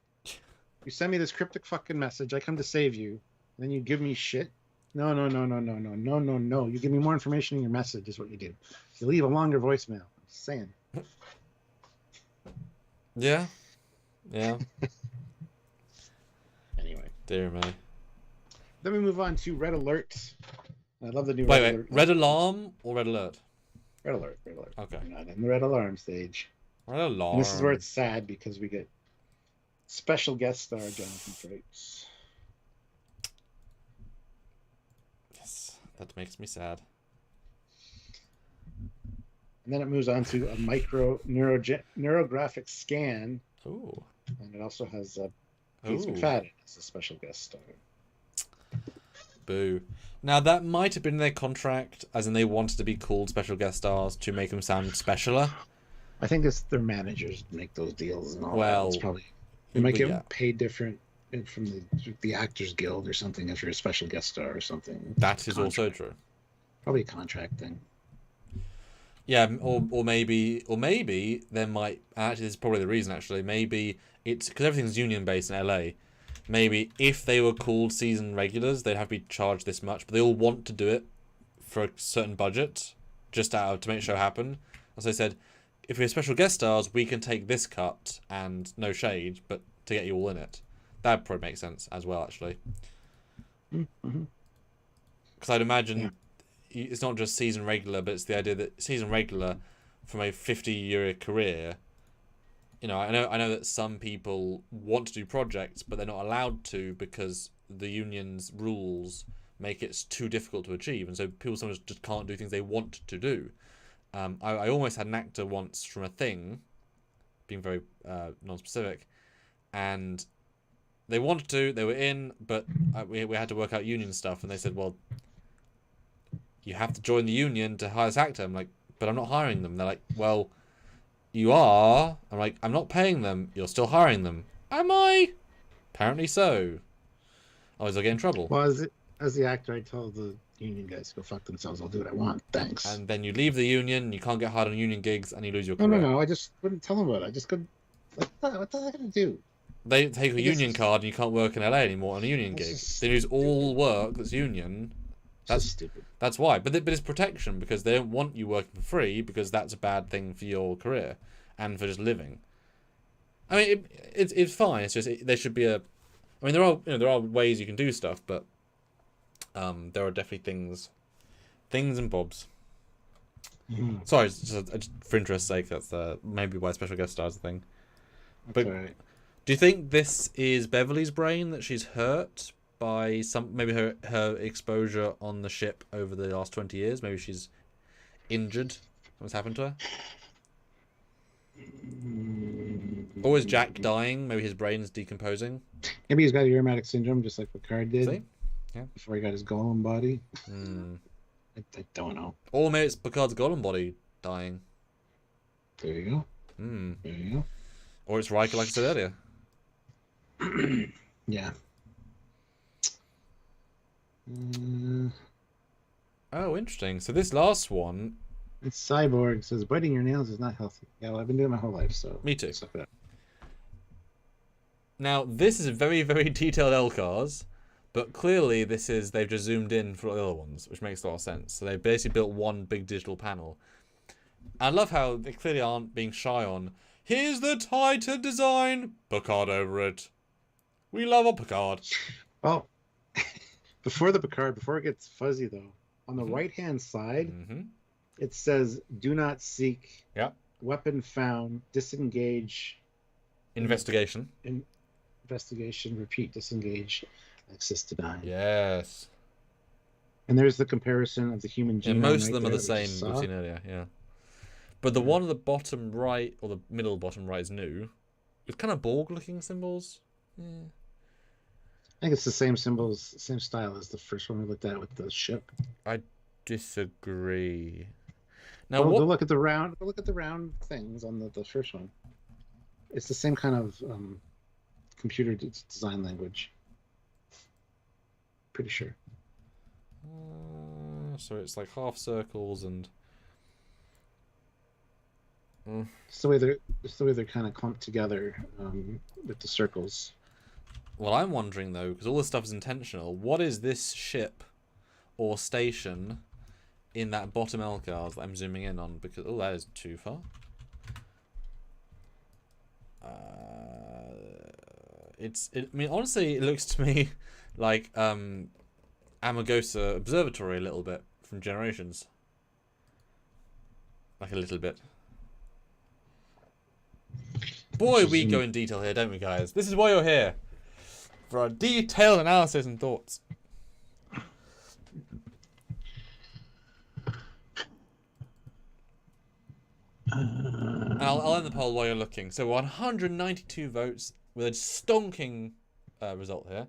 You send me this cryptic fucking message. I come to save you, and then you give me shit. No. You give me more information in your message is what you do. You leave a longer voicemail. I'm just saying. Yeah. Anyway. Dear me. Then we move on to Red Alert. I love the new Red Alert. Red Alarm or Red Alert? Red Alert. Okay. We're not in the Red Alarm stage. Red Alarm. And this is where it's sad because we get special guest star Jonathan Frakes. That makes me sad. And then it moves on to a micro neurographic scan. Ooh. And it also has Pete McFadden as a special guest star. Boo. Now, that might have been in their contract, as in they wanted to be called special guest stars to make them sound specialer. I think it's their managers make those deals and all well, that. It's probably they might get paid different from the Actors Guild or something if you're a special guest star or something. That is also true. Probably a contract thing. Yeah, or maybe there might actually, this is probably the reason actually. Maybe it's because everything's union based in LA. Maybe if they were called season regulars, they'd have to be charged this much, but they all want to do it for a certain budget, just to make the show happen. As I said, if we're special guest stars, we can take this cut and no shade, but to get you all in it. That'd probably make sense as well, actually. Mm-hmm. Because I'd imagine it's not just season regular, but it's the idea that season regular from a 50-year career, you know, I know that some people want to do projects, but they're not allowed to because the union's rules make it too difficult to achieve, and so people sometimes just can't do things they want to do. I almost had an actor once from a thing, being very non-specific, and they wanted to, they were in, but we had to work out union stuff, and they said, well, you have to join the union to hire this actor. I'm like, but I'm not hiring them. They're like, well, you are. I'm like, I'm not paying them. You're still hiring them. Am I? Apparently so. Otherwise I'll get in trouble. Well, as the actor, I told the union guys to go fuck themselves. I'll do what I want. Thanks. And then you leave the union, you can't get hired on union gigs, and you lose your No, career. no. I just wouldn't tell them about it. I just could. What the heck am I gonna do? They take a I guess union it's- card and you can't work in LA anymore on a union That's gig. just They lose all work that's union. That's stupid. That's why. But it's protection because they don't want you working for free because that's a bad thing for your career and for just living. I mean, it's fine. It's just there should be a. I mean, there are ways you can do stuff, but there are definitely things and bobs. Mhm. Sorry, just for interest's sake, that's maybe why special guest stars a thing. That's But all right. do you think this is Beverly's brain that she's hurt by maybe her exposure on the ship over the last 20 years? Maybe she's injured. What's happened to her? Or is Jack dying? Maybe his brain's decomposing. Maybe he's got rheumatic syndrome, just like Picard did. See? Yeah. Before he got his golem body. Hmm. I don't know. Or maybe it's Picard's golem body dying. There you go. Hmm. There you Or it's Riker, like I said earlier. go. Yeah. Oh, interesting. So this last one, It's Cyborg says biting your nails is not healthy. Yeah, well, I've been doing it my whole life, so me too. suck it up. Now, this is a very, very detailed LCARS, but clearly they've just zoomed in for the other ones, which makes a lot of sense. So they basically built one big digital panel. I love how they clearly aren't being shy on, here's the Titan design, Picard over it. We love a Picard. Well, before it gets fuzzy though, on the Mhm. right-hand side, Mm-hmm. it says do not seek. Yeah. Weapon found, disengage, Investigation. investigation, repeat, disengage, access denied. Yes. And there's the comparison of the human genome. And most right of them are there the that we same just we've saw. seen earlier, yeah. But the one at the bottom right, or the middle bottom right, is new. It's kind of Borg-looking symbols. Yeah. I think it's the same symbols, same style as the first one we looked at with the ship. Disagree. Now, Well, what? go look at the round. Go look at the round things on the first one. It's the same kind of computer design language. Pretty sure. So it's like half circles and. It's the way they're kind of clumped together with the circles. Well, I'm wondering though, because all this stuff is intentional. What is this ship or station in that bottom LCARS that I'm zooming in on? Because that is too far. I mean, honestly, it looks to me like Amagosa Observatory a little bit from Generations. Like a little bit. Boy, we go in detail here, don't we, guys? This is why you're here. For our detailed analysis and thoughts. And I'll end the poll while you're looking. So 192 votes with a stonking result here.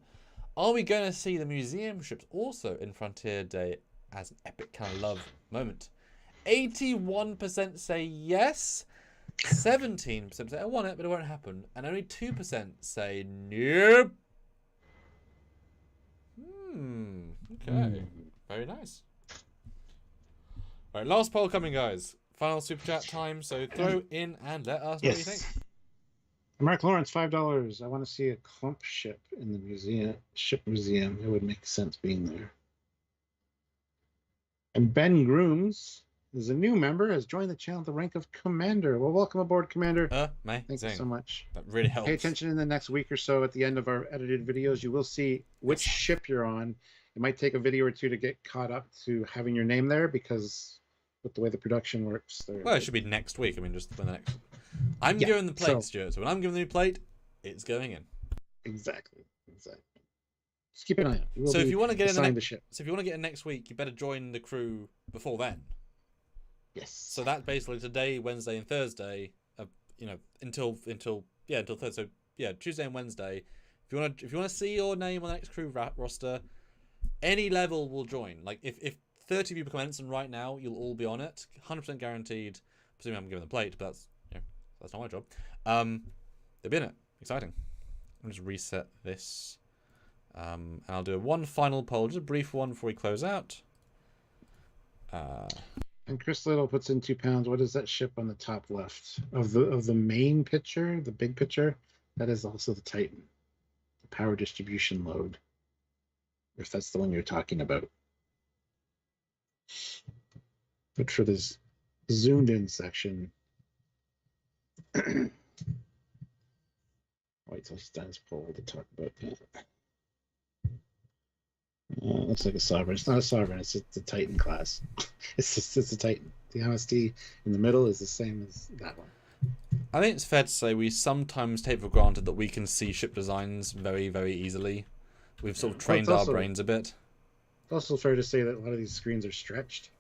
Are we going to see the museum ships also in Frontier Day as an epic kind of love moment? 81% say yes. 17% say I want it, but it won't happen. And only 2% say nope. Okay. Very nice. Alright, last poll coming, guys. Final super chat time, so throw in and let us know what you think. Mark Lawrence, $5. I want to see a clump ship in the ship museum. It would make sense being there. And Ben Grooms is a new member, has joined the channel at the rank of Commander. Well, welcome aboard, Commander. Thank you so much. That really helps. Pay attention in the next week or so at the end of our edited videos. You will see which ship you're on. It might take a video or two to get caught up to having your name there because with the way the production works. Well, it should be next week. I mean, just when the next I'm Yeah, giving the plate, so- Stuart. So when I'm giving the new plate, it's going in. Exactly. Just keep an eye out. You will So if be you want to get in assigned the ship. so if you want to get in next week, you better join the crew before then. Yes. So that's basically today, Wednesday, and Thursday. Until Thursday. So yeah, Tuesday and Wednesday. If you want to see your name on the next crew roster, any level will join. Like if 30 people commence and right now, you'll all be on it, 100% guaranteed. Presumably I'm giving the plate, but that's not my job. They'll be in it. Exciting. I'll just reset this. And I'll do one final poll, just a brief one before we close out. And Chris Little puts in £2. What is that ship on the top left of the main picture, the big picture? That is also the Titan, the power distribution load. If that's the one you're talking about. But for this zoomed in section, wait till he's done his poll to talk about that. Looks like a Sovereign. It's not a Sovereign. It's a Titan class. It's a Titan. The MSD in the middle is the same as that one. I think it's fair to say we sometimes take for granted that we can see ship designs very, very easily. We've sort of trained our brains a bit. It's also fair to say that a lot of these screens are stretched.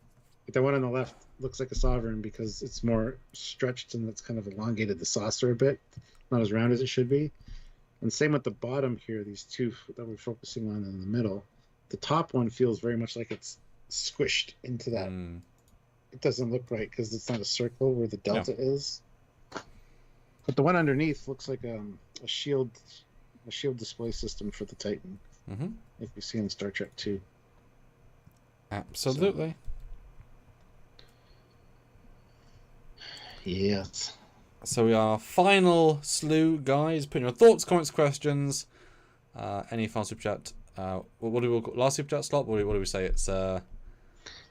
Like the one on the left looks like a Sovereign because it's more stretched and it's kind of elongated the saucer a bit. Not as round as it should be. And same with the bottom here, these two that we're focusing on in the middle. The top one feels very much like it's squished into that. It doesn't look right because it's not a circle where the delta is. But the one underneath looks like a shield display system for the Titan. Like we see in Star Trek 2. Absolutely. Yes. So we are final slew, guys. Put in your thoughts, comments, questions. Any final super chat? What do we call last super chat slot? What do we say? It's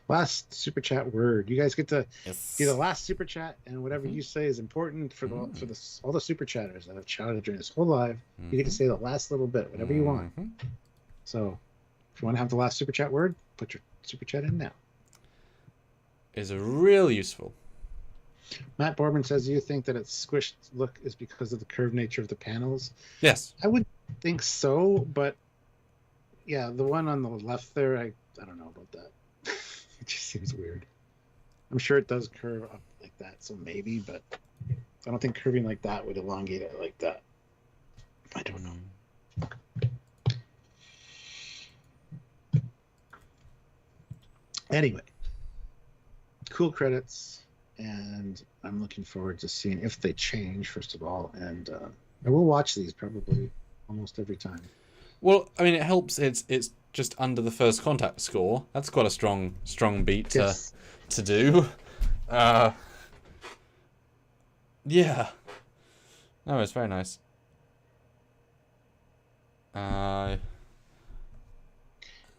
last super chat word. You guys get to yes. be the last super chat, and whatever you say is important for all the super chatters that have chatted during this whole live. You get to say the last little bit, whatever you want. So if you want to have the last super chat word, put your super chat in now. Is real useful. Matt Boardman says, "Do you think that its squished look is because of the curved nature of the panels?" Yes, I would think so, but yeah, the one on the left there, I don't know about that. It just seems weird. I'm sure it does curve up like that, so maybe, but I don't think curving like that would elongate it like that. I don't know. Anyway, cool credits, and I'm looking forward to seeing if they change, first of all, and I will watch these probably almost every time. Well, I mean, it helps. It's just under the first contact score. That's quite a strong beat to do. Yeah. No, it's very nice.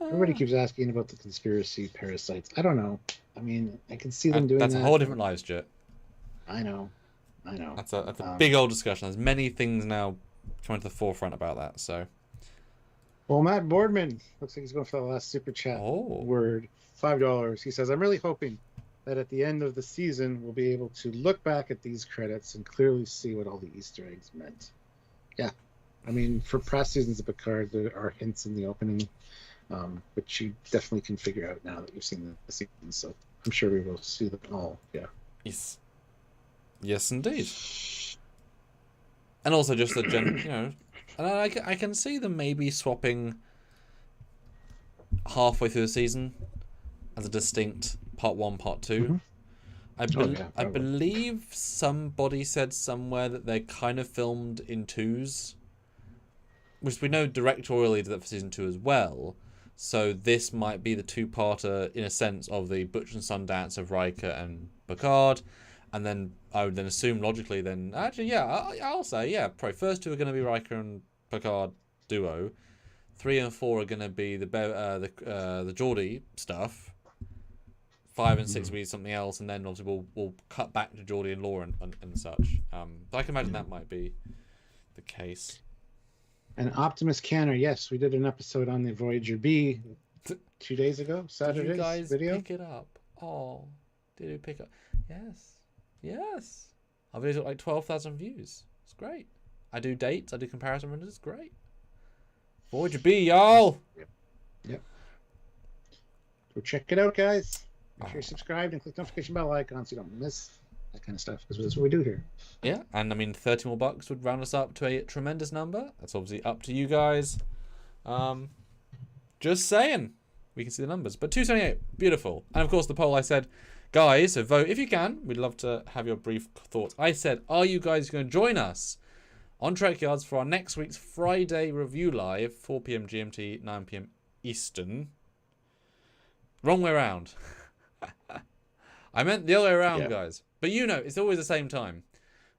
Everybody keeps asking about the conspiracy parasites. I don't know. I mean, I can see them doing that. That's a whole different live, Stuart. I know. That's a big old discussion. There's many things now coming to the forefront about that. So. Well, Matt Boardman looks like he's going for the last super chat word, $5. He says, "I'm really hoping that at the end of the season, we'll be able to look back at these credits and clearly see what all the Easter eggs meant." Yeah. I mean, for past seasons of Picard, there are hints in the opening, which you definitely can figure out now that you've seen the season. So I'm sure we will see them all. Yeah. Yes. Yes, indeed. And also just the and I can see them maybe swapping halfway through the season as a distinct part 1, part 2. I believe somebody said somewhere that they're kind of filmed in twos, which we know directorially did that for season 2 as well. So this might be the two-parter in a sense of the Butch and Sundance of Riker and Picard. And then I would then assume logically then, actually, yeah, I'll say, yeah, probably first 2 are going to be Riker and Picard duo. 3 and 4 are going to be the Geordie stuff. 5 and 6 will be something else, and then obviously we'll cut back to Geordie and Laura and such. But I can imagine that might be the case. And Optimus Canner, yes, we did an episode on the Voyager B 2 days ago, Saturday's did you guys video. Pick it up? Oh, did you pick up? Yes. Our videos got like 12,000 views. It's great. I do dates. I do comparison renders. It's great. Voyager B, y'all. Yep. Go check it out, guys. Make sure you're subscribed and click the notification bell icon so you don't miss that kind of stuff. Because that's what we do here. Yeah, and I mean, 30 more bucks would round us up to a tremendous number. That's obviously up to you guys. Just saying. We can see the numbers. But 278, beautiful. And of course, the poll I said, guys, so vote if you can. We'd love to have your brief thoughts. I said, are you guys going to join us on Trekyards for our next week's Friday review live, 4 p.m. GMT, 9 p.m. Eastern? Wrong way around. I meant the other way around, guys. But you know, it's always the same time.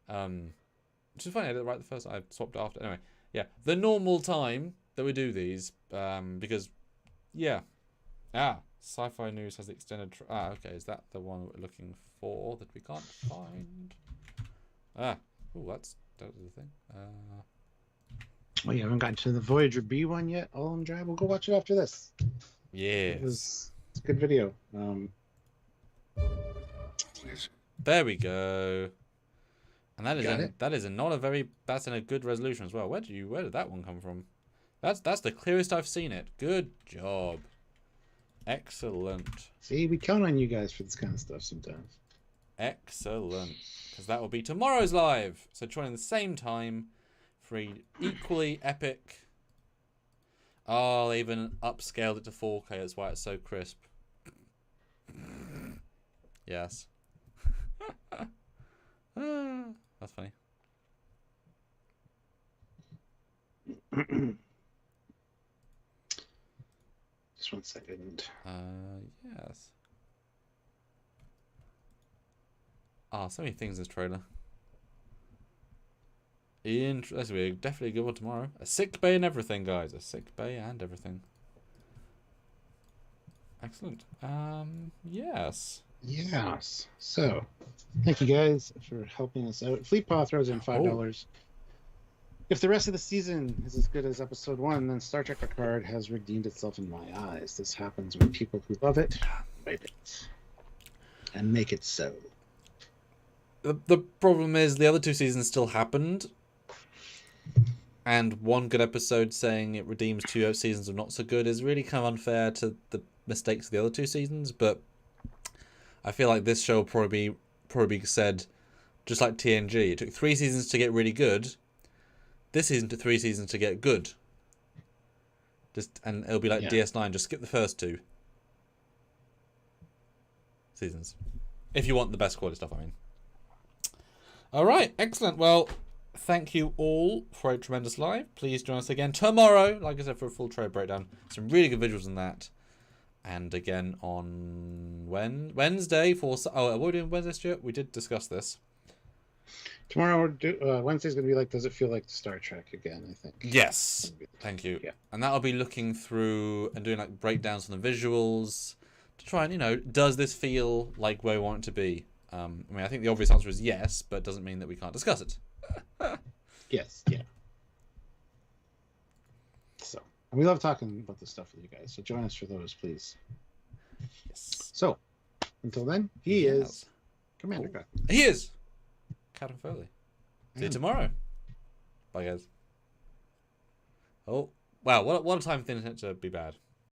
Which is funny, I did it right the first time. I swapped after. Anyway, yeah. The normal time that we do these, because, yeah. Sci-Fi News has the extended... okay. Is that the one we're looking for that we can't find? Oh, that's the thing. Well, you haven't gotten to the Voyager B one yet, All Drive. We'll go watch it after this. Yeah. It's a good video. There we go. And that is not a very... That's in a good resolution as well. Where did that one come from? That's the clearest I've seen it. Good job. Excellent. See, we count on you guys for this kind of stuff sometimes. Excellent. Because that will be tomorrow's live. So join at the same time for an equally epic... Oh, they even upscaled it to 4K. That's why it's so crisp. Yes. That's funny. Just 1 second. Yes. So many things in this trailer. That's definitely a good one tomorrow. A sick bay and everything, guys. A sick bay and everything. Excellent. Yes. Yes. So, thank you guys for helping us out. Fleetpaw throws in $5. If the rest of the season is as good as episode 1, then Star Trek Picard has redeemed itself in my eyes. This happens when people who love it write it and make it so. The problem is the other 2 seasons still happened. And one good episode saying it redeems 2 seasons of not so good is really kind of unfair to the mistakes of the other 2 seasons. But I feel like this show probably said, just like TNG, it took 3 seasons to get really good. This season took 3 seasons to get good. And it'll be like DS9, just skip the first 2 seasons. If you want the best quality stuff, I mean. Alright, excellent. Well, thank you all for a tremendous live. Please join us again tomorrow, like I said, for a full trade breakdown. Some really good visuals in that. And again on Wednesday for... Oh, what are we doing Wednesday, Stuart? We did discuss this. Tomorrow, Wednesday's going to be like, does it feel like Star Trek again, I think. Yes. Thank you. Yeah. And that'll be looking through and doing like breakdowns on the visuals to try and, you know, does this feel like where we want it to be? I mean, I think the obvious answer is yes, but it doesn't mean that we can't discuss it. Yes, yeah. So, and we love talking about this stuff with you guys, so join us for those, please. Yes. So, until then, he is Commander Guy. He is Captain Foley. See you tomorrow. Bye, guys. Oh, wow, what a time for the internet to be bad.